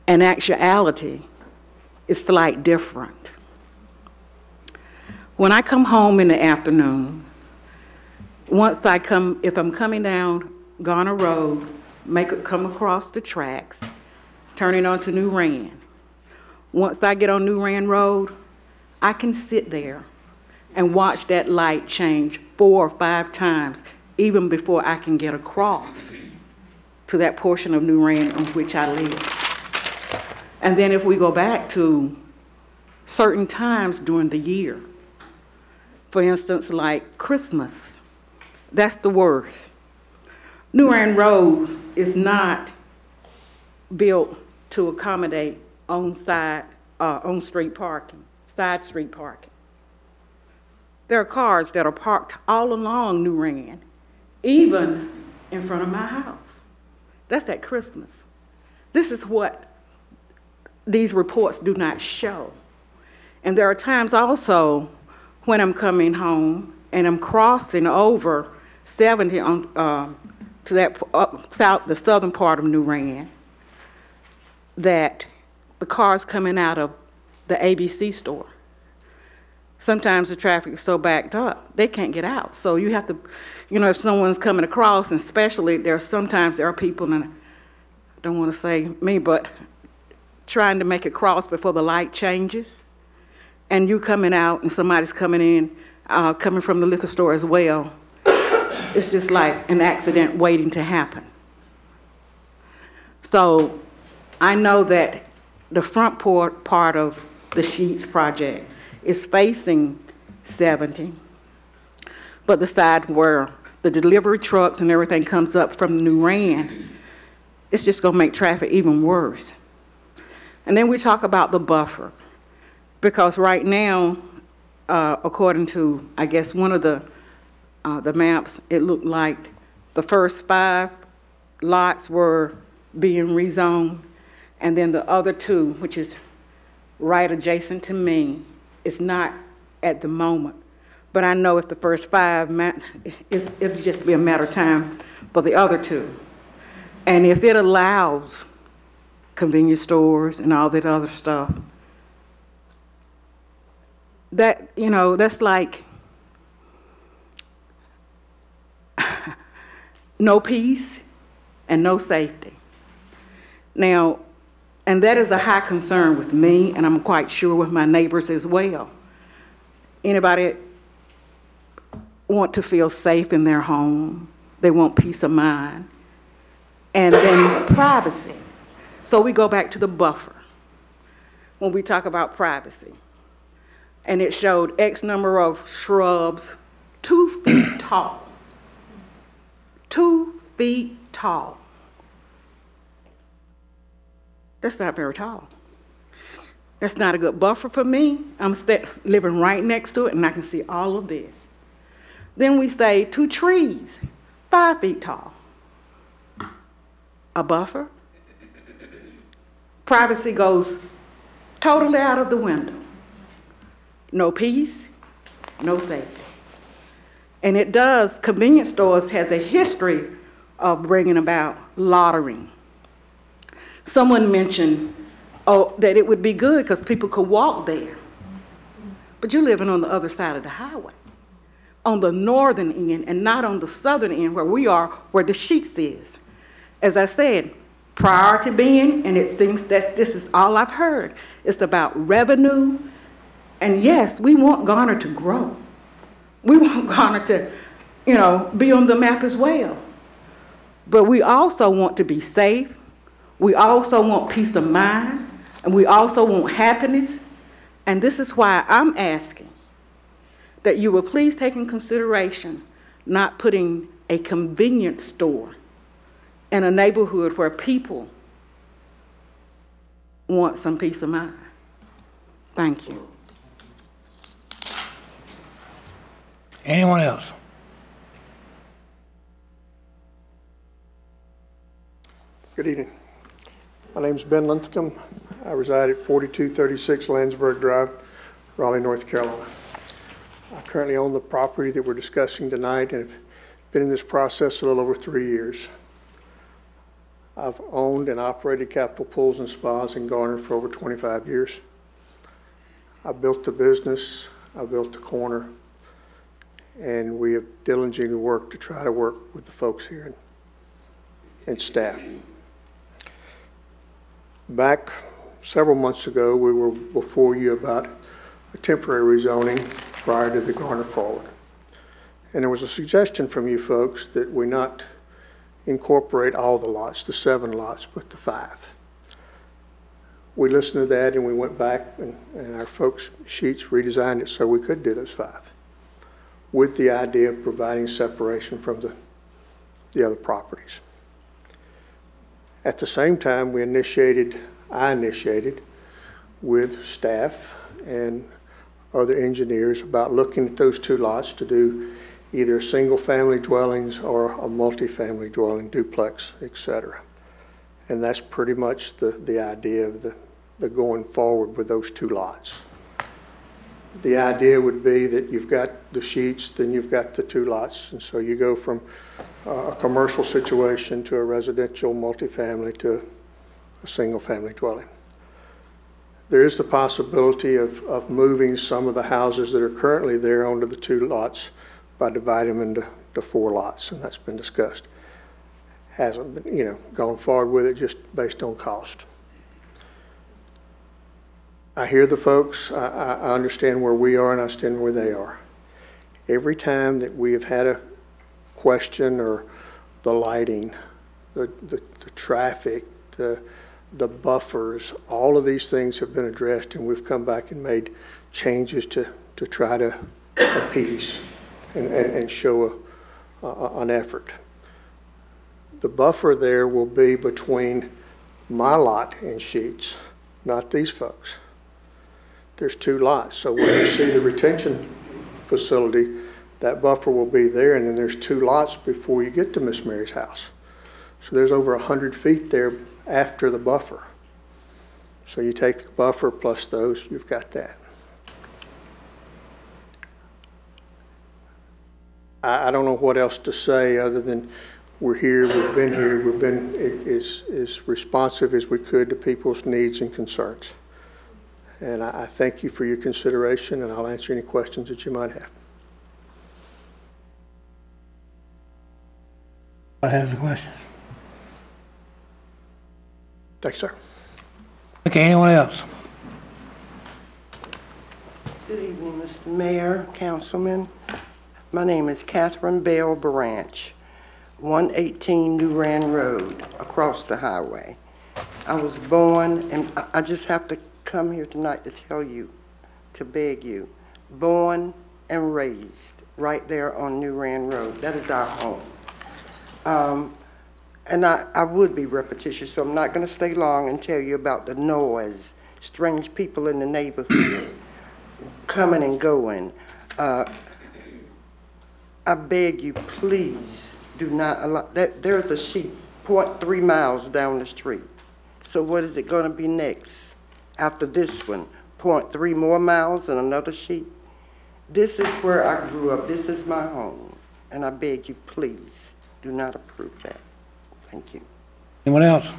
and actuality, is slight different. When I come home in the afternoon, if I'm coming down Garner Road, come across the tracks, turning onto New Rand. Once I get on New Rand Road, I can sit there and watch that light change 4 or 5 times, even before I can get across to that portion of New Rand on which I live. And then if we go back to certain times during the year, for instance, like Christmas, that's the worst. New Rand Road is not built to accommodate on-street parking, side street parking. There are cars that are parked all along New Rand, even in front of my house. That's at Christmas. This is what these reports do not show. And there are times also when I'm coming home and I'm crossing over 70 on, to that the southern part of New Rand, that the cars coming out of the ABC store. Sometimes the traffic is so backed up, they can't get out. So you have to, you know, if someone's coming across, and especially sometimes there are people, and I don't want to say me, but trying to make it cross before the light changes, and you coming out and somebody's coming in, coming from the liquor store as well. It's just like an accident waiting to happen. So I know that the front part of the Sheets project is facing 70, but the side where the delivery trucks and everything comes up from New Rand, it's just gonna make traffic even worse. And then we talk about the buffer, because right now, according to, I guess, one of the maps, it looked like the first 5 lots were being rezoned, and then the other 2, which is right adjacent to me, is not at the moment. But I know if the first 5, it'll just be a matter of time for the other 2. And if it allows convenience stores and all that other stuff, that, you know, that's like no peace and no safety. Now, and that is a high concern with me, and I'm quite sure with my neighbors as well. Anybody want to feel safe in their home? They want peace of mind. And then privacy. So we go back to the buffer when we talk about privacy. And it showed X number of shrubs 2 feet tall. 2 feet tall. That's not very tall. That's not a good buffer for me. I'm living right next to it, and I can see all of this. Then we say 2 trees, 5 feet tall. A buffer. Privacy goes totally out of the window. No peace, no safety. And it does, convenience stores has a history of bringing about loitering. Someone mentioned, that it would be good because people could walk there. But you're living on the other side of the highway, on the northern end and not on the southern end where we are, where the Sheets is. As I said, priority being, and it seems that this is all I've heard, it's about revenue. And yes, we want Garner to grow. We want Garner to, you know, be on the map as well. But we also want to be safe. We also want peace of mind, and we also want happiness. And this is why I'm asking that you will please take in consideration not putting a convenience store in a neighborhood where people want some peace of mind. Thank you. Anyone else? Good evening. My name is Ben Linthicum. I reside at 4236 Landsberg Drive, Raleigh, North Carolina. I currently own the property that we're discussing tonight and have been in this process a little over 3 years. I've owned and operated Capital Pools and Spas in Garner for over 25 years. I built the business, I built the corner, and we have diligently worked to try to work with the folks here and staff. Back several months ago, we were before you about a temporary rezoning prior to the Garner Forward. And there was a suggestion from you folks that we not incorporate all the lots, the 7 lots, but the 5. We listened to that and we went back and our folks' Sheets redesigned it so we could do those 5, with the idea of providing separation from the the other properties. At the same time, I initiated with staff and other engineers about looking at those 2 lots to do either single-family dwellings or a multi-family dwelling, duplex, etc. And that's pretty much the idea of the going forward with those 2 lots. The idea would be that you've got the sheets, then you've got the 2 lots, and so you go from a commercial situation to a residential multifamily to a single-family dwelling. There is the possibility of moving some of the houses that are currently there onto the 2 lots by dividing them into 4 lots, and that's been discussed. Hasn't been, gone forward with it just based on cost. I hear the folks. I understand where we are and I understand where they are. Every time that we have had a question or the lighting, the traffic, the buffers, all of these things have been addressed, and we've come back and made changes to try to appease and show an effort. The buffer there will be between my lot and Sheets, not these folks. There's 2 lots, so when you see the retention facility, that buffer will be there, and then there's 2 lots before you get to Miss Mary's house. So there's over 100 feet there after the buffer. So you take the buffer plus those, you've got that. I don't know what else to say other than we're here, we've been as responsive as we could to people's needs and concerns. And I thank you for your consideration, and I'll answer any questions that you might have. I have any questions. Thanks, sir. Okay, anyone else? Good evening, Mr. Mayor, Councilman. My name is Catherine Bell Branch, 118 New Rand Road, across the highway. I was born, and I just have to come here tonight to tell you, to beg you, born and raised right there on New Rand Road. That is our home. And I would be repetitious, so I'm not going to stay long and tell you about the noise, strange people in the neighborhood coming and going. I beg you, please do not allow that. There's a sheep 0.3 miles down the street. So what is it going to be next after this one? 0.3 more miles and another sheep? This is where I grew up. This is my home. And I beg you, please do not approve that. Thank you. Anyone else?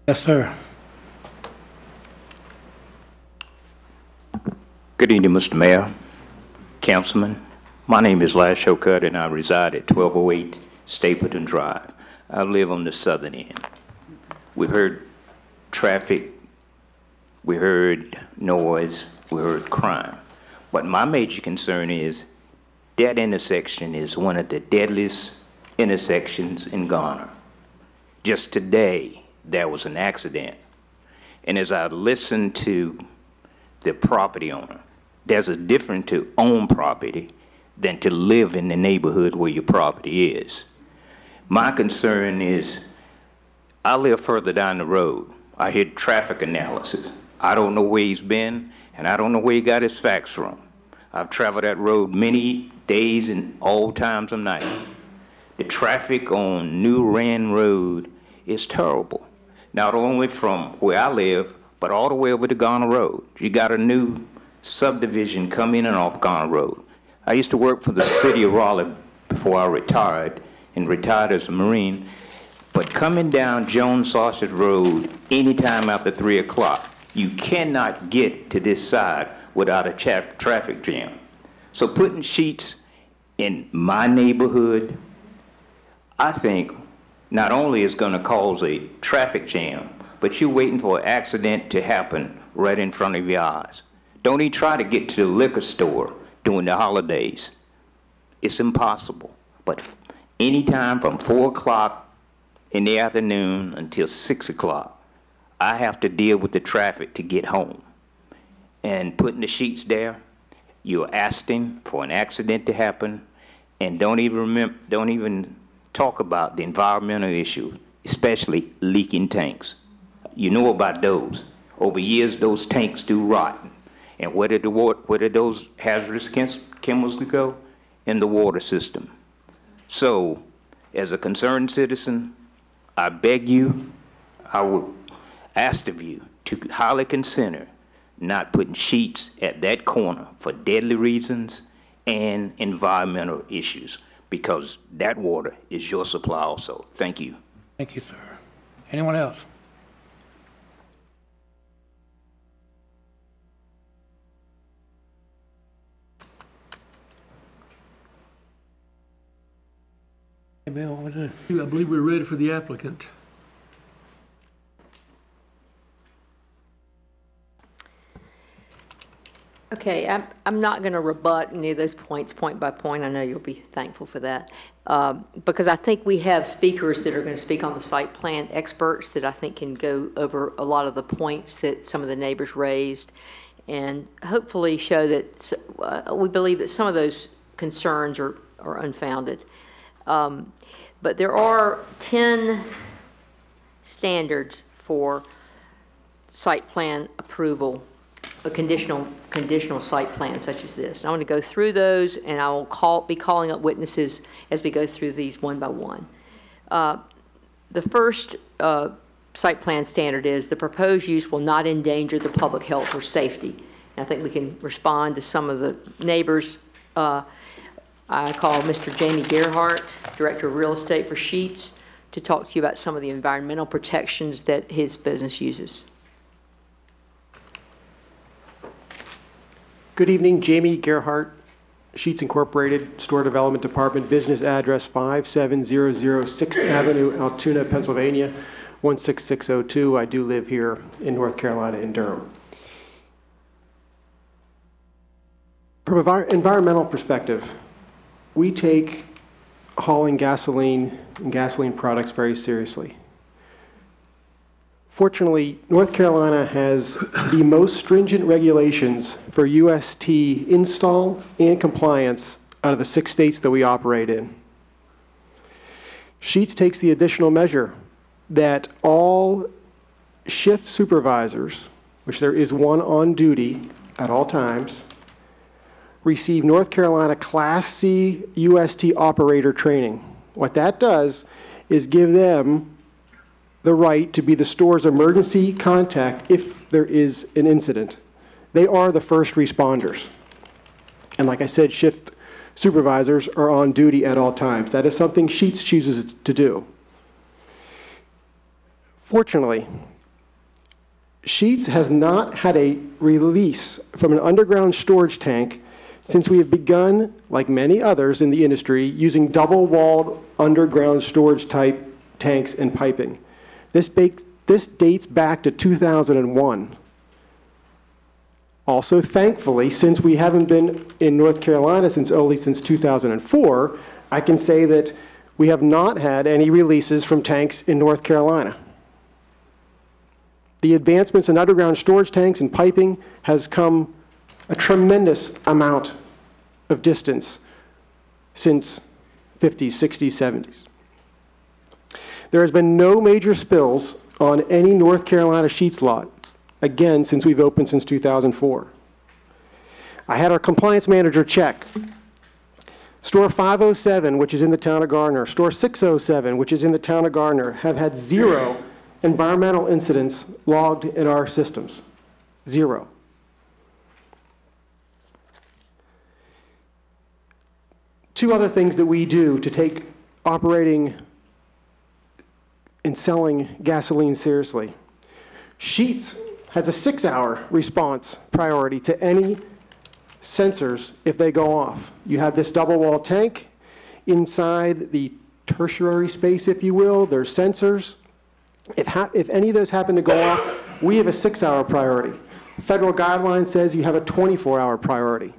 Yes, sir. Good evening, Mr. Mayor, Councilman. My name is Lash Hokut, and I reside at 1208 Stapleton Drive. I live on the southern end. We heard traffic, we heard noise, we heard crime. But my major concern is that intersection is one of the deadliest intersections in Garner. Just today, there was an accident. And as I listened to the property owner, there's a difference to own property than to live in the neighborhood where your property is. My concern is, I live further down the road. I hear traffic analysis. I don't know where he's been, and I don't know where he got his facts from. I've traveled that road many days and all times of night. The traffic on New Rand Road is terrible. Not only from where I live, but all the way over to Garner Road. You got a new subdivision coming in off Garner Road. I used to work for the city of Raleigh before I retired, and retired as a Marine. But coming down Jones Sausage Road anytime after 3 o'clock, you cannot get to this side without a traffic jam. So putting sheets in my neighborhood, I think not only is going to cause a traffic jam, but you're waiting for an accident to happen right in front of your eyes. Don't even try to get to the liquor store during the holidays. It's impossible. But anytime from 4 o'clock in the afternoon until 6 o'clock, I have to deal with the traffic to get home. And putting the sheets there, You're asking for an accident to happen and don't even talk about the environmental issue, especially leaking tanks. You know about those. Over years, those tanks do rot. And where did those hazardous chemicals go? In the water system. So, as a concerned citizen, I beg you, I would ask of you to highly consider not putting sheets at that corner for deadly reasons and environmental issues, because that water is your supply also. Thank you. Thank you, sir. Anyone else? Hey, Bill, what was it? I believe we're ready for the applicant. Okay, I'm not going to rebut any of those points point by point. I know you'll be thankful for that. Because I think we have speakers that are going to speak on the site plan, experts that I think can go over a lot of the points that some of the neighbors raised and hopefully show that we believe that some of those concerns are unfounded. But there are 10 standards for site plan approval, a conditional site plan such as this. And I want to go through those, and I will be calling up witnesses as we go through these one by one. The first site plan standard is the proposed use will not endanger the public health or safety. And I think we can respond to some of the neighbors. I call Mr. Jamie Gerhardt, Director of Real Estate for Sheets, to talk to you about some of the environmental protections that his business uses. Good evening, Jamie Gerhardt, Sheets Incorporated, Store Development Department, business address 5700 6th Avenue, Altoona, Pennsylvania, 16602. I do live here in North Carolina in Durham. From an environmental perspective, we take hauling gasoline and gasoline products very seriously. Fortunately, North Carolina has the most stringent regulations for UST install and compliance out of the 6 states that we operate in. Sheets takes the additional measure that all shift supervisors, which there is one on duty at all times, receive North Carolina Class C UST operator training. What that does is give them the right to be the store's emergency contact if there is an incident. They are the first responders. And like I said, shift supervisors are on duty at all times. That is something Sheets chooses to do. Fortunately, Sheets has not had a release from an underground storage tank since we have begun, like many others in the industry, using double-walled underground storage type tanks and piping. This dates back to 2001. Also, thankfully, since we haven't been in North Carolina since 2004, I can say that we have not had any releases from tanks in North Carolina. The advancements in underground storage tanks and piping has come a tremendous amount of distance since 50s, 60s, 70s. There has been no major spills on any North Carolina Sheets lots, again, since we've opened since 2004. I had our compliance manager check. Store 507, which is in the town of Garner, Store 607, which is in the town of Garner, have had 0 environmental incidents logged in our systems. 0. Two other things that we do to take operating and selling gasoline seriously. Sheets has a 6-hour response priority to any sensors if they go off. You have this double-wall tank. Inside the tertiary space, if you will, there's sensors. If any of those happen to go off, we have a 6-hour priority. Federal guideline says you have a 24-hour priority.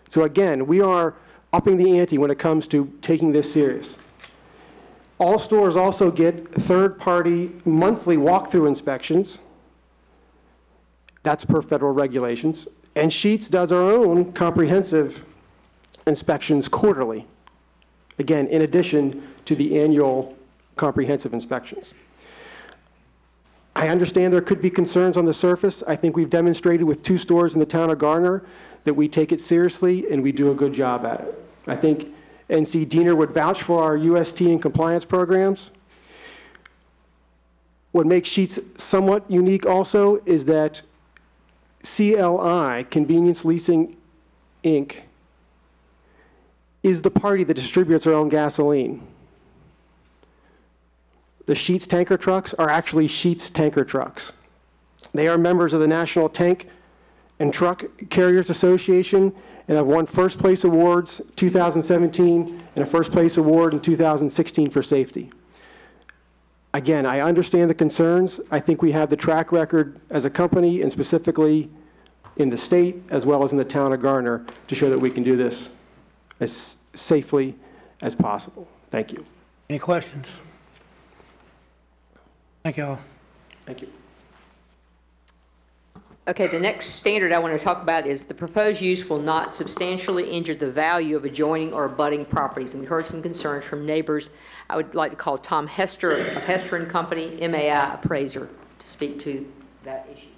So again, we are upping the ante when it comes to taking this serious. All stores also get third-party monthly walkthrough inspections. That's per federal regulations. And Sheetz does our own comprehensive inspections quarterly. Again, in addition to the annual comprehensive inspections. I understand there could be concerns on the surface. I think we've demonstrated with 2 stores in the town of Garner that we take it seriously and we do a good job at it. I think NC Diener would vouch for our UST and compliance programs. What makes Sheetz somewhat unique also is that CLI, Convenience Leasing Inc., is the party that distributes our own gasoline. The Sheetz tanker trucks are actually Sheetz tanker trucks. They are members of the National Tank and Truck Carriers Association and have won first place awards 2017 and a first place award in 2016 for safety. Again, I understand the concerns. I think we have the track record as a company and specifically in the state as well as in the town of Garner to show that we can do this as safely as possible. Thank you. Any questions? Thank you all. Thank you. Okay, the next standard I want to talk about is the proposed use will not substantially injure the value of adjoining or abutting properties. And we heard some concerns from neighbors. I would like to call Tom Hester of Hester and Company, MAI appraiser, to speak to that issue.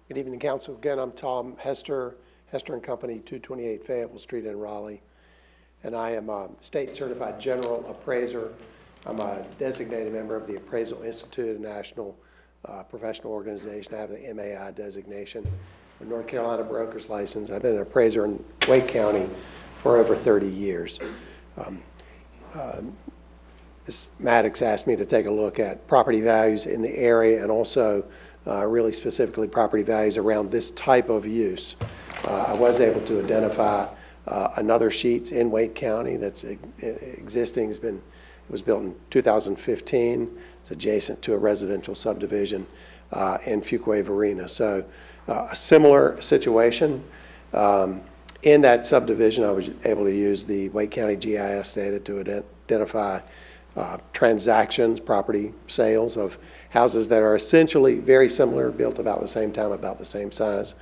Good evening, Council. Again, I'm Tom Hester, Hester and Company, 228 Fayetteville Street in Raleigh. And I am a state certified general appraiser. I'm a designated member of the Appraisal Institute, a national professional organization. I have the MAI designation, a North Carolina broker's license. I've been an appraiser in Wake County for over 30 years. Ms. Maddox asked me to take a look at property values in the area and also really specifically property values around this type of use. I was able to identify another Sheetz in Wake County that's existing. It was built in 2015. It's adjacent to a residential subdivision in Fuquay-Varina. So a similar situation. In that subdivision, I was able to use the Wake County GIS data to identify transactions, property sales of houses that are essentially very similar, built about the same time, about the same size.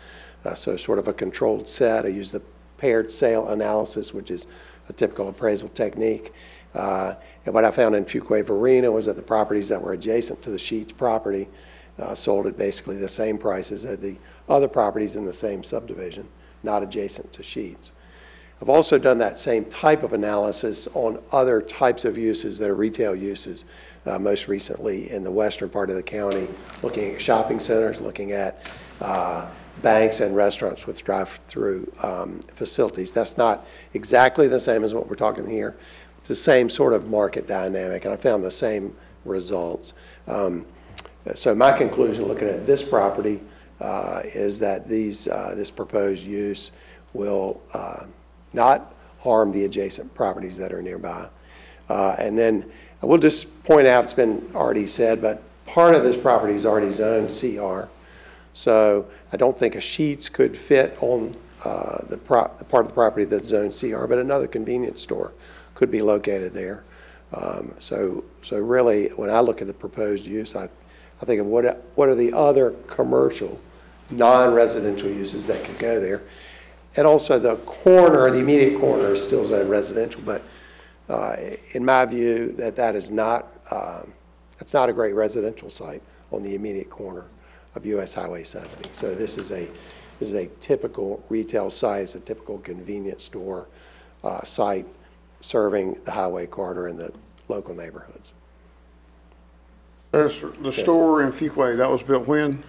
So sort of a controlled set. I used the paired sale analysis, which is a typical appraisal technique. And what I found in Fuquay-Varina was that the properties that were adjacent to the Sheetz property sold at basically the same prices as the other properties in the same subdivision, not adjacent to Sheetz. I've also done that same type of analysis on other types of uses that are retail uses, most recently in the western part of the county, looking at shopping centers, looking at banks and restaurants with drive-through facilities. That's not exactly the same as what we're talking here. It's the same sort of market dynamic, and I found the same results. So my conclusion looking at this property is that this proposed use will not harm the adjacent properties that are nearby. And then I will just point out, it's been already said, but part of this property is already zoned CR. So I don't think a Sheetz could fit on the part of the property that's zoned CR, but another convenience store could be located there. So really, when I look at the proposed use, I think of what are the other commercial, non-residential uses that could go there. And also the corner, the immediate corner is still zoned residential, but in my view, that is not, that's not a great residential site on the immediate corner of US Highway 70. So this is a typical retail site, it's a typical convenience store site serving the highway corridor in the local neighborhoods. There's the store in Fuquay, that was built when?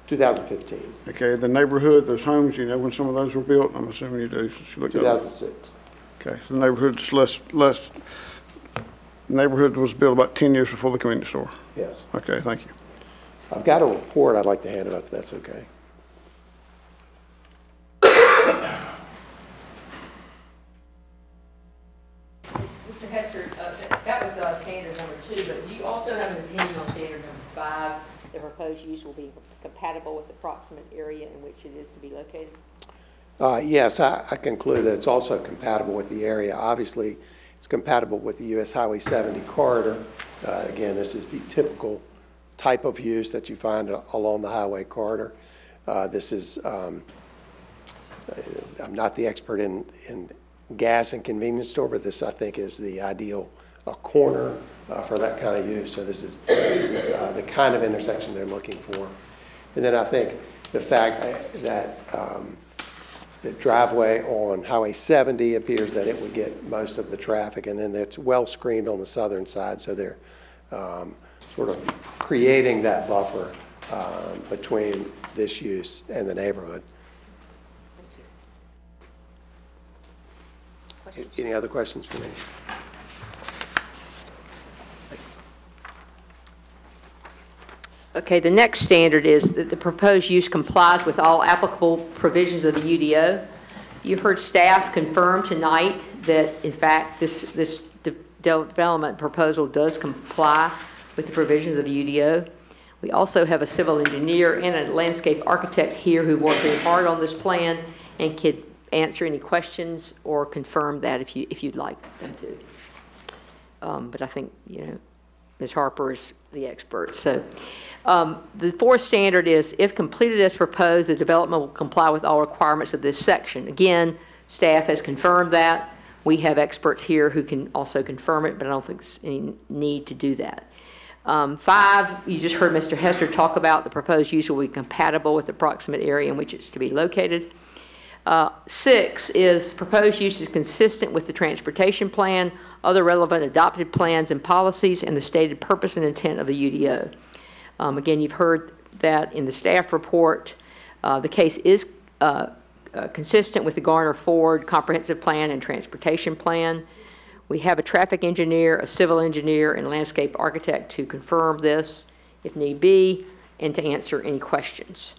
2015. Okay, the neighborhood, those homes, you know when some of those were built? I'm assuming you do. 2006. Okay, so the neighborhood's less, neighborhood was built about 10 years before the convenience store? Yes. Okay, thank you. I've got a report I'd like to hand out if that's okay. Mr. Hester, that was standard number 2, but do you also have an opinion on standard number 5? The proposed use will be compatible with the proximate area in which it is to be located? Yes, I conclude that it's also compatible with the area. Obviously, it's compatible with the US Highway 70 corridor. Again, this is the typical type of use that you find along the highway corridor. This is, I'm not the expert in gas and convenience store, but this, I think, is the ideal corner for that kind of use. So this is the kind of intersection they're looking for. And then I think the fact that the driveway on Highway 70 appears that it would get most of the traffic, and then it's well screened on the southern side, so they're sort of creating that buffer between this use and the neighborhood. Any other questions for me? Thanks. Okay, the next standard is that the proposed use complies with all applicable provisions of the UDO. You've heard staff confirm tonight that, in fact, this development proposal does comply with the provisions of the UDO. We also have a civil engineer and a landscape architect here who worked very hard on this plan and could answer any questions or confirm that if you'd like them to. But I think, Ms. Harper is the expert. So the fourth standard is, if completed as proposed, the development will comply with all requirements of this section. Again, staff has confirmed that. We have experts here who can also confirm it, but I don't think there's any need to do that. 5, you just heard Mr. Hester talk about the proposed use will be compatible with the proximate area in which it's to be located. 6 is proposed use is consistent with the transportation plan, other relevant adopted plans and policies, and the stated purpose and intent of the UDO. Again, you've heard that in the staff report. The case is consistent with the Garner Ford comprehensive plan and transportation plan. We have a traffic engineer, a civil engineer, and landscape architect to confirm this if need be and to answer any questions.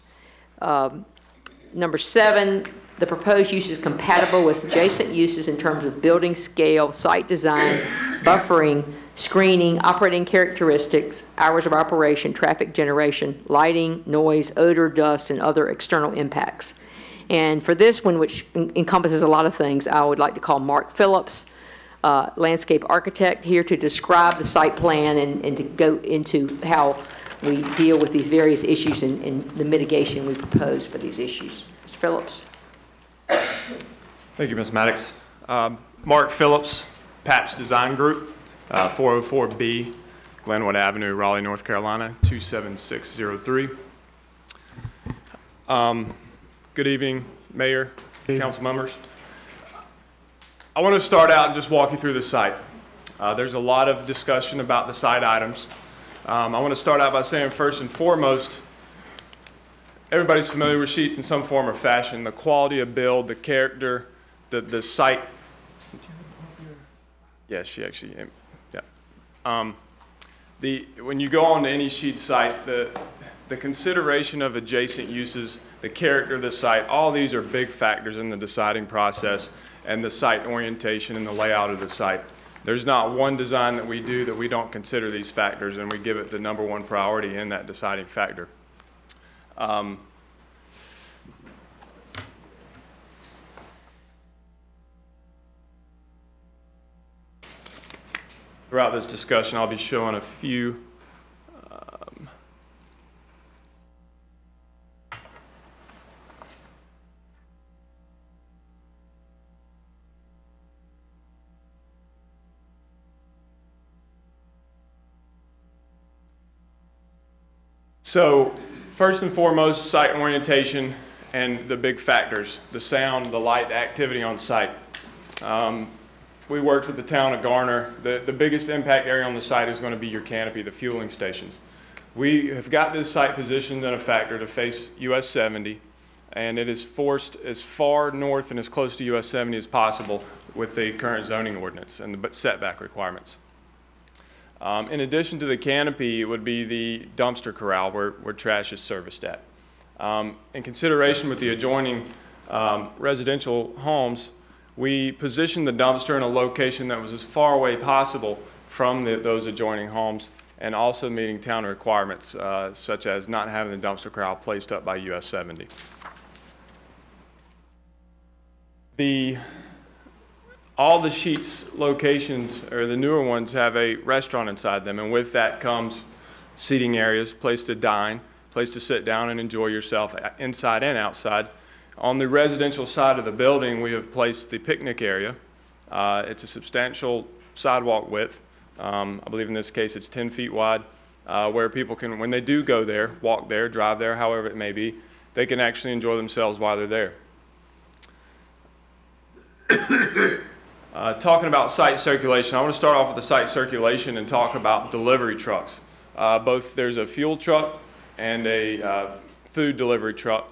Number 7, the proposed use is compatible with adjacent uses in terms of building scale, site design, buffering, screening, operating characteristics, hours of operation, traffic generation, lighting, noise, odor, dust, and other external impacts. And for this one, which encompasses a lot of things, I would like to call Mark Phillips, landscape architect, here to describe the site plan and to go into how we deal with these various issues and the mitigation we propose for these issues. Mr. Phillips. Thank you, Ms. Maddox. Mark Phillips, PAPS Design Group, 404B, Glenwood Avenue, Raleigh, North Carolina, 27603. Good evening, Mayor, Council members. I want to start out and just walk you through the site. There's a lot of discussion about the site items. I want to start out by saying, first and foremost, everybody's familiar with Sheetz in some form or fashion. The quality of build, the character, the site. Yeah, she actually, yeah. When you go on to any Sheetz site, the consideration of adjacent uses, the character of the site, all these are big factors in the deciding process and the site orientation and the layout of the site. There's not one design that we do that we don't consider these factors, and we give it the #1 priority in that deciding factor. Throughout this discussion, I'll be showing a few So first and foremost, site orientation and the big factors, the sound, the light, the activity on site. We worked with the town of Garner. The biggest impact area on the site is going to be your canopy, the fueling stations. We have got this site positioned in a factor to face US 70, and it is forced as far north and as close to US 70 as possible with the current zoning ordinance and the setback requirements. In addition to the canopy, it would be the dumpster corral where trash is serviced at. In consideration with the adjoining residential homes, we positioned the dumpster in a location that was as far away possible from those adjoining homes and also meeting town requirements, such as not having the dumpster corral placed up by US 70. All the Sheetz locations, or the newer ones, have a restaurant inside them, and with that comes seating areas, place to dine, place to sit down and enjoy yourself inside and outside. On the residential side of the building, we have placed the picnic area. It's a substantial sidewalk width. I believe in this case it's 10 feet wide, where people can, when they do go there, walk there, drive there, however it may be, they can actually enjoy themselves while they're there. Talking about site circulation, I want to start off with the site circulation and talk about delivery trucks. There's a fuel truck and a food delivery truck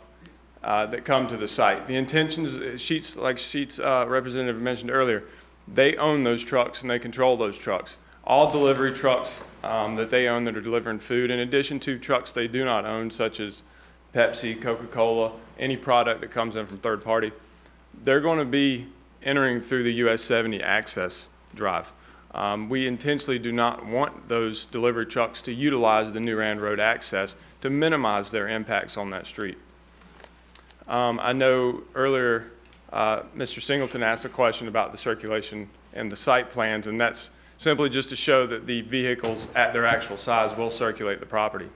that come to the site. The intentions, Sheetz representative mentioned earlier, they own those trucks and they control those trucks. All delivery trucks that they own that are delivering food, in addition to trucks they do not own, such as Pepsi, Coca-Cola, any product that comes in from third party, they're going to be entering through the US 70 access drive. We intentionally do not want those delivery trucks to utilize the New Rand Road access to minimize their impacts on that street. I know earlier Mr. Singleton asked a question about the circulation and the site plans, and that's simply just to show that the vehicles at their actual size will circulate the property.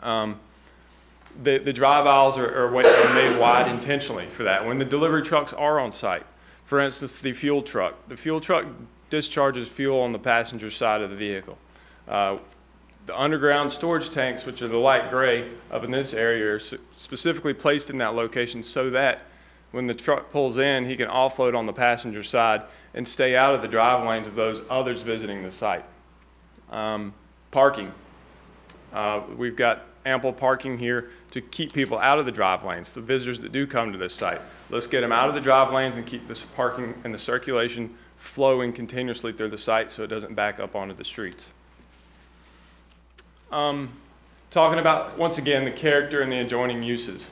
The drive aisles are made wide intentionally for that. When the delivery trucks are on site, for instance, the fuel truck discharges fuel on the passenger side of the vehicle. The underground storage tanks, which are the light gray up in this area, are specifically placed in that location so that when the truck pulls in, he can offload on the passenger side and stay out of the drive lanes of those others visiting the site. Parking. We've got ample parking here to keep people out of the drive lanes, the visitors that do come to this site. Let's get them out of the drive lanes and keep this parking and the circulation flowing continuously through the site so it doesn't back up onto the streets. Talking about, once again, the character and the adjoining uses.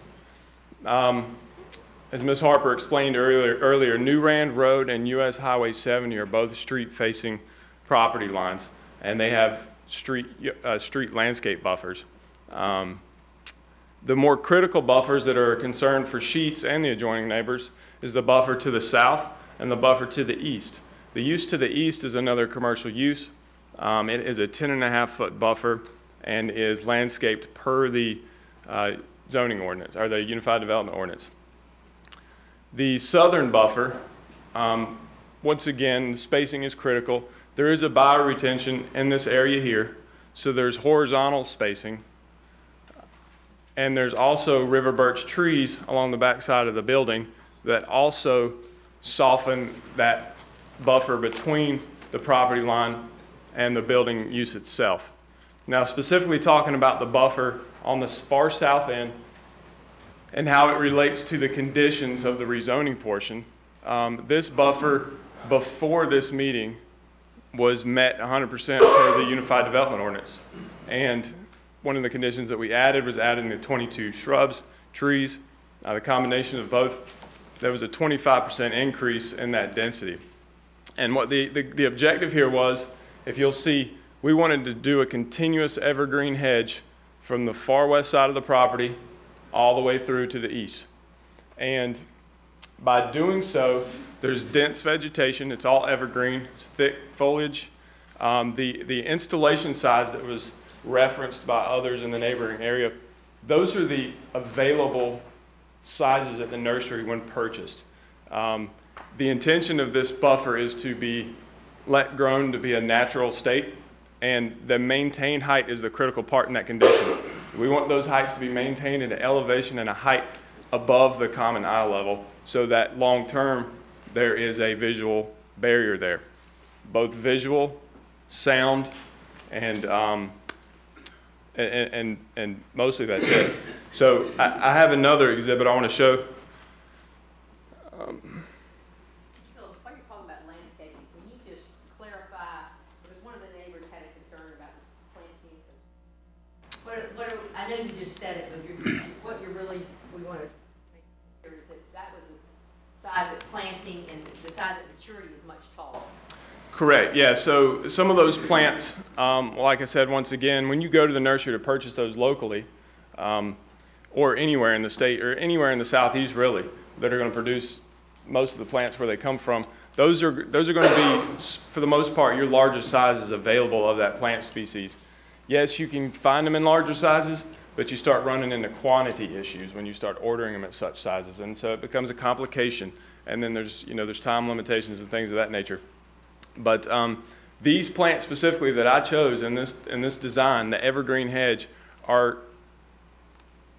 As Ms. Harper explained earlier, New Rand Road and US Highway 70 are both street-facing property lines, and they have street landscape buffers. The more critical buffers that are a concern for Sheetz and the adjoining neighbors is the buffer to the south and the buffer to the east. The use to the east is another commercial use. It is a 10.5-foot buffer and is landscaped per the zoning ordinance, or the Unified Development Ordinance. The southern buffer, once again, the spacing is critical. There is a bioretention in this area here, so there's horizontal spacing. And there's also river birch trees along the backside of the building that also soften that buffer between the property line and the building use itself. Now, specifically talking about the buffer on the far south end and how it relates to the conditions of the rezoning portion, this buffer before this meeting was met 100% per the Unified Development Ordinance. And one of the conditions that we added was adding the 22 shrubs, trees, the combination of both. There was a 25% increase in that density. And what the objective here was, if you'll see, we wanted to do a continuous evergreen hedge from the far west side of the property all the way through to the east. And by doing so, there's dense vegetation. It's all evergreen. It's thick foliage. The installation size that was referenced by others in the neighboring area, those are the available sizes at the nursery when purchased. The intention of this buffer is to be let grown to be a natural state, and the maintained height is the critical part in that condition. We want those heights to be maintained at an elevation and a height above the common eye level so that long term there is a visual barrier there, both visual, sound, and mostly that's it. So I have another exhibit I want to show. While you're talking about landscaping, can you just clarify, because one of the neighbors had a concern about plants being so. I know you just said it, but what we want to make sure is that was the size of planting, and the size of maturity is much taller. Correct, yeah, so some of those plants, like I said, once again, when you go to the nursery to purchase those locally, or anywhere in the state, or anywhere in the southeast really, that are going to produce most of the plants where they come from, those are going to be, for the most part, your largest sizes available of that plant species. Yes, you can find them in larger sizes, but you start running into quantity issues when you start ordering them at such sizes, and so it becomes a complication. And then there's time limitations and things of that nature. But these plants specifically that I chose in this design, the evergreen hedge, are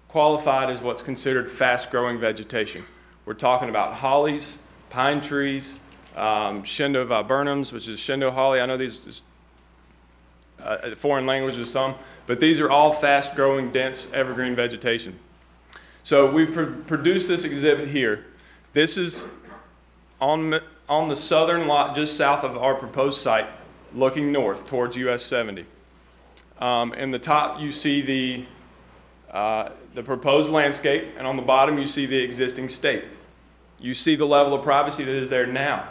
qualified as what's considered fast-growing vegetation. We're talking about hollies, pine trees, Shindo viburnums, which is Shindo holly. I know these is foreign languages some, but these are all fast-growing, dense, evergreen vegetation. So we've produced this exhibit here. This is on the southern lot just south of our proposed site, looking north towards US 70. In the top you see the proposed landscape, and on the bottom you see the existing state. You see the level of privacy that is there now.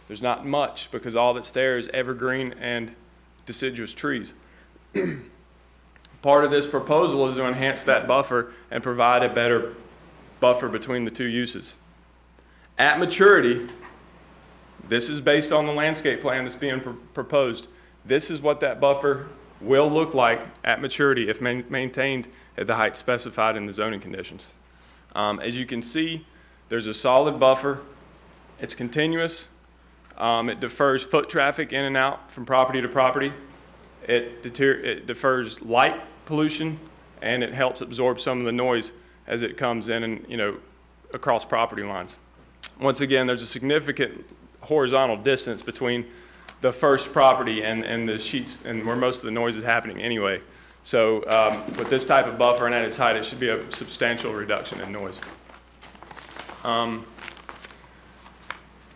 There's not much, because all that's there is evergreen and deciduous trees. Part of this proposal is to enhance that buffer and provide a better buffer between the two uses. At maturity, this is based on the landscape plan that's being proposed. This is what that buffer will look like at maturity if maintained at the height specified in the zoning conditions. As you can see, there's a solid buffer. It's continuous. It defers foot traffic in and out from property to property. It defers light pollution, and it helps absorb some of the noise as it comes in and across property lines. Once again, there's a significant horizontal distance between the first property and the sheets, and where most of the noise is happening anyway. So with this type of buffer and at its height, it should be a substantial reduction in noise.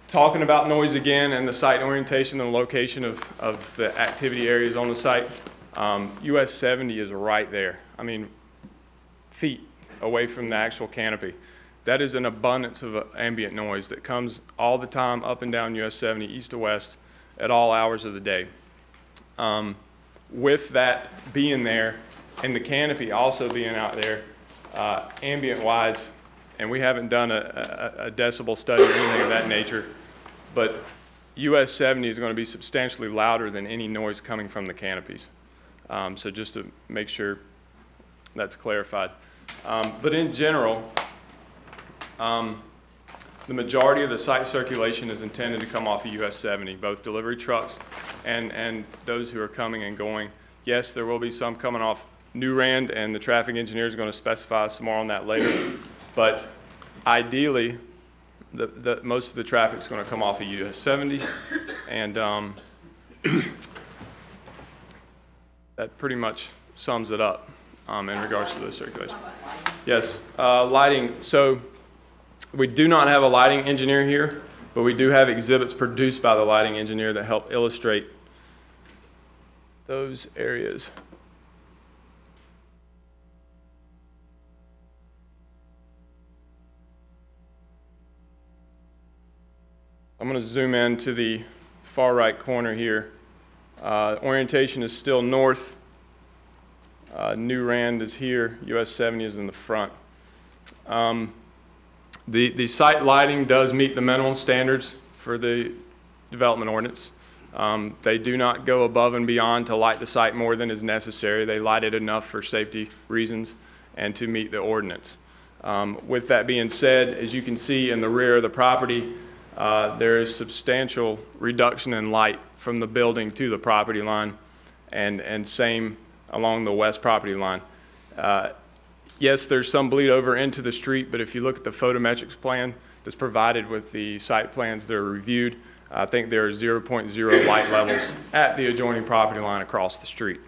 Talking about noise again and the site orientation and location of the activity areas on the site, US 70 is right there. I mean, feet away from the actual canopy. That is an abundance of ambient noise that comes all the time up and down US 70, east to west, at all hours of the day. With that being there and the canopy also being out there, ambient-wise, and we haven't done a decibel study or anything of that nature, but US 70 is going to be substantially louder than any noise coming from the canopies. So just to make sure that's clarified. But in general, the majority of the site circulation is intended to come off of US 70, both delivery trucks and those who are coming and going. Yes, there will be some coming off New Rand, and the traffic engineer is going to specify some more on that later. But ideally, most of the traffic is going to come off of US 70, and that pretty much sums it up in regards to the circulation. Yes, lighting. So we do not have a lighting engineer here, but we do have exhibits produced by the lighting engineer that help illustrate those areas. I'm going to zoom in to the far right corner here. Orientation is still north. New Rand is here. US 70 is in the front. The site lighting does meet the minimum standards for the development ordinance. They do not go above and beyond to light the site more than is necessary. They light it enough for safety reasons and to meet the ordinance. With that being said, as you can see in the rear of the property, there is substantial reduction in light from the building to the property line, and same along the west property line. Yes, there's some bleed over into the street, but if you look at the photometrics plan that's provided with the site plans that are reviewed, I think there are 0.0 light levels at the adjoining property line across the street.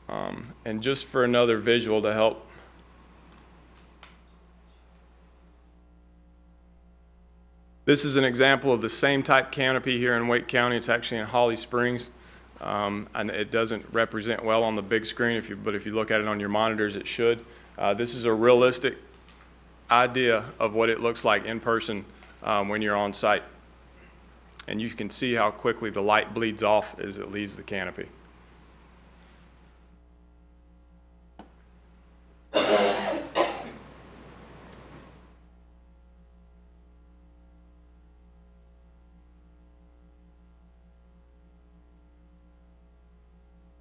And just for another visual to help, this is an example of the same type canopy here in Wake County. It's actually in Holly Springs. And it doesn't represent well on the big screen, but if you look at it on your monitors, it should. This is a realistic idea of what it looks like in person when you're on site. And you can see how quickly the light bleeds off as it leaves the canopy.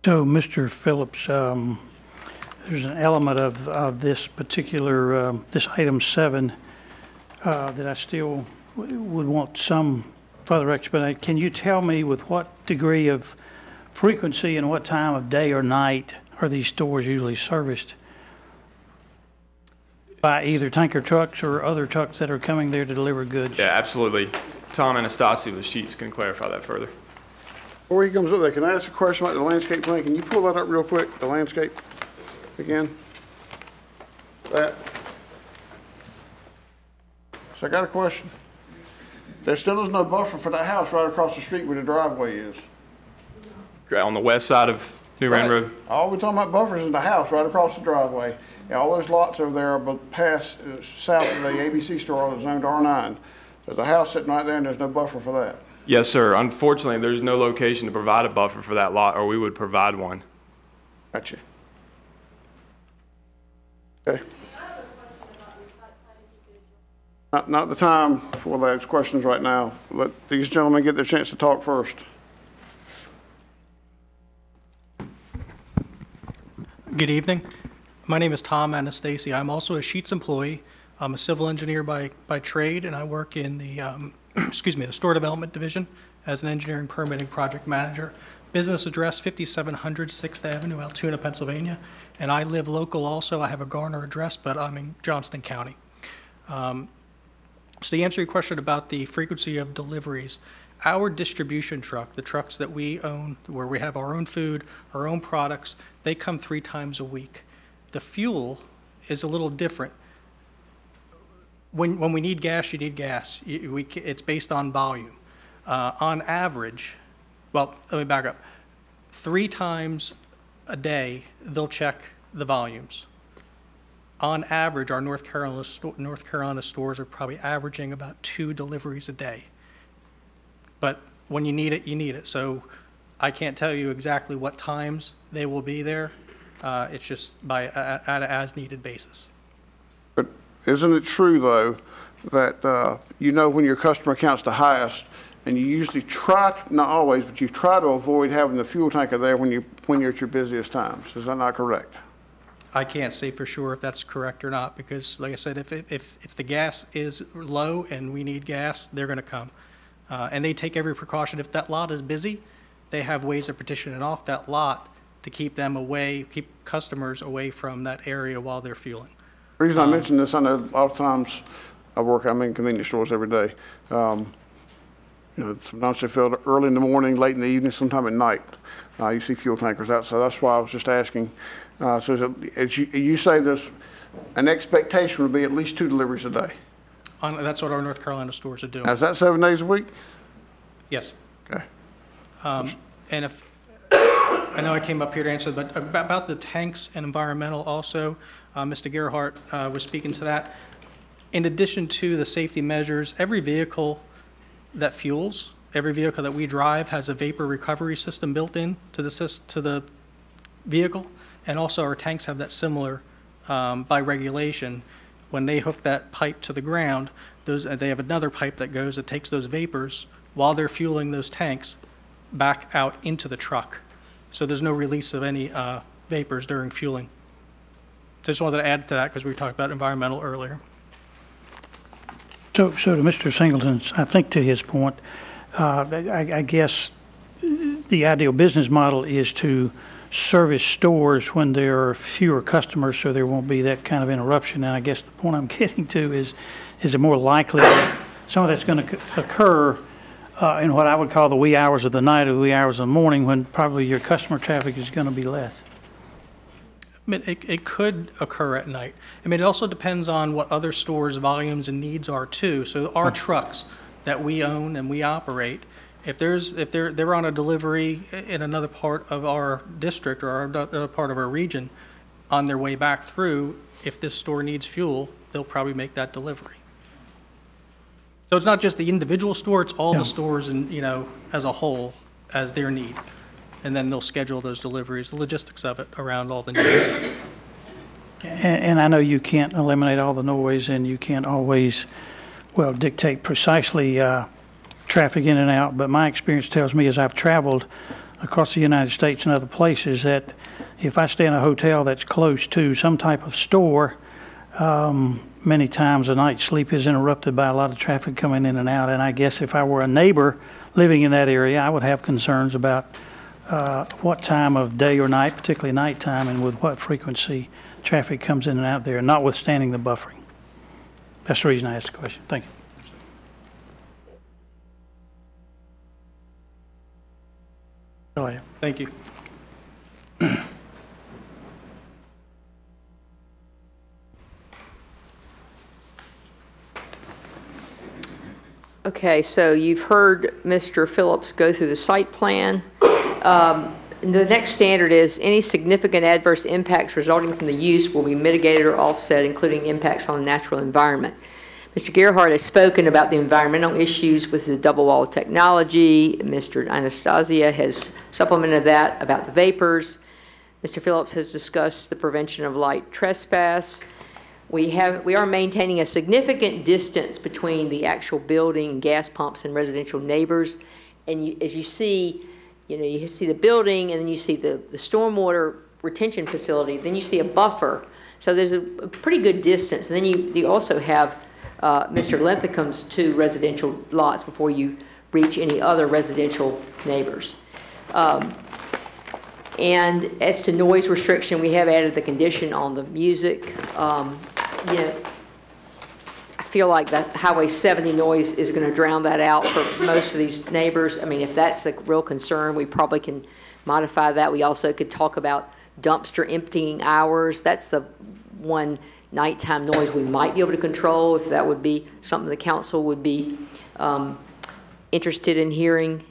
So, Mr. Phillips, there's an element of this particular, this item 7, that I still would want some further explanation. Can you tell me with what degree of frequency and what time of day or night are these stores usually serviced by either tanker trucks or other trucks that are coming there to deliver goods? Yeah, absolutely. Tom Anastasi with Sheets can clarify that further. Before he comes up there, can I ask a question about the landscape plan? Can you pull that up real quick, the landscape again? That. So I got a question. There still is no buffer for that house right across the street where the driveway is. On the west side of New Rand Road? All we're talking about buffers is the house right across the driveway. And all those lots over there are past, south of the ABC store, zoned R9. There's a house sitting right there and there's no buffer for that. Yes, sir. Unfortunately, there's no location to provide a buffer for that lot, or we would provide one. Gotcha. Okay. Not the time for those questions right now. Let these gentlemen get their chance to talk first. Good evening. My name is Tom Anastasi. I'm also a Sheets employee. I'm a civil engineer by trade, and I work in the the store development division as an engineering permitting project manager. Business address 5700 6th Avenue, Altoona, Pennsylvania. And I live local also. I have a Garner address, but I'm in Johnston County. So to answer your question about the frequency of deliveries, our distribution truck, the trucks that we own, where we have our own food, our own products, they come 3 times a week. The fuel is a little different. When we need gas, you need gas. It's based on volume. On average, well, let me back up. 3 times a day, they'll check the volumes. On average, our North Carolina stores are probably averaging about 2 deliveries a day. But when you need it, you need it. So I can't tell you exactly what times they will be there. It's just at an as-needed basis. But isn't it true, though, that you know when your customer count's the highest, and you usually try, not always, but you try to avoid having the fuel tanker there when you're at your busiest times. Is that not correct? I can't say for sure if that's correct or not, because like I said, if the gas is low and we need gas, they're going to come. And they take every precaution. If that lot is busy, they have ways of partitioning off that lot to keep them away, keep customers away from that area while they're fueling. The reason I mention this, I know a lot of times I'm in convenience stores every day. Sometimes they fill early in the morning, late in the evening, sometime at night. You see fuel tankers out, so that's why I was just asking. So you say there's an expectation would be at least 2 deliveries a day? That's what our North Carolina stores are doing. Now, is that 7 days a week? Yes. Okay. And if, I know I came up here to answer, but about the tanks and environmental also, Mr. Gerhardt was speaking to that. In addition to the safety measures, every vehicle that fuels, every vehicle that we drive has a vapor recovery system built in to the vehicle. And also our tanks have that similar by regulation. When they hook that pipe to the ground, they have another pipe that goes that takes those vapors while they're fueling those tanks back out into the truck. So there's no release of any vapors during fueling. Just wanted to add to that because we talked about environmental earlier. So to Mr. Singleton's, I think to his point, I guess the ideal business model is to service stores when there are fewer customers so there won't be that kind of interruption. And I guess the point I'm getting to is it more likely that some of that's going to occur in what I would call the wee hours of the night or the wee hours of the morning when probably your customer traffic is going to be less? I mean, it could occur at night. I mean, it also depends on what other stores' volumes and needs are too. So our trucks that we own and we operate, if they're on a delivery in another part of our district or another part of our region, on their way back through, if this store needs fuel, they'll probably make that delivery. So it's not just the individual store; it's all the stores and as a whole as their need. And then they'll schedule those deliveries, the logistics of it around all the needs. And I know you can't eliminate all the noise and you can't always, dictate precisely traffic in and out, but my experience tells me as I've traveled across the United States and other places that if I stay in a hotel that's close to some type of store, many times a night's sleep is interrupted by a lot of traffic coming in and out. And I guess if I were a neighbor living in that area, I would have concerns about what time of day or night, particularly nighttime, and with what frequency traffic comes in and out there, notwithstanding the buffering. That's the reason I asked the question. Thank you. Go ahead. Thank you. Okay, so you've heard Mr. Phillips go through the site plan. The next standard is any significant adverse impacts resulting from the use will be mitigated or offset, including impacts on the natural environment. Mr. Gerhardt has spoken about the environmental issues with the double wall technology. Mr. Anastasia has supplemented that about the vapors. Mr. Phillips has discussed the prevention of light trespass. We are maintaining a significant distance between the actual building, gas pumps, and residential neighbors. And as you see, you see the building, and then you see the stormwater retention facility, then you see a buffer. So there's a pretty good distance. And then you also have Mr. Linthicum's 2 residential lots before you reach any other residential neighbors. And as to noise restriction, we have added the condition on the music. I feel like that Highway 70 noise is going to drown that out for most of these neighbors. I mean, if that's a real concern, we probably can modify that. We also could talk about dumpster emptying hours. That's the one nighttime noise we might be able to control, if that would be something the council would be interested in hearing.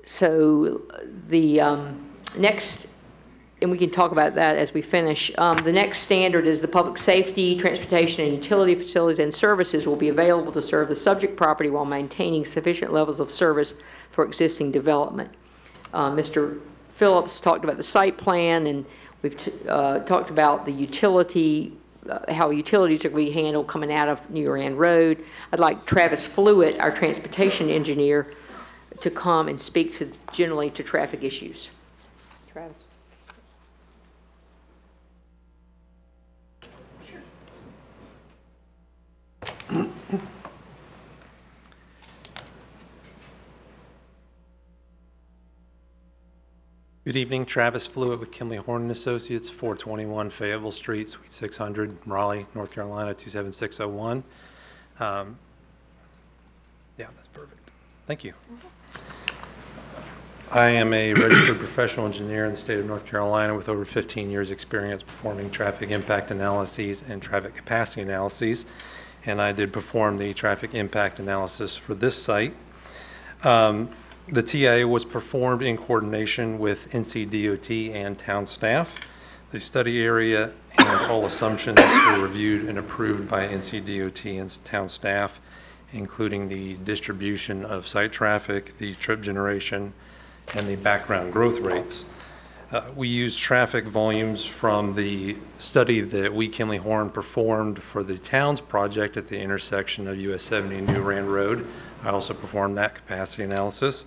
So the next, and we can talk about that as we finish. The next standard is the public safety, transportation, and utility facilities and services will be available to serve the subject property while maintaining sufficient levels of service for existing development. Mr. Phillips talked about the site plan, and we've talked about the utility, how utilities are going to be handled coming out of New Rand Road. I'd like Travis Fluitt, our transportation engineer, to come and speak generally to traffic issues. Travis. Good evening, Travis Fluitt with Kinley Horn & Associates, 421 Fayetteville Street, Suite 600, Raleigh, North Carolina, 27601. Yeah, that's perfect. Thank you. I am a registered professional engineer in the state of North Carolina with over 15 years experience performing traffic impact analyses and traffic capacity analyses, and I did perform the traffic impact analysis for this site. The TA was performed in coordination with NCDOT and town staff. The study area and all assumptions were reviewed and approved by NCDOT and town staff, including the distribution of site traffic, the trip generation, and the background growth rates. We used traffic volumes from the study that we, Kinley Horn, performed for the town's project at the intersection of US 70 and New Rand Road. I also performed that capacity analysis.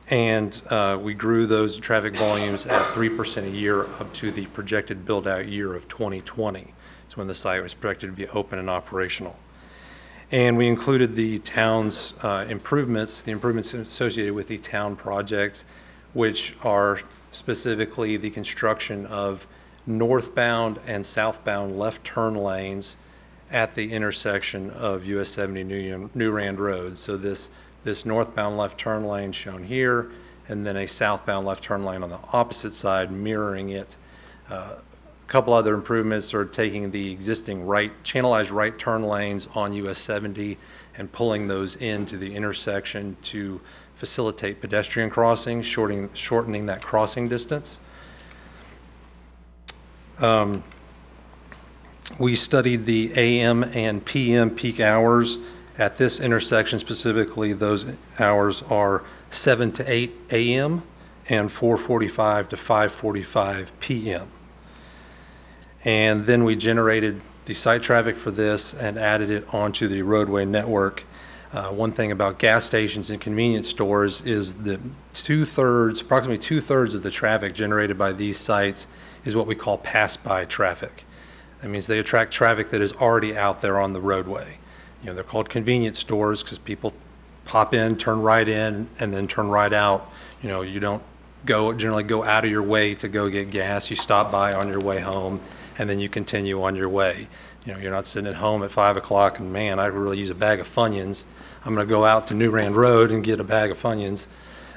And we grew those traffic volumes at 3% a year up to the projected build-out year of 2020. It's when the site was projected to be open and operational. And we included the town's improvements, the improvements associated with the town projects, which are specifically the construction of northbound and southbound left turn lanes at the intersection of US 70 New Rand Road. So this northbound left turn lane shown here, and then a southbound left turn lane on the opposite side mirroring it. A couple other improvements are taking the existing channelized right turn lanes on US 70 and pulling those into the intersection to facilitate pedestrian crossing, shortening that crossing distance. We studied the AM and PM peak hours at this intersection. Specifically, those hours are 7 to 8 AM and 4:45 to 5:45 PM. And then we generated the site traffic for this and added it onto the roadway network. One thing about gas stations and convenience stores is that approximately two-thirds of the traffic generated by these sites is what we call pass-by traffic. That means they attract traffic that is already out there on the roadway. You know, they're called convenience stores because people pop in, turn right in, and then turn right out. You know, you don't generally go out of your way to go get gas. You stop by on your way home, and then you continue on your way. You know, you're not sitting at home at 5 o'clock and, man, I really use a bag of Funyuns. I'm going to go out to New Rand Road and get a bag of Funyuns.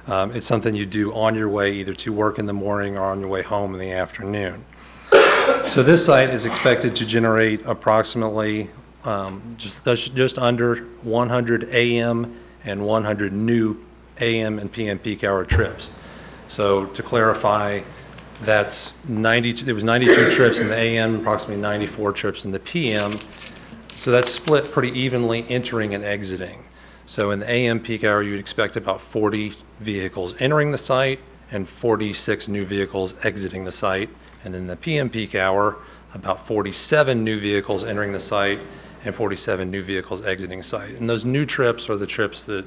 It's something you do on your way either to work in the morning or on your way home in the afternoon. So this site is expected to generate approximately just under 100 AM and 100 new AM and PM peak hour trips. So to clarify, there was 92 trips in the AM, approximately 94 trips in the PM. So that's split pretty evenly entering and exiting. So in the AM peak hour, you'd expect about 40 vehicles entering the site and 46 new vehicles exiting the site. And in the PM peak hour, about 47 new vehicles entering the site and 47 new vehicles exiting the site. And those new trips are the trips that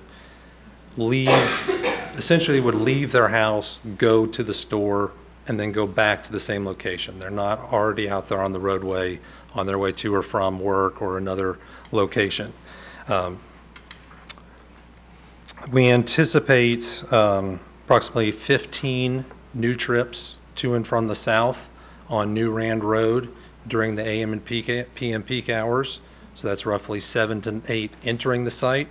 essentially would leave their house, go to the store, and then go back to the same location. They're not already out there on the roadway on their way to or from work or another location. We anticipate approximately 15 new trips to and from the south on New Rand Road during the AM and PM peak hours. So that's roughly 7 to 8 entering the site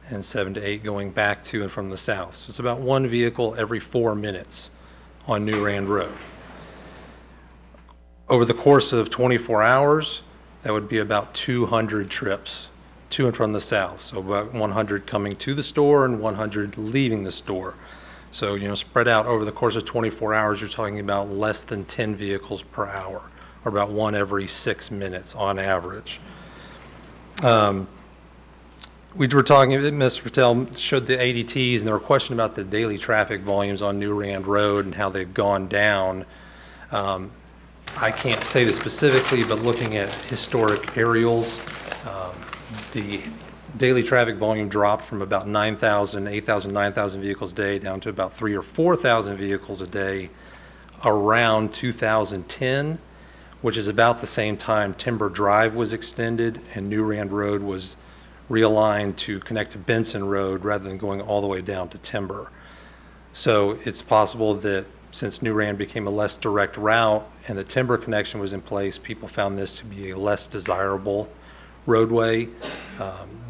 and 7 to 8 going back to and from the south. So it's about one vehicle every 4 minutes on New Rand Road. Over the course of 24 hours, that would be about 200 trips to and from the south. So about 100 coming to the store and 100 leaving the store. So, you know, spread out over the course of 24 hours, you're talking about less than 10 vehicles per hour, or about one every 6 minutes on average. We were talking, Mr. Patel showed the ADTs, and there were questions about the daily traffic volumes on New Rand Road and how they've gone down. I can't say this specifically, but looking at historic aerials, the daily traffic volume dropped from about 9,000, 8,000, 9,000 vehicles a day down to about 3,000 or 4,000 vehicles a day around 2010, which is about the same time Timber Drive was extended and New Rand Road was realigned to connect to Benson Road rather than going all the way down to Timber. So it's possible that since New Rand became a less direct route and the Timber connection was in place, people found this to be a less desirable roadway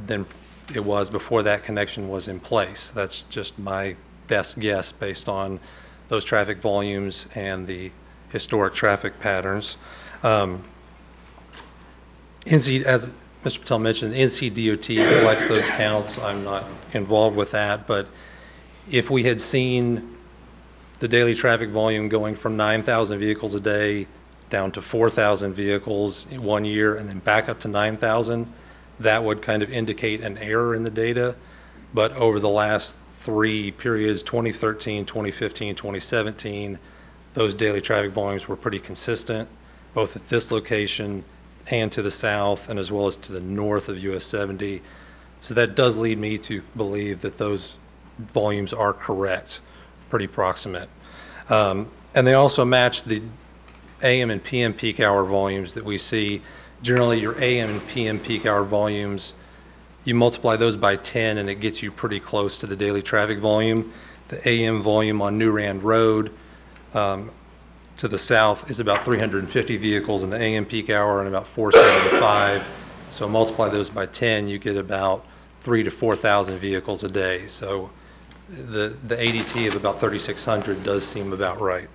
than it was before that connection was in place. That's just my best guess based on those traffic volumes and the historic traffic patterns. As Mr. Patel mentioned, NCDOT collects those counts. I'm not involved with that, but if we had seen the daily traffic volume going from 9,000 vehicles a day down to 4,000 vehicles in 1 year and then back up to 9,000, that would kind of indicate an error in the data. But over the last 3 periods, 2013, 2015, 2017, those daily traffic volumes were pretty consistent, both at this location and to the south, and as well as to the north of US 70. So that does lead me to believe that those volumes are correct, pretty proximate. And they also match the AM and PM peak hour volumes that we see. Generally, your AM and PM peak hour volumes, you multiply those by 10 and it gets you pretty close to the daily traffic volume. The AM volume on New Rand Road to the south is about 350 vehicles in the AM peak hour and about 475. So multiply those by 10, you get about 3,000 to 4,000 vehicles a day. So the ADT of about 3,600 does seem about right.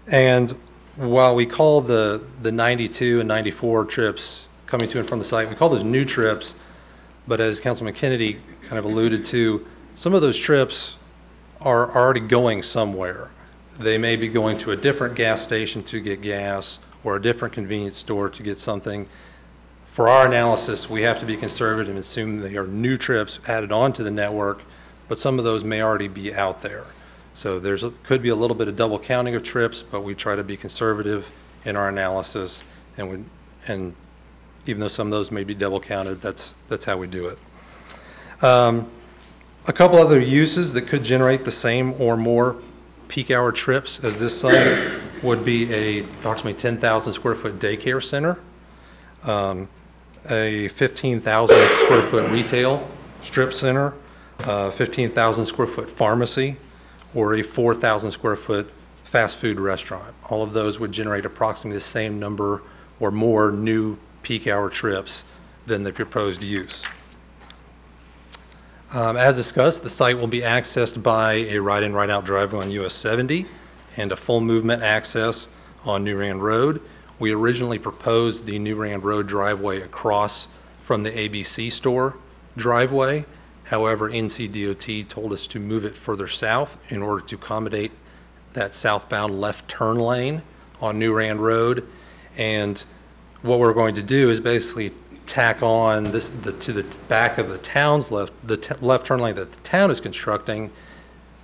And while we call the 92 and 94 trips coming to and from the site, we call those new trips, but as Councilman Kennedy kind of alluded to, some of those trips are already going somewhere. They may be going to a different gas station to get gas or a different convenience store to get something. For our analysis, we have to be conservative and assume they are new trips added onto the network, but some of those may already be out there. So could be a little bit of double counting of trips, but we try to be conservative in our analysis, and even though some of those may be double counted, that's how we do it. A couple other uses that could generate the same or more peak hour trips as this site would be a approximately 10,000 square foot daycare center, a 15,000 square foot retail strip center, 15,000 square foot pharmacy, or a 4,000 square foot fast food restaurant. All of those would generate approximately the same number or more new peak hour trips than the proposed use. As discussed, the site will be accessed by a right-in, right-out driveway on US 70 and a full movement access on New Rand Road. We originally proposed the New Rand Road driveway across from the ABC store driveway. However, NCDOT told us to move it further south in order to accommodate that southbound left turn lane on New Rand Road. And what we're going to do is basically tack on this to the back of the town's left turn lane that the town is constructing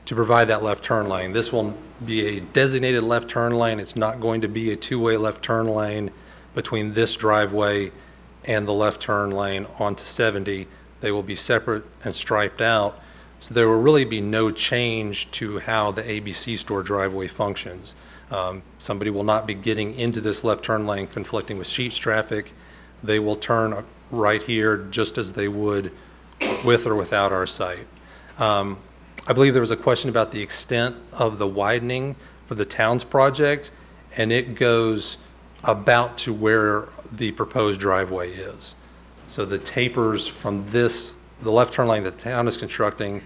to provide that left turn lane. This will be a designated left turn lane. It's not going to be a two-way left turn lane between this driveway and the left turn lane onto 70. They will be separate and striped out. So there will really be no change to how the ABC store driveway functions. Somebody will not be getting into this left turn lane conflicting with Sheets traffic. They will turn right here just as they would with or without our site. I believe there was a question about the extent of the widening for the town's project, and it goes about to where the proposed driveway is. So the tapers from this, the left turn lane that the town is constructing,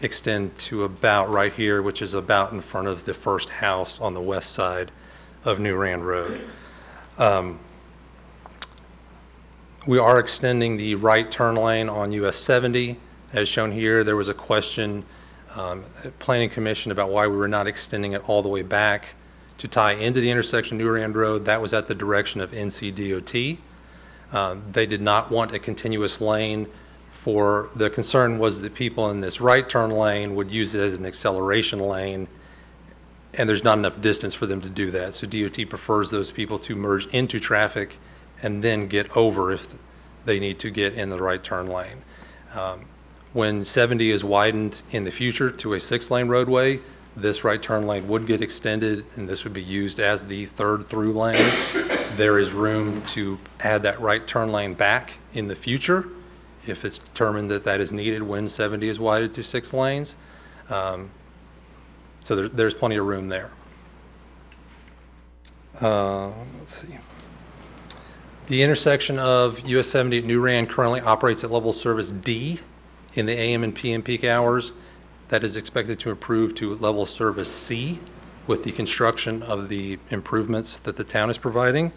extend to about right here, which is about in front of the first house on the west side of New Rand Road. We are extending the right turn lane on US 70. As shown here, there was a question at Planning Commission about why we were not extending it all the way back to tie into the intersection of New Rand Road. That was at the direction of NCDOT. They did not want a continuous lane. The concern was that people in this right turn lane would use it as an acceleration lane, and there's not enough distance for them to do that. So DOT prefers those people to merge into traffic and then get over if they need to get in the right turn lane. When 70 is widened in the future to a 6-lane roadway, this right turn lane would get extended, and this would be used as the third through lane. There is room to add that right turn lane back in the future if it's determined that that is needed when 70 is widened to 6 lanes. So there's plenty of room there. Let's see. The intersection of US 70 at New Rand currently operates at level service D in the AM and PM peak hours. That is expected to improve to level service C with the construction of the improvements that the town is providing.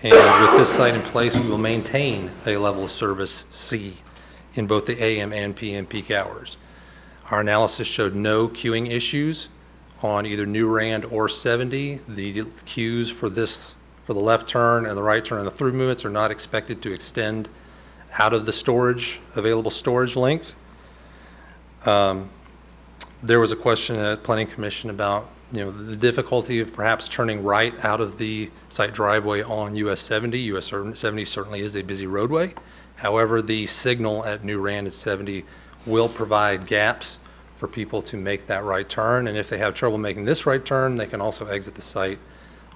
And with this site in place, we will maintain a level of service C in both the AM and PM peak hours. Our analysis showed no queuing issues on either New Rand or 70. The queues for the left turn and the right turn and the through movements are not expected to extend out of the available storage length. There was a question at Planning Commission about the difficulty of perhaps turning right out of the site driveway on US 70. US 70 certainly is a busy roadway. However, the signal at New Rand and 70 will provide gaps for people to make that right turn. And if they have trouble making this right turn, they can also exit the site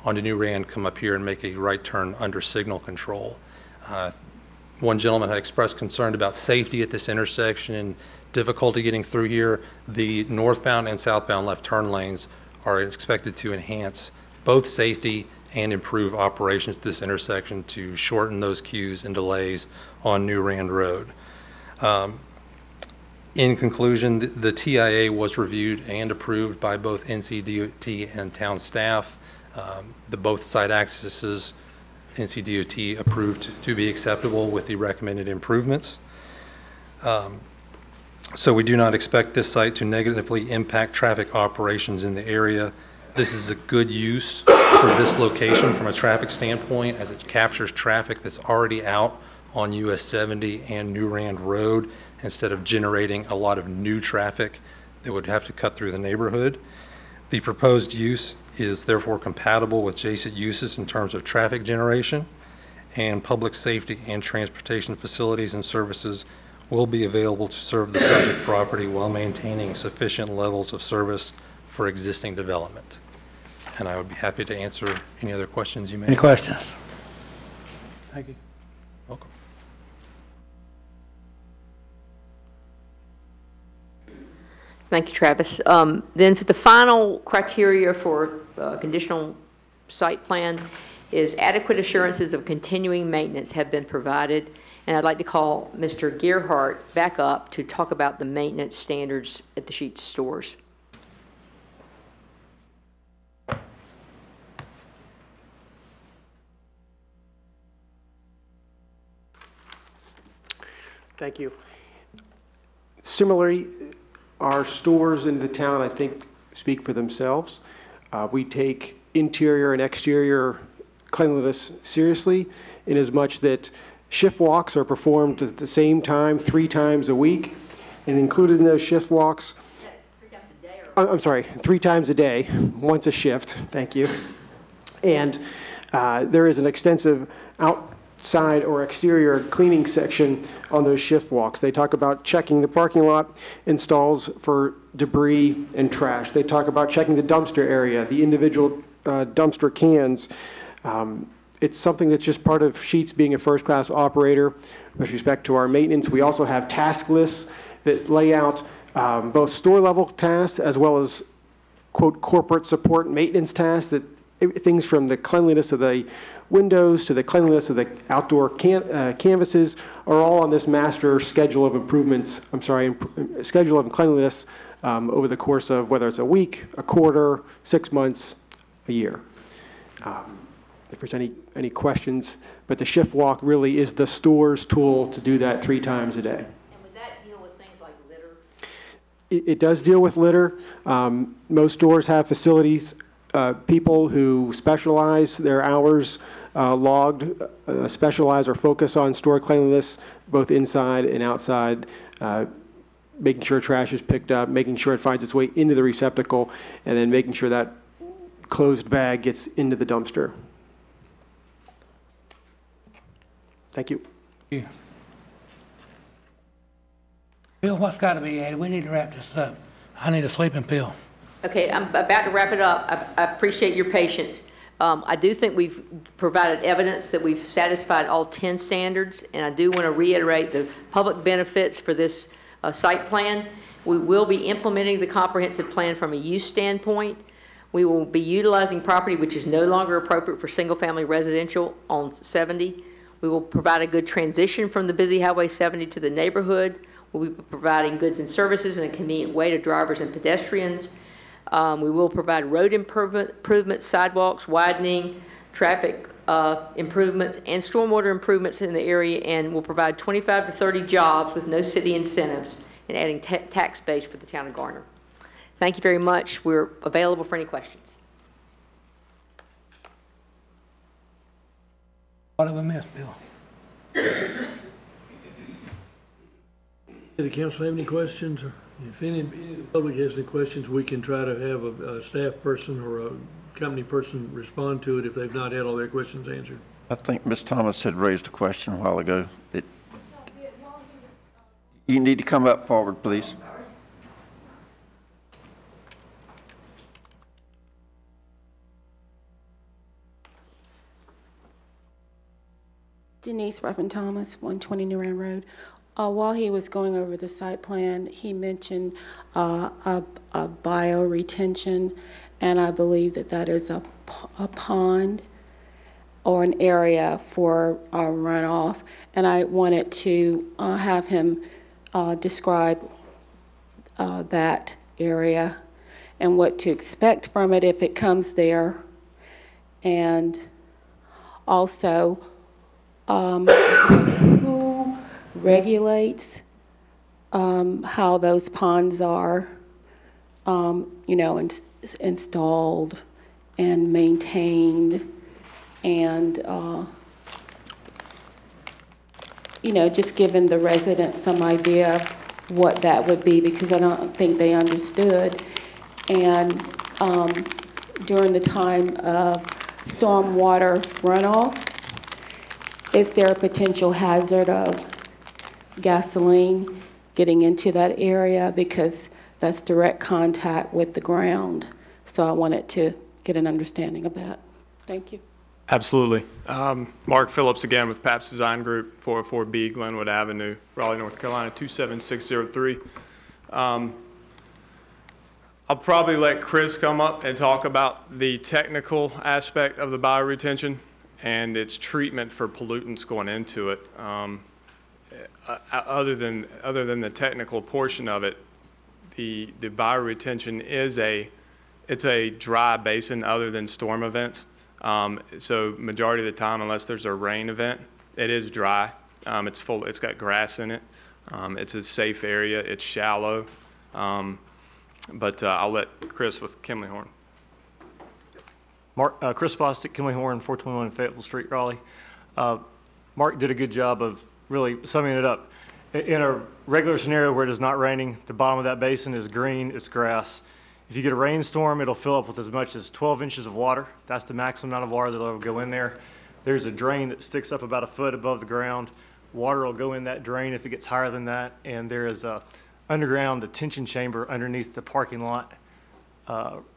onto New Rand, come up here and make a right turn under signal control. One gentleman had expressed concern about safety at this intersection and difficulty getting through here. The northbound and southbound left turn lanes are expected to enhance both safety and improve operations at this intersection to shorten those queues and delays on New Rand Road. In conclusion, the TIA was reviewed and approved by both NCDOT and town staff. The both site accesses NCDOT approved to be acceptable with the recommended improvements. So we do not expect this site to negatively impact traffic operations in the area. This is a good use for this location from a traffic standpoint, as it captures traffic that's already out on US 70 and New Rand Road instead of generating a lot of new traffic that would have to cut through the neighborhood. The proposed use is therefore compatible with adjacent uses in terms of traffic generation and public safety and transportation facilities and services will be available to serve the subject property while maintaining sufficient levels of service for existing development. And I would be happy to answer any other questions you may have. Any questions? Thank you. Welcome. Thank you, Travis. Then for the final criteria for conditional site plan is adequate assurances of continuing maintenance have been provided. And I'd like to call Mr. Gerhardt back up to talk about the maintenance standards at the Sheetz stores. Thank you. Similarly, our stores in the town, I think, speak for themselves. We take interior and exterior cleanliness seriously, in as much that shift walks are performed at the same time 3 times a week, and included in those shift walks, 3 times a day, or? I'm sorry, 3 times a day, once a shift, thank you. And there is an extensive outside or exterior cleaning section on those shift walks. They talk about checking the parking lot and stalls for debris and trash. They talk about checking the dumpster area, the individual dumpster cans. It's something that's just part of Sheetz being a first-class operator with respect to our maintenance. We also have task lists that lay out both store-level tasks as well as, quote, corporate support maintenance tasks, that things from the cleanliness of the windows to the cleanliness of the outdoor canvases are all on this master schedule of improvements, schedule of cleanliness over the course of whether it's a week, a quarter, 6 months, a year. If there's any questions, but the shift walk really is the store's tool to do that 3 times a day. And would that deal with things like litter? It does deal with litter. Most stores have facilities, people who specialize their hours logged, specialize or focus on store cleanliness, both inside and outside, making sure trash is picked up, making sure it finds its way into the receptacle, and then making sure that closed bag gets into the dumpster. Thank you. Thank you. Bill, what's got to be added? We need to wrap this up. I need a sleeping pill. Okay, I'm about to wrap it up. I appreciate your patience. I do think we've provided evidence that we've satisfied all 10 standards, and I do want to reiterate the public benefits for this site plan. We will be implementing the comprehensive plan from a use standpoint. We will be utilizing property which is no longer appropriate for single-family residential on 70. We will provide a good transition from the busy Highway 70 to the neighborhood. We'll be providing goods and services in a convenient way to drivers and pedestrians. We will provide road improvements, sidewalks, widening, traffic improvements, and stormwater improvements in the area, and we'll provide 25 to 30 jobs with no city incentives and adding tax base for the town of Garner. Thank you very much. We're available for any questions. What have I missed, Bill? Did the council have any questions? Or if any of the public has any questions, we can try to have a staff person or a company person respond to it if they've not had all their questions answered. I think Ms. Thomas had raised a question a while ago. You need to come up forward, please. Denise Ruffin-Thomas, 120 New Rand Road. While he was going over the site plan, he mentioned a bioretention, and I believe that is a pond or an area for runoff. And I wanted to have him describe that area and what to expect from it if it comes there, and also who regulates how those ponds are, installed and maintained, and just giving the residents some idea of what that would be, because I don't think they understood. And during the time of stormwater runoff, is there a potential hazard of gasoline getting into that area because that's direct contact with the ground. So I wanted to get an understanding of that. Thank you. Absolutely. Mark Phillips again with Paps Design Group, 404B Glenwood Avenue, Raleigh, North Carolina, 27603. I'll probably let Chris come up and talk about the technical aspect of the bioretention and its treatment for pollutants going into it. Other than the technical portion of it, the bioretention is it's a dry basin other than storm events. So majority of the time, unless there's a rain event, it is dry. It's got grass in it. It's a safe area. It's shallow. But I'll let Chris with Kimley Horn. Chris Bostic, Kimley Horn, 421 Fayetteville Street, Raleigh. Mark did a good job of really summing it up. In a regular scenario where it is not raining, the bottom of that basin is green, it's grass. If you get a rainstorm, it'll fill up with as much as 12 inches of water. That's the maximum amount of water that will go in there. There's a drain that sticks up about a foot above the ground. Water will go in that drain if it gets higher than that, and there is a underground detention chamber underneath the parking lot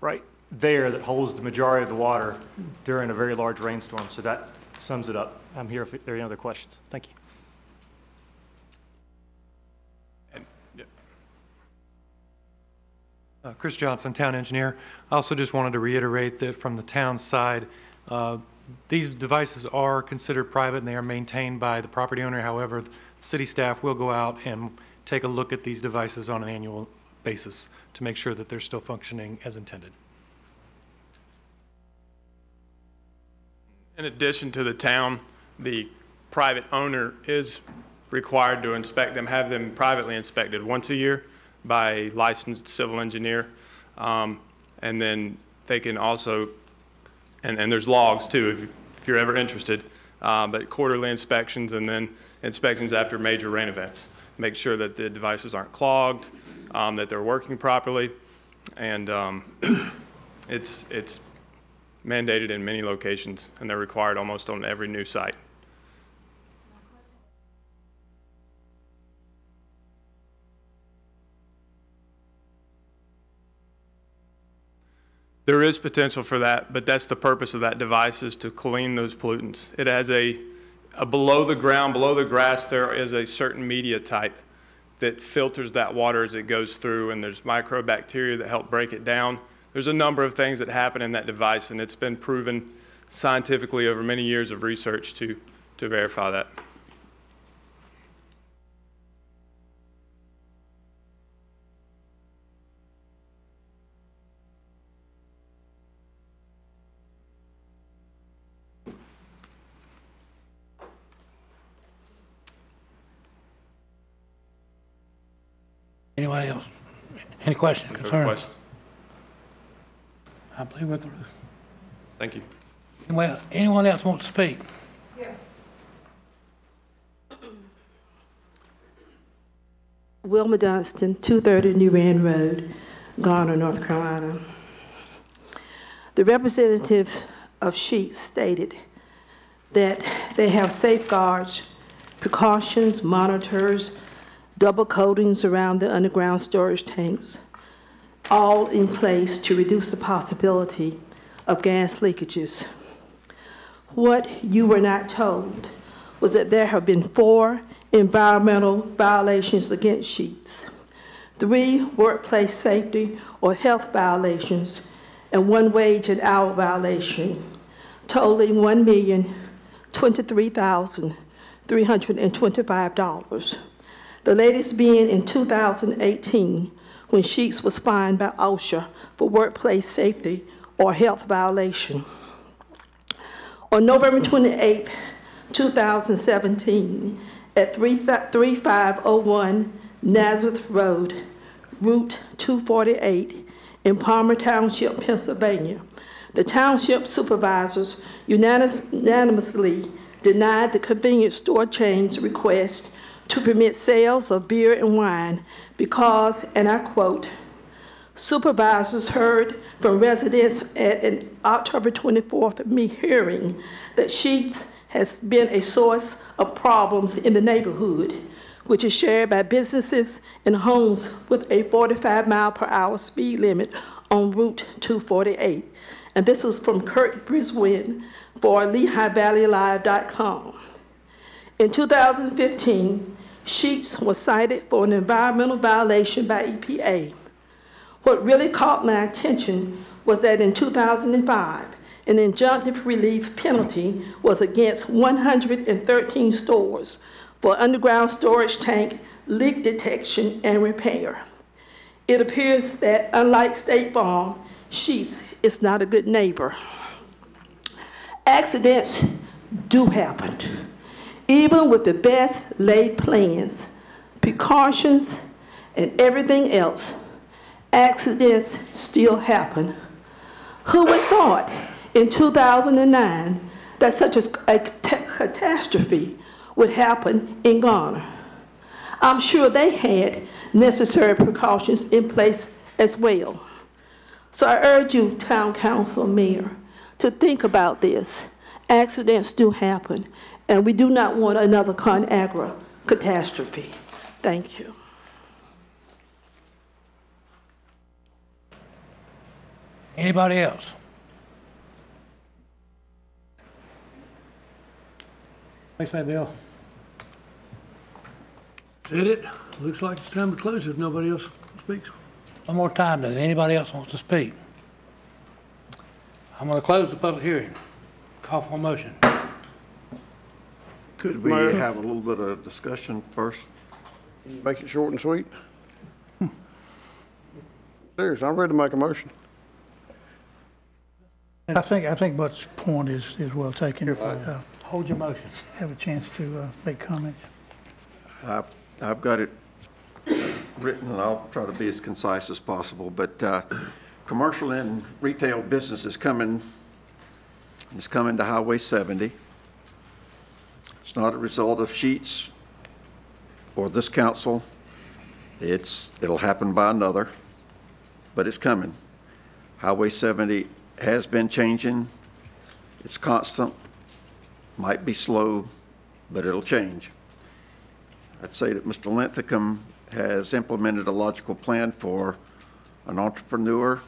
right there that holds the majority of the water during a very large rainstorm. So that sums it up. I'm here if there are any other questions. Thank you. Chris Johnson, town engineer. I also just wanted to reiterate that from the town side, these devices are considered private and they are maintained by the property owner. However, city staff will go out and take a look at these devices on an annual basis to make sure that they're still functioning as intended. In addition to the town, the private owner is required to inspect them, have them privately inspected once a year by a licensed civil engineer. And then they can also, and there's logs too if you're ever interested, but quarterly inspections and then inspections after major rain events. Make sure that the devices aren't clogged, that they're working properly, and it's mandated in many locations, and they're required almost on every new site. There is potential for that, but that's the purpose of that device, is to clean those pollutants. It has a below the ground, below the grass, there is a certain media type that filters that water as it goes through, and there's microbacteria that help break it down. There's a number of things that happen in that device, and it's been proven scientifically over many years of research to verify that. Anybody else? Any questions, concerns? Questions? I believe we're through. Thank you. Anyone else want to speak? Yes. Wilma Dunstan, 230 New Rand Road, Garner, North Carolina. The representatives of Sheets stated that they have safeguards, precautions, monitors, double coatings around the underground storage tanks, all in place to reduce the possibility of gas leakages. What you were not told was that there have been 4 environmental violations against Sheets, 3 workplace safety or health violations, and 1 wage and hour violation, totaling $1,023,325. The latest being in 2018, when Sheets was fined by OSHA for workplace safety or health violation. On November 28, 2017, at 3501 Nazareth Road, Route 248 in Palmer Township, Pennsylvania, the township supervisors unanimously denied the convenience store chain's request to permit sales of beer and wine because, and I quote, supervisors heard from residents at an October 24th hearing that Sheets has been a source of problems in the neighborhood, which is shared by businesses and homes with a 45-mile-per-hour speed limit on Route 248. And this was from Kurt Briswin for LehighValleyLive.com. In 2015, Sheets was cited for an environmental violation by EPA. What really caught my attention was that in 2005, an injunctive relief penalty was against 113 stores for underground storage tank leak detection and repair. It appears that, unlike State Farm, Sheets is not a good neighbor. Accidents do happen. Even with the best laid plans, precautions, and everything else, accidents still happen. Who would have thought in 2009 that such a catastrophe would happen in Garner? I'm sure they had necessary precautions in place as well. So I urge you, Town Council, Mayor, to think about this. Accidents do happen, and we do not want another ConAgra catastrophe. Thank you. Anybody else? Thanks, Matt Bill. Is that it? Looks like it's time to close if nobody else speaks. One more time, does anybody else want to speak? I'm going to close the public hearing. Call for a motion. Could we have a little bit of discussion first? Make it short and sweet. Seriously, I'm ready to make a motion. I think But's point is well taken. Hold your motion. Have a chance to make comments. I've got it written, and I'll try to be as concise as possible, but commercial and retail business is coming to Highway 70. It's not a result of Sheets or this council. It'll happen by another, but it's coming. Highway 70 has been changing. It's constant, might be slow, but it'll change. I'd say that Mr. Linthicum has implemented a logical plan for an entrepreneur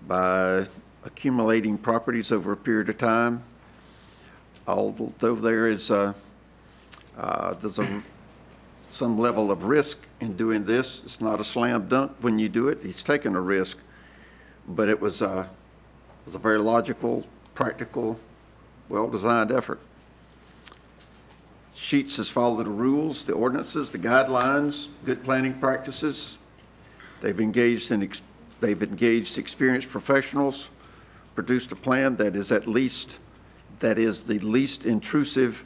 by accumulating properties over a period of time. Although there's some level of risk in doing this, it's not a slam dunk when you do it. He's taken a risk, but it was a very logical, practical, well-designed effort. Sheets has followed the rules, the ordinances, the guidelines, good planning practices. They've engaged experienced professionals, produced a plan that is the least intrusive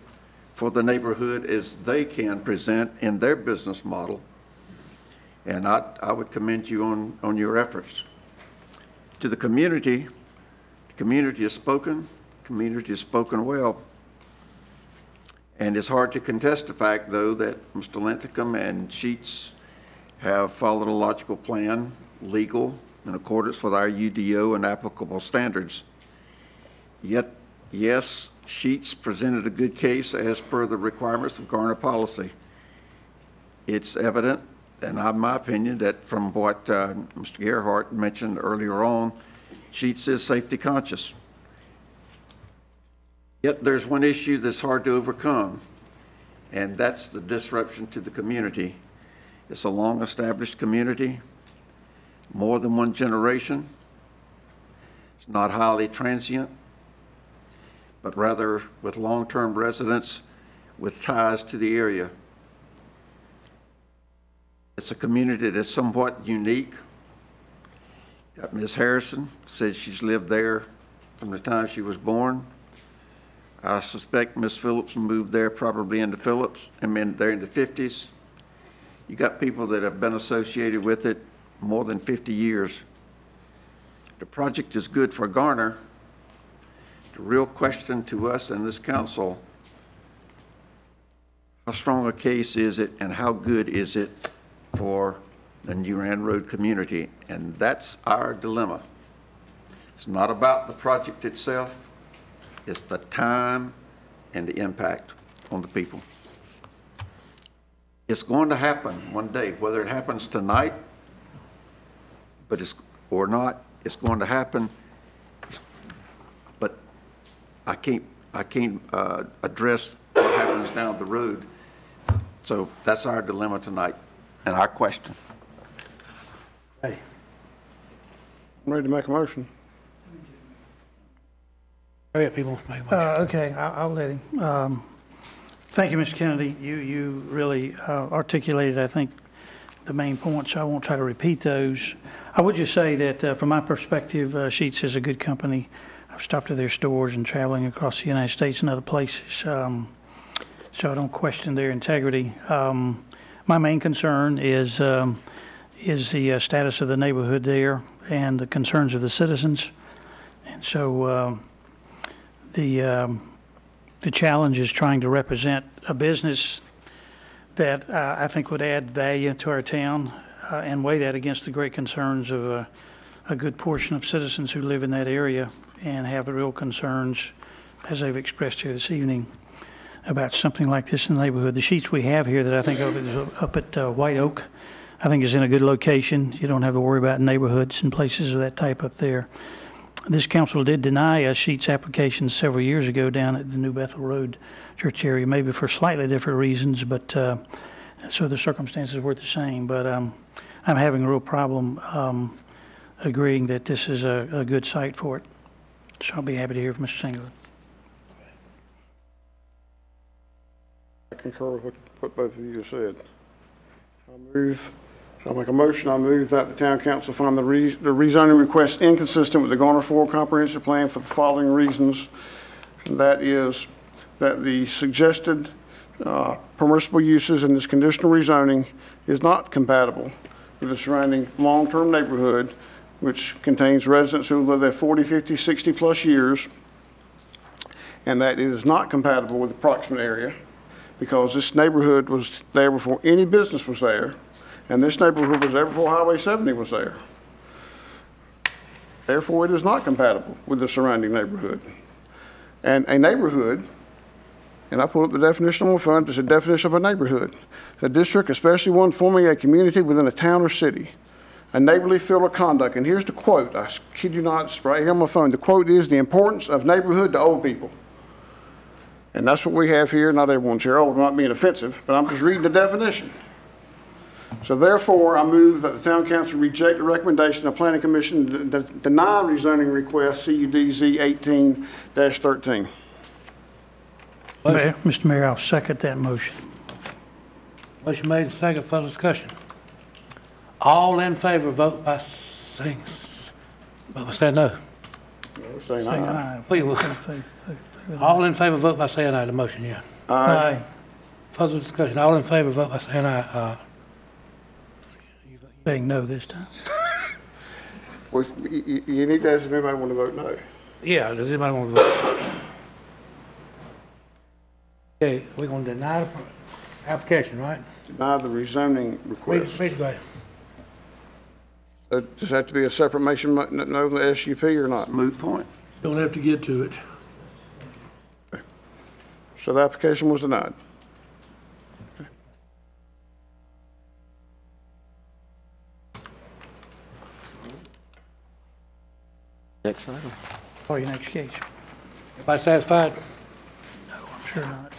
for the neighborhood as they can present in their business model. And I would commend you on your efforts. To the community has spoken well. And it's hard to contest the fact, though, that Mr. Linthicum and Sheets have followed a logical plan, legal, in accordance with our UDO and applicable standards. Yet, yes, Sheets presented a good case as per the requirements of Garner policy. It's evident, and in my opinion, that from what Mr. Gerhardt mentioned earlier on, Sheets is safety conscious. Yet there's one issue that's hard to overcome, and that's the disruption to the community. It's a long-established community, more than one generation. It's not highly transient, but rather with long-term residents with ties to the area. It's a community that's somewhat unique. Got Ms. Harrison, said she's lived there from the time she was born. I suspect Ms. Phillips moved there probably into there in the 50s. You got people that have been associated with it more than 50 years. The project is good for Garner. The real question to us and this council, how strong a case is it and how good is it for the New Rand Road community? And that's our dilemma. It's not about the project itself. It's the time and the impact on the people. It's going to happen one day, whether it happens tonight, or not, it's going to happen. But I can't address what happens down the road. So that's our dilemma tonight and our question. Hey. I'm ready to make a motion. Hurry up, people. Make a motion. Okay, I'll let him. Thank you, Mr. Kennedy. You really articulated, I think, the main points. I won't try to repeat those. I would just say that from my perspective, Sheets is a good company. I've stopped at their stores and traveling across the United States and other places, so I don't question their integrity. My main concern is the status of the neighborhood there and the concerns of the citizens. And so the challenge is trying to represent a business that I think would add value to our town and weigh that against the great concerns of a good portion of citizens who live in that area and have the real concerns, as they've expressed here this evening, about something like this in the neighborhood. The Sheets we have here that I think is up at White Oak, I think is in a good location. You don't have to worry about neighborhoods and places of that type up there. This council did deny a Sheets application several years ago down at the New Bethel Road church area, maybe for slightly different reasons, but so the circumstances were the same. But I'm having a real problem agreeing that this is a good site for it. So I'll be happy to hear from Mr. Singleton. I concur with what both of you have said. I'll make a motion. I move that the town council find the rezoning request inconsistent with the Garner 4 comprehensive plan for the following reasons. And that is that the suggested permissible uses in this conditional rezoning is not compatible with the surrounding long-term neighborhood, which contains residents who live there 40, 50, 60 plus years, and that it is not compatible with the proximate area because this neighborhood was there before any business was there, and this neighborhood was there before Highway 70 was there. Therefore, it is not compatible with the surrounding neighborhood. And a neighborhood, and I pulled up the definition on my phone, it's a definition of a neighborhood. A district, especially one forming a community within a town or city. A neighborly feel of conduct. And here's the quote. I kid you not, it's right here on my phone. The quote is, the importance of neighborhood to old people. And that's what we have here. Not everyone's here old, I'm not being offensive, but I'm just reading the definition. So therefore, I move that the town council reject the recommendation of planning commission to deny rezoning request CUDZ 18-13. Mr. Mayor, I'll second that motion. Motion made and second for discussion. All in favor, vote by saying no. No, saying aye. All in favor, vote by saying aye. The motion, yeah. Aye. Further discussion. All in favor, vote by saying aye. Saying no this time. Well, you need to ask if anybody want to vote no. Yeah, does anybody want to vote? Okay, we're going to deny the application, right? Deny the rezoning request. Please go ahead. Does that have to be a separate motion, no, the SUP or not? Moot point. Don't have to get to it. Okay. So the application was denied. Okay. Next item. For your next case. Everybody satisfied? No, I'm sure not.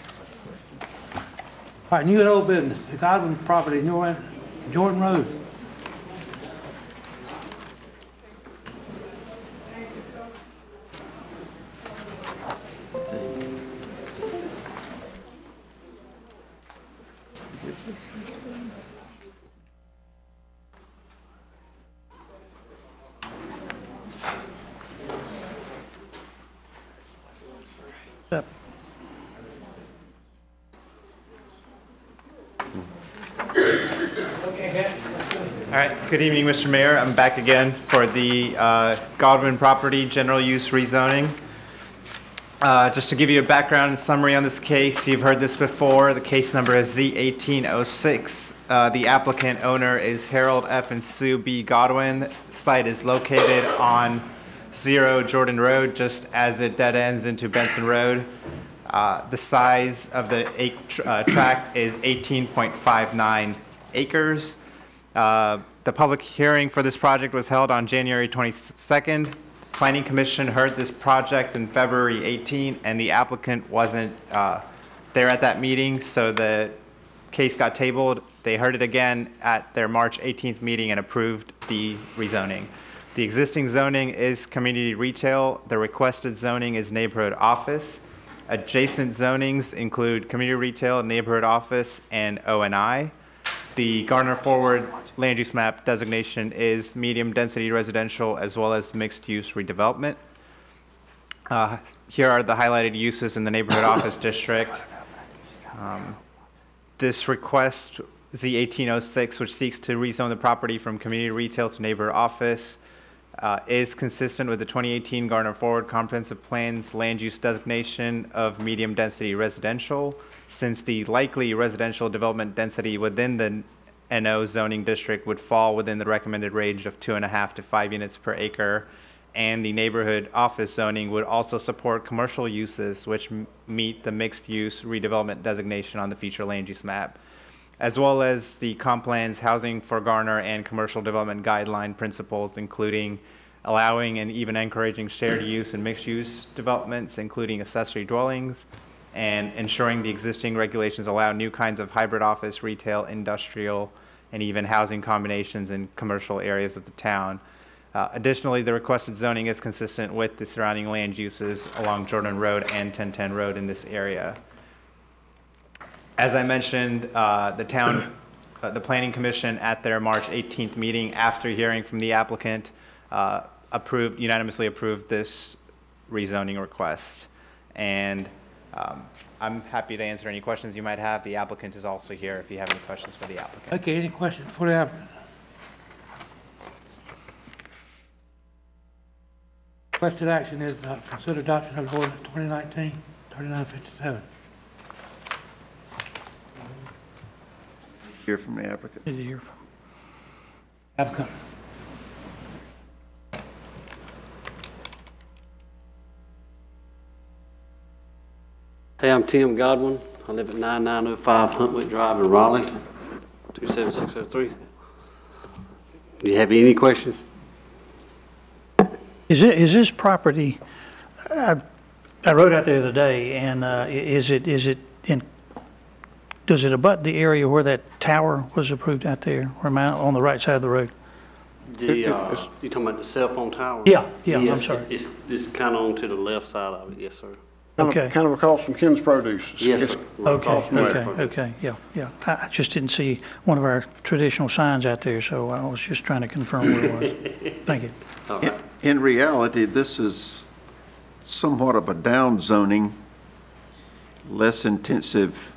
All right, new and old business. The Godwin property, Jordan Road. Up. All right, good evening, Mr. Mayor. I'm back again for the Godwin property general use rezoning. Just to give you a background and summary on this case, you've heard this before. The case number is Z1806. The applicant owner is Harold F. and Sue B. Godwin. The site is located on 0 Jordan Road, just as it dead ends into Benson Road. The size of the tract is 18.59 acres. The public hearing for this project was held on January 22nd. Planning Commission heard this project in February 18, and the applicant wasn't there at that meeting, so the case got tabled. They heard it again at their March 18th meeting and approved the rezoning. The existing zoning is community retail. The requested zoning is neighborhood office. Adjacent zonings include community retail, neighborhood office, and O&I. The Garner Forward land use map designation is medium density residential as well as mixed use redevelopment. Here are the highlighted uses in the neighborhood office district. This request, Z1806, which seeks to rezone the property from community retail to neighborhood office, is consistent with the 2018 Garner Forward Comprehensive Plan's land use designation of medium density residential, since the likely residential development density within the NO zoning district would fall within the recommended range of 2.5 to 5 units per acre, and the neighborhood office zoning would also support commercial uses which meet the mixed use redevelopment designation on the future land use map, as well as the comp plan's housing for Garner and commercial development guideline principles, including allowing and even encouraging shared use and mixed use developments, including accessory dwellings, and ensuring the existing regulations allow new kinds of hybrid office, retail, industrial, and even housing combinations in commercial areas of the town. Additionally, the requested zoning is consistent with the surrounding land uses along Jordan Road and 1010 Road in this area. As I mentioned, the Planning Commission at their March 18th meeting, after hearing from the applicant, unanimously approved this rezoning request. And I'm happy to answer any questions you might have. The applicant is also here if you have any questions for the applicant. Okay, any questions for the applicant? Requested action is consider adoption of ordinance 2019-3957. Hear from the applicant. Need to hear from applicant. Hey, I'm Tim Godwin. I live at 9905 Huntwick Drive in Raleigh, 27603. Do you have any questions? Is this property, I rode out there the other day, and does it abut the area where that tower was approved out there, or am I on the right side of the road? You talking about the cell phone tower? Yeah, yes, I'm sorry. It's kind of on to the left side of it, yes, sir. Okay. Kind of across from Ken's Produce. Yes, sir. Okay, yeah. I just didn't see one of our traditional signs out there, so I was just trying to confirm where it was. Thank you. All right. In reality, this is somewhat of a down zoning, less intensive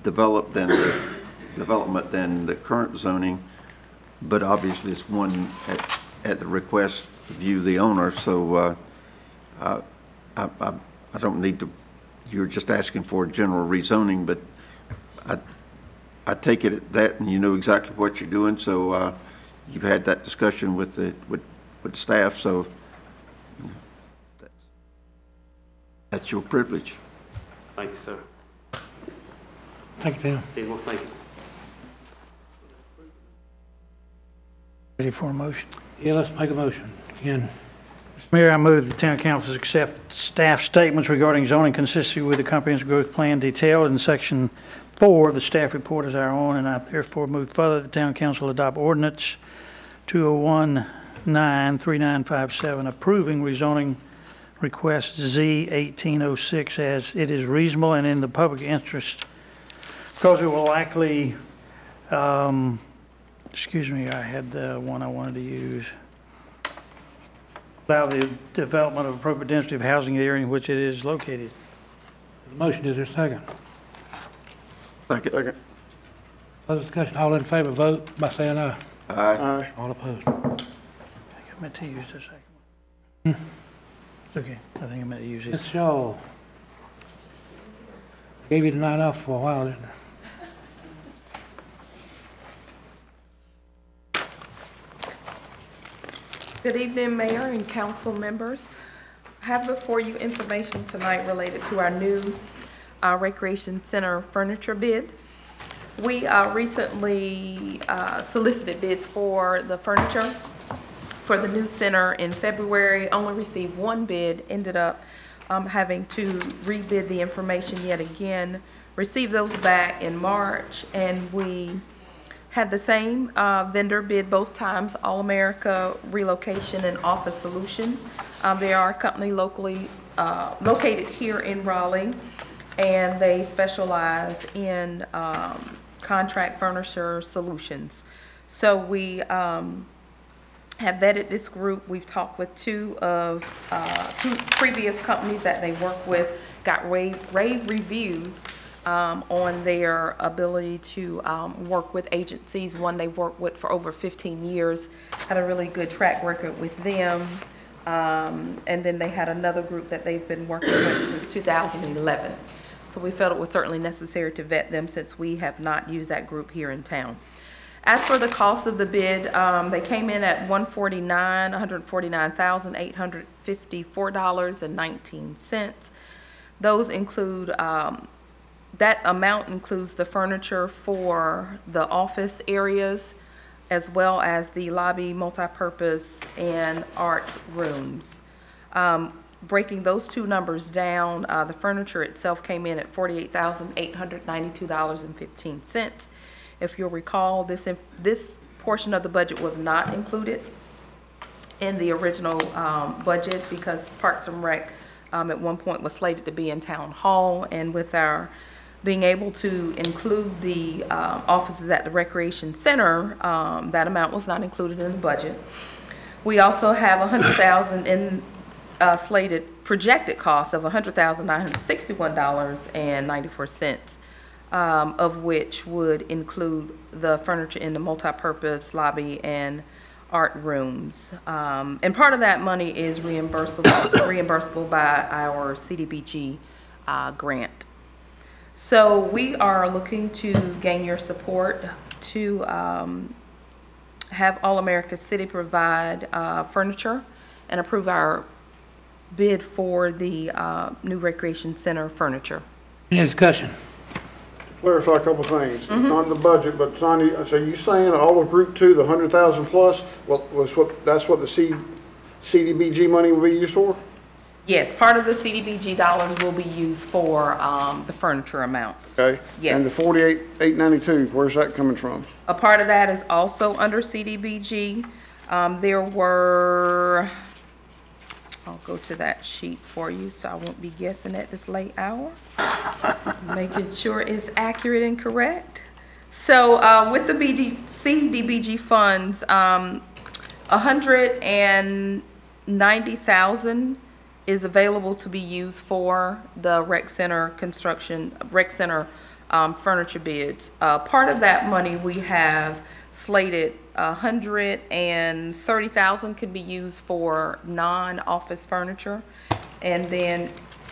development than the current zoning, but obviously it's one at the request of you, the owner, so I don't need to, you're just asking for a general rezoning, but I take it at that, and you know exactly what you're doing, so you've had that discussion with the staff, so that's your privilege. Thank you, sir. Thank you, Tim. Anyone, thank you. Ready for a motion? Yeah, let's make a motion. Ken. Mr. Mayor, I move the town council accept staff statements regarding zoning consistency with the comprehensive growth plan detailed in section 4 of the staff report as our own, and I therefore move further the town council adopt ordinance 2019-3957 approving rezoning request Z1806 as it is reasonable and in the public interest, because it will likely, excuse me, I had the one I wanted to use, allow the development of appropriate density of housing in the area in which it is located. The motion, is there a second? Second. Further discussion, all in favor, vote by saying aye. Aye. All opposed. I think I meant to use the second one. It's okay, I think I meant to use Ms. this. Shaw. Gave you the night off for a while, didn't I? Good evening, Mayor and council members. have before you information tonight related to our new recreation center furniture bid. We recently solicited bids for the furniture for the new center in February. Only received one bid, ended up having to rebid the information yet again. Received those back in March, and we had the same vendor bid both times, All America Relocation and Office Solution. They are a company locally located here in Raleigh, and they specialize in contract furniture solutions. So we have vetted this group. We've talked with two previous companies that they work with, got rave reviews on their ability to work with agencies. One they've worked with for over 15 years, had a really good track record with them. And then they had another group that they've been working with since 2011. So we felt it was certainly necessary to vet them since we have not used that group here in town. As for the cost of the bid, they came in at $149,854.19. Those include, that amount includes the furniture for the office areas, as well as the lobby, multipurpose, and art rooms. Breaking those two numbers down, the furniture itself came in at $48,892.15. If you'll recall, this portion of the budget was not included in the original budget because Parks and Rec at one point was slated to be in Town Hall, and with our being able to include the offices at the Recreation Center, that amount was not included in the budget. We also have $100,000 in slated projected costs of $100,961.94, of which would include the furniture in the multipurpose lobby and art rooms. And part of that money is reimbursable by our CDBG grant. So we are looking to gain your support to have All America City provide furniture and approve our bid for the new recreation center furniture. Any discussion? Clarify a couple things. Not in the budget, but Sonia, so you saying all of Group 2, the 100,000 plus, that's what the CDBG money will be used for? Yes, part of the CDBG dollars will be used for the furniture amounts. Okay. Yes. And the 48,892, where's that coming from? A part of that is also under CDBG. There were, I'll go to that sheet for you so I won't be guessing at this late hour. Making sure it's accurate and correct. So with the CDBG funds, 190,000 is available to be used for the rec center construction, furniture bids. Part of that money we have slated 130,000 could be used for non-office furniture, and then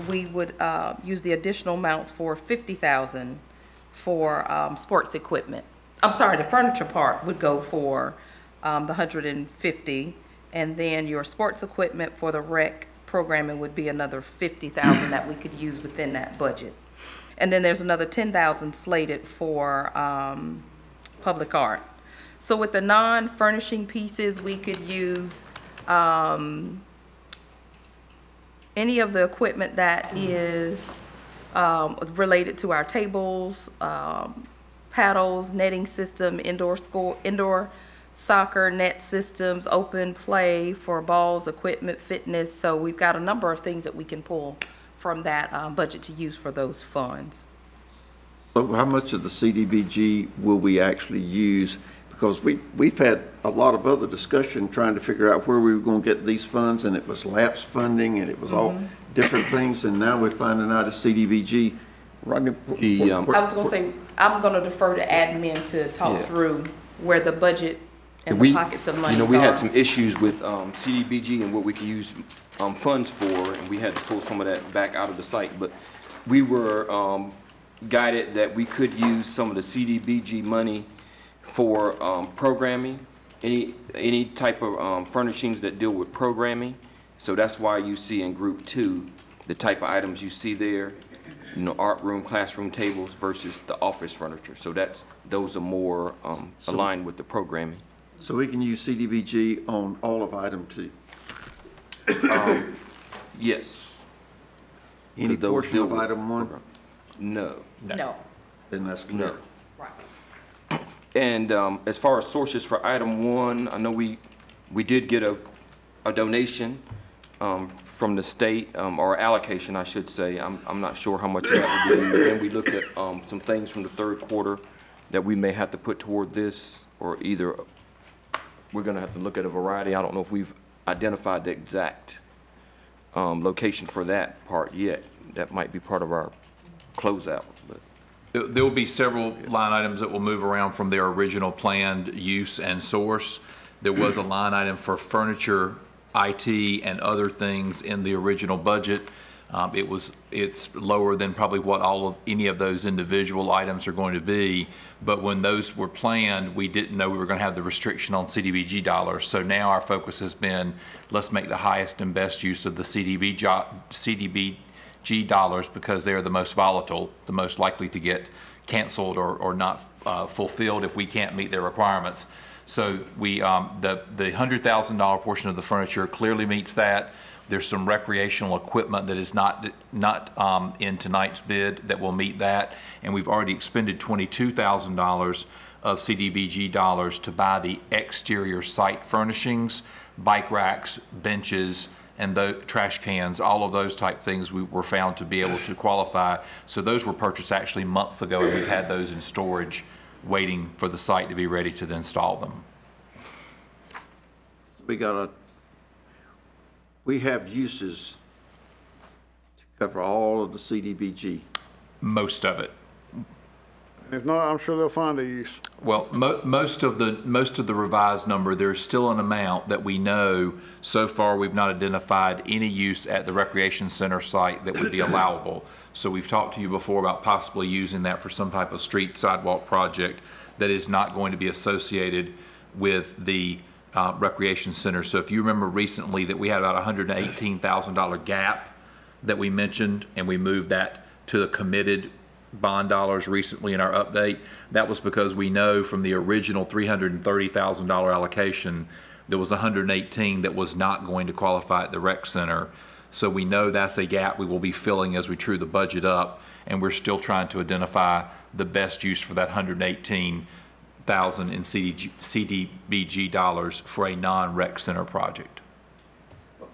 we would use the additional amounts for 50,000 for sports equipment. I'm sorry, the furniture part would go for the 150, and then your sports equipment for the rec programming would be another 50,000 that we could use within that budget. And then there's another 10,000 slated for public art. So with the non-furnishing pieces, we could use any of the equipment that is related to our tables, paddles, netting system, indoor soccer net systems, open play for balls, equipment, fitness. So we've got a number of things that we can pull from that budget to use for those funds. So how much of the CDBG will we actually use? Because we've had a lot of other discussion trying to figure out where we were going to get these funds, and it was lapse funding, and it was all different things, and now we're finding out it's CDBG. Rodney, I was going to say, I'm going to defer to admin to talk through where the budget and the pockets of money are. We had some issues with CDBG and what we could use funds for, and we had to pull some of that back out of the site. But we were guided that we could use some of the CDBG money for programming, any type of furnishings that deal with programming, So that's why you see in group 2, the type of items you see there, you know, art room, classroom tables versus the office furniture. So those are more aligned with the programming. So we can use CDBG on all of item 2? Yes. Any Those portion deal of with item 1? program. No. No. Then that's clear. No. Right. And as far as sources for item 1, I know we did get a donation from the state, or allocation, I should say. I'm not sure how much of that would be. And we looked at some things from the third quarter that we may have to put toward this, or either we're going to have to look at a variety. I don't know if we've identified the exact location for that part yet. That might be part of our closeout. But there will be several line items that will move around from their original planned use and source. There was a line item for furniture, IT, and other things in the original budget. It's lower than probably what any of those individual items are going to be. But when those were planned, we didn't know we were going to have the restriction on CDBG dollars. So now our focus has been, let's make the highest and best use of the CDBG dollars, because they're the most volatile, the most likely to get canceled or not fulfilled if we can't meet their requirements. So the $100,000 portion of the furniture clearly meets that. There's some recreational equipment that is not in tonight's bid that will meet that, and we've already expended $22,000 of CDBG dollars to buy the exterior site furnishings, bike racks, benches, and the trash cans. All of those type things we were found to be able to qualify. So those were purchased actually months ago, and we've had those in storage waiting for the site to be ready to install them. We have uses to cover all of the CDBG. Most of it. If not, I'm sure they'll find a use. Well, most of the revised number, there's still an amount that we know. So far, we've not identified any use at the recreation center site that would be allowable. So we've talked to you before about possibly using that for some type of street sidewalk project that is not going to be associated with the recreation center. So if you remember recently that we had about $118,000 gap that we mentioned, and we moved that to the committed bond dollars recently in our update, that was because we know from the original $330,000 allocation, there was 118 that was not going to qualify at the rec center. So we know that's a gap we will be filling as we true the budget up, and we're still trying to identify the best use for that 118,000 in CDBG dollars for a non-rec center project.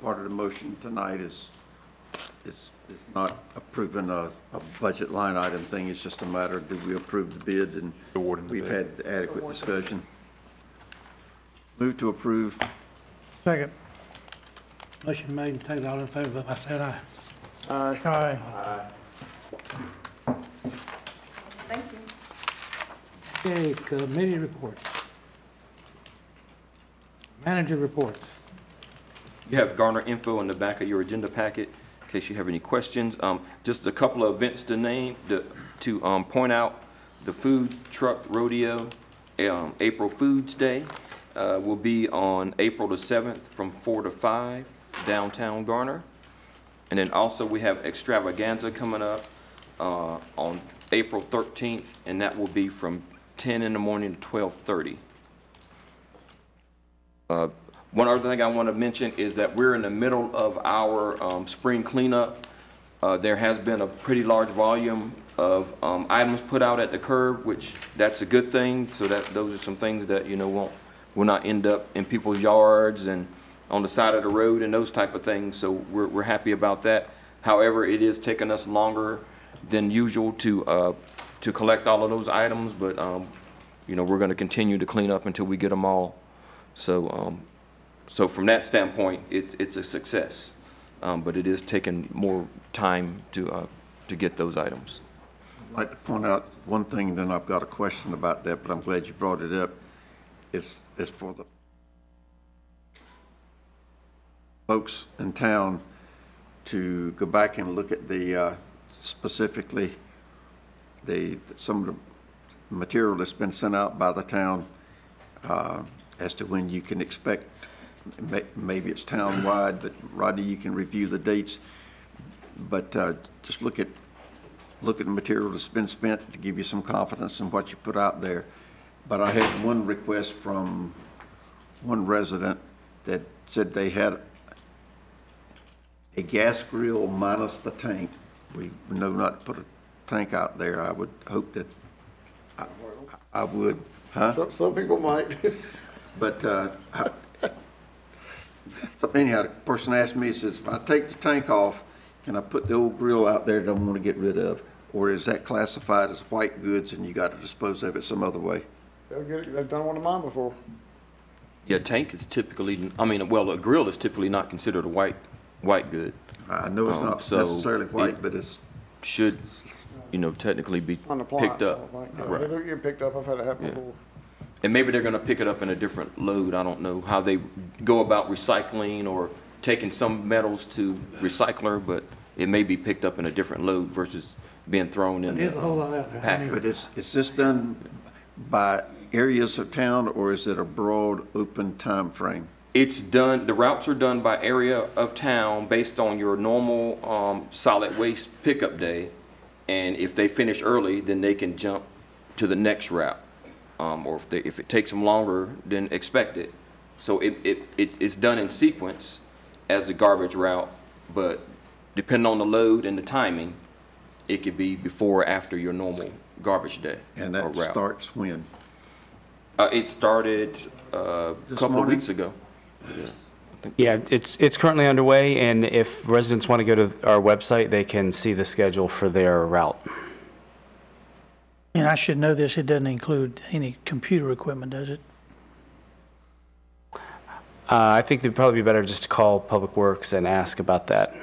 Part of the motion tonight is not approving a budget line item thing. It's just a matter of, do we approve the bid? And we've had adequate discussion. Move to approve. Second. Motion made and seconded. All in favor, vote by saying aye. Aye. Aye. Thank you. Okay, committee reports. Manager reports. You have Garner info in the back of your agenda packet in case you have any questions. Just a couple of events to name, to point out: the food truck rodeo, April Foods Day, will be on April the 7th from 4 to 5, downtown Garner. And then also we have Extravaganza coming up on April 13th, and that will be from 10 in the morning to 12:30. One other thing I want to mention is that we're in the middle of our spring cleanup. There has been a pretty large volume of items put out at the curb, which that's a good thing. So that those are some things that, you know, will not end up in people's yards and on the side of the road and those type of things. So we're happy about that. However, it is taking us longer than usual to collect all of those items, but you know, we're going to continue to clean up until we get them all. So so from that standpoint, it's a success, but it is taking more time to get those items. I'd like to point out one thing, then I've got a question about that, but I'm glad you brought it up. It's for the folks in town to go back and look at the specifically some of the material that's been sent out by the town as to when you can expect maybe it's town-wide, but Rodney, you can review the dates. But just look at the material that's been spent to give you some confidence in what you put out there. But I had one request from one resident that said they had a gas grill minus the tank. We know not to put a tank out there. I would hope that I would, huh? Some people might. But so anyhow, the person asked me, says, if I take the tank off, can I put the old grill out there that I want to get rid of? Or is that classified as white goods and you got to dispose of it some other way? They'll get it. They've done one of mine before. Yeah, tank is typically, I mean, well, a grill is typically not considered a white good. I know it's not necessarily white, but it's should, technically be picked up. Right. They do get picked up. I've had it happen before. And maybe they're gonna pick it up in a different load. I don't know how they go about recycling or taking some metals to recycler, but it may be picked up in a different load versus being thrown in There's a whole lot out there. packer. But is this done by areas of town, or is it a broad, open time frame? It's done, the routes are done by area of town based on your normal solid waste pickup day. And if they finish early, then they can jump to the next route. Or if it takes them longer than expected. So it's done in sequence as the garbage route, but depending on the load and the timing, it could be before or after your normal garbage day. And that starts when? It started a couple of weeks ago. Yeah, it's currently underway, and if residents want to go to our website, they can see the schedule for their route. And I should know this, it doesn't include any computer equipment, does it? I think it'd probably be better just to call Public Works and ask about that.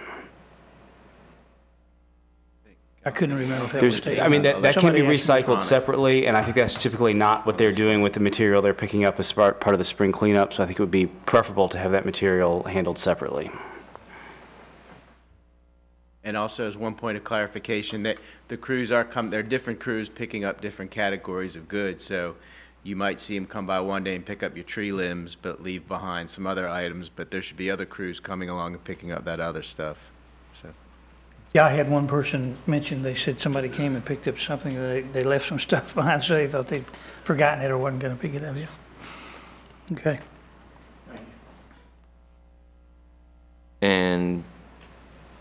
I couldn't remember if that was stated. I mean, that can be Somebody asked me. recycled separately, and I think that's typically not what they're doing with the material they're picking up as part of the spring cleanup, so I think it would be preferable to have that material handled separately. And also, as one point of clarification, that the crews there are different crews picking up different categories of goods. So you might see them come by one day and pick up your tree limbs, but leave behind some other items. But there should be other crews coming along and picking up that other stuff. So. Yeah, I had one person mention, they said somebody came and picked up something, they left some stuff behind, so they thought they'd forgotten it or wasn't going to pick it up. Yeah. Okay. And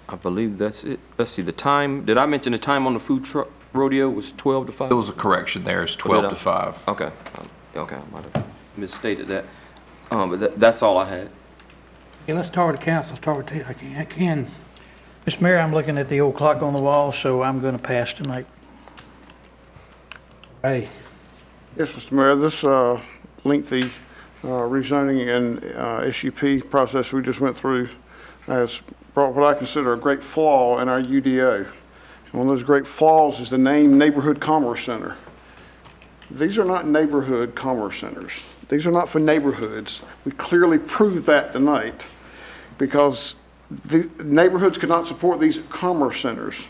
I believe that's it. Let's see, the time, did I mention the time on the food truck rodeo was 12 to 5? There was a correction there, it's 12 to 5. Okay, okay, I might have misstated that. But that's all I had. Okay, let's start with the council, start with Ted. I can. Mr. Mayor, I'm looking at the old clock on the wall, so I'm going to pass tonight. Hey. Yes, Mr. Mayor, this lengthy rezoning and SUP process we just went through has brought what I consider a great flaw in our UDO. And one of those great flaws is the name Neighborhood Commerce Center. These are not neighborhood commerce centers. These are not for neighborhoods. We clearly proved that tonight because the neighborhoods could not support these commerce centers.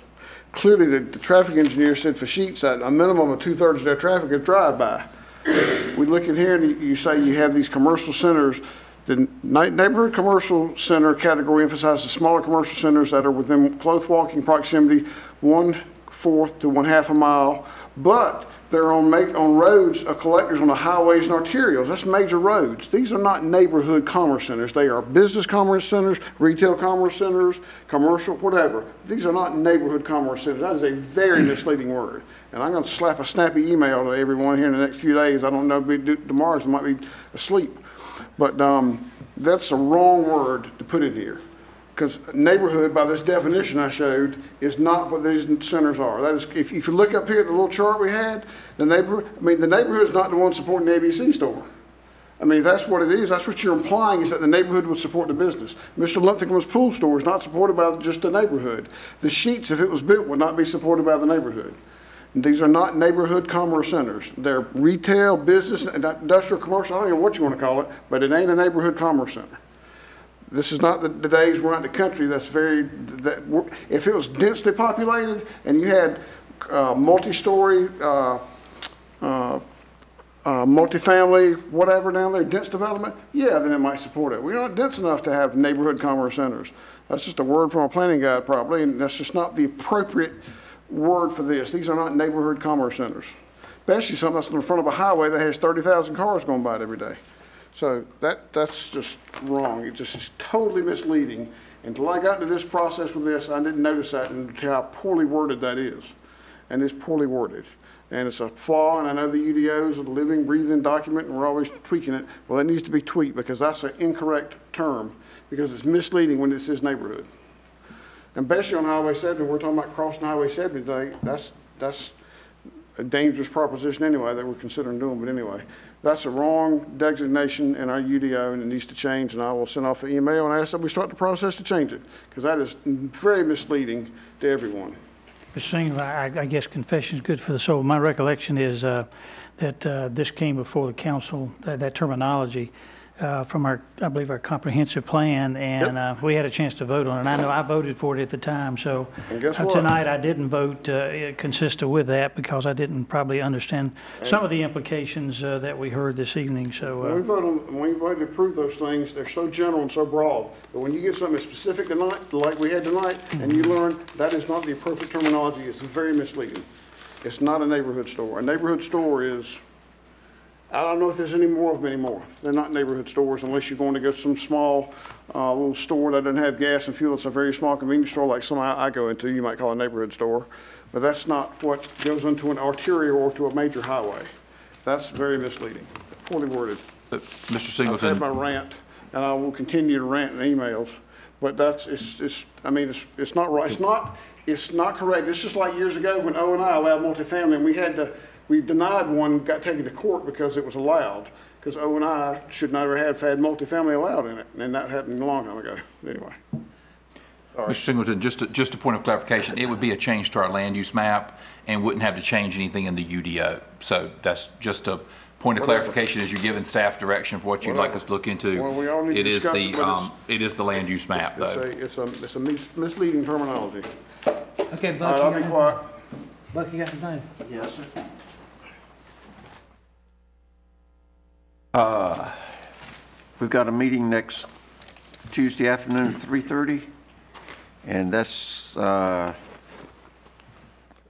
Clearly, the traffic engineer said for Sheets that a minimum of 2/3 of their traffic is drive-by. We look in here and you say you have these commercial centers. The neighborhood commercial center category emphasizes smaller commercial centers that are within close walking proximity, 1/4 to 1/2 a mile, but they're on roads, collectors on the highways and arterials. That's major roads. These are not neighborhood commerce centers. They are business commerce centers, retail commerce centers, commercial, whatever. These are not neighborhood commerce centers. That is a very misleading word. And I'm going to slap a snappy email to everyone here in the next few days. I don't know, tomorrow I might be asleep. But that's a wrong word to put in here. Because neighborhood, by this definition I showed, is not what these centers are. That is, if you look up here at the little chart we had, the neighborhood is not the one supporting the ABC store. I mean, if that's what it is, that's what you're implying, is that the neighborhood would support the business. Mr. Linthickham's pool store is not supported by just the neighborhood. The Sheets, if it was built, would not be supported by the neighborhood. These are not neighborhood commerce centers. They're retail, business, industrial, commercial, I don't know what you want to call it, but it ain't a neighborhood commerce center. This is not the days we're out in the country if it was densely populated and you had multi-story multifamily, whatever down there, dense development, yeah, then it might support it. We're not dense enough to have neighborhood commerce centers. That's just a word from a planning guide probably, and that's just not the appropriate word for this. These are not neighborhood commerce centers, especially something that's in the front of a highway that has 30,000 cars going by it every day. So that's just wrong. It just is totally misleading. Until I got into this process with this, I didn't notice that until how poorly worded that is. And it's poorly worded. And it's a flaw, and I know the UDOs are the living, breathing document, and we're always tweaking it. Well, it needs to be tweaked because that's an incorrect term, because it's misleading when it says neighborhood. And especially on Highway 7, we're talking about crossing Highway 7 today, that's a dangerous proposition anyway that we're considering doing, but anyway. That's a wrong designation in our UDO, and it needs to change, and I will send off an email and ask that we start the process to change it, because that is very misleading to everyone. Mr. Singh, I guess confession is good for the soul. My recollection is that this came before the council, that terminology, from I believe our comprehensive plan, and we had a chance to vote on it. And I know I voted for it at the time, so tonight I didn't vote consistent with that because I didn't probably understand some of the implications that we heard this evening. So when we vote to approve those things, they're so general and so broad. But when you get something specific tonight, like we had tonight, and you learn that is not the appropriate terminology, it's very misleading. It's not a neighborhood store. A neighborhood store is, I don't know if there's any more of them anymore. They're not neighborhood stores unless you're going to go to some small little store that doesn't have gas and fuel. It's a very small convenience store like some I go into, you might call a neighborhood store. But that's not what goes into an arterial or to a major highway. That's very misleading, poorly worded. Mr. Singleton. I've had my rant, and I will continue to rant in emails. But it's not right. It's not correct. It's just like years ago when O&I allowed multifamily, and we denied one, got taken to court because it was allowed, because O&I should never have had multifamily allowed in it, and that happened a long time ago. Anyway. Mr. Singleton, just a point of clarification, it would be a change to our land use map and wouldn't have to change anything in the UDO. So that's just a point of clarification as you're giving staff direction of what you'd like us to look into. Well, we all need to discuss it is the land use map, though. It's a misleading terminology. Okay, Buck, I'll be quiet. Buck, you got anything? Yes, sir. We've got a meeting next Tuesday afternoon at 3:30, and that's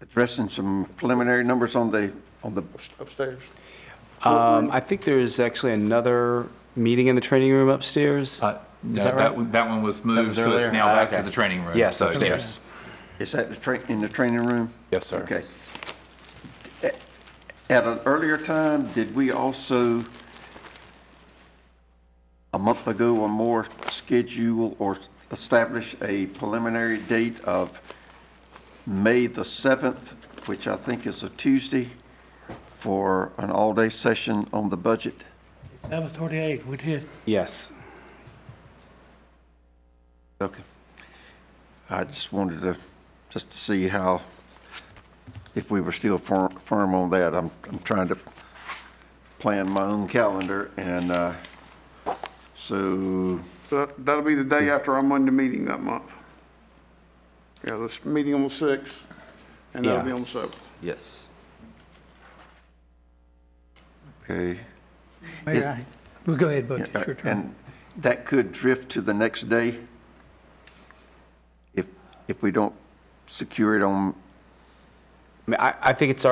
addressing some preliminary numbers on the upstairs. I think there's actually another meeting in the training room upstairs. No, Is that right? that one was moved, so it's now back to the training room. Yes, So, upstairs. Is that in the training room? Yes, sir. Okay. At an earlier time, did we also, a month ago or more, schedule or establish a preliminary date of May the 7th, which I think is a Tuesday, for an all-day session on the budget? 7:38, we did. Yes. Okay. I just wanted to see how, if we were still firm on that. I'm trying to plan my own calendar, and so that'll be the day after our Monday meeting that month. Yeah, this meeting on the 6th, and that'll be on the 7th. Yes. Okay. Mayor, well, go ahead, Buck. It's your turn. And that could drift to the next day if we don't secure it on. I mean, I think it's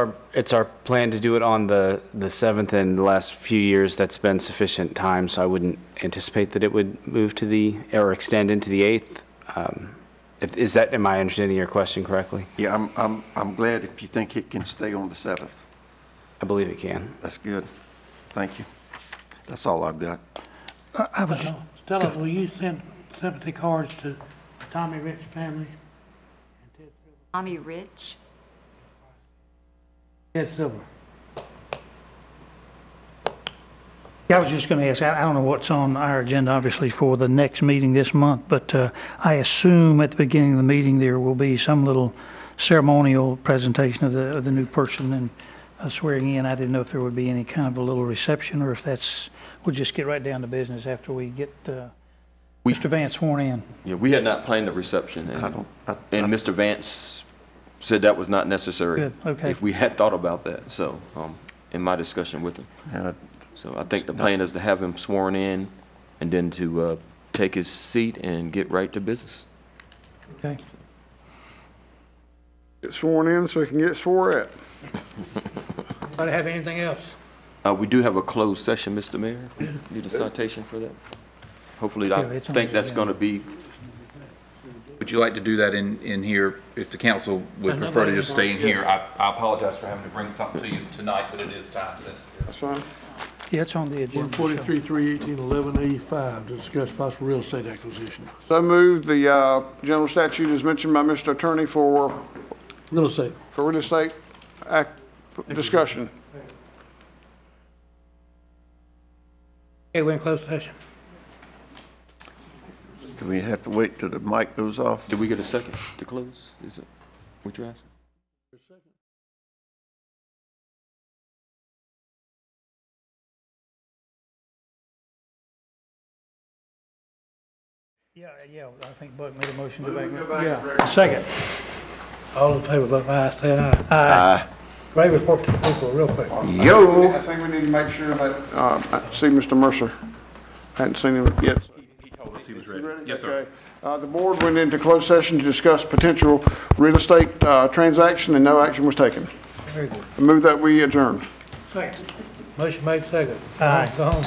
our plan to do it on the 7th, and the last few years that's been sufficient time, so I wouldn't anticipate that it would move to or extend into the 8th. Am I understanding your question correctly? Yeah, I'm glad if you think it can stay on the 7th. I believe it can. That's good. Thank you. That's all I've got. Stella, will you send sympathy cards to Tommy Rich family? Tommy Rich? Ted Silver. Yeah, I was just going to ask, I don't know what's on our agenda, obviously, for the next meeting this month, but I assume at the beginning of the meeting there will be some little ceremonial presentation of the new person and swearing in. I didn't know if there would be any kind of a little reception, or if we'll just get right down to business after we get Mr. Vance sworn in. Yeah, we had not planned a reception, and Mr. Vance said that was not necessary. Good, okay. If we had thought about that, so. in my discussion with him. Yeah. So I think the plan is to have him sworn in and then to take his seat and get right to business. Okay. Get sworn in so he can get swore at. Anybody have anything else? We do have a closed session, Mr. Mayor. Need a citation for that? Hopefully, I it's on think the that's going to be, Would you like to do that in here? If the council would prefer to just stay in here, I apologize for having to bring something to you tonight, but it is time sensitive. That's fine. Yeah, it's on the agenda. 143, 318, 11A5 to discuss possible real estate acquisition. So moved. The general statute is mentioned by Mr. Attorney for Real estate. Discussion. Okay, we're in closed session. Do we have to wait till the mic goes off? Did we get a second to close? Is it what you're asking? Yeah, I think Buck made a motion to go back. Yeah, second. All in favor, vote by aye, say aye. Aye. Ray, report to the people real quick. Yo! I think we need to make sure that, I see Mr. Mercer. I hadn't seen him yet. He told us he was Is he ready. Yes, Okay. sir. The board went into closed session to discuss potential real estate transaction, and no action was taken. Very good. I move that we adjourn. Second. Motion made second. Aye. Go home.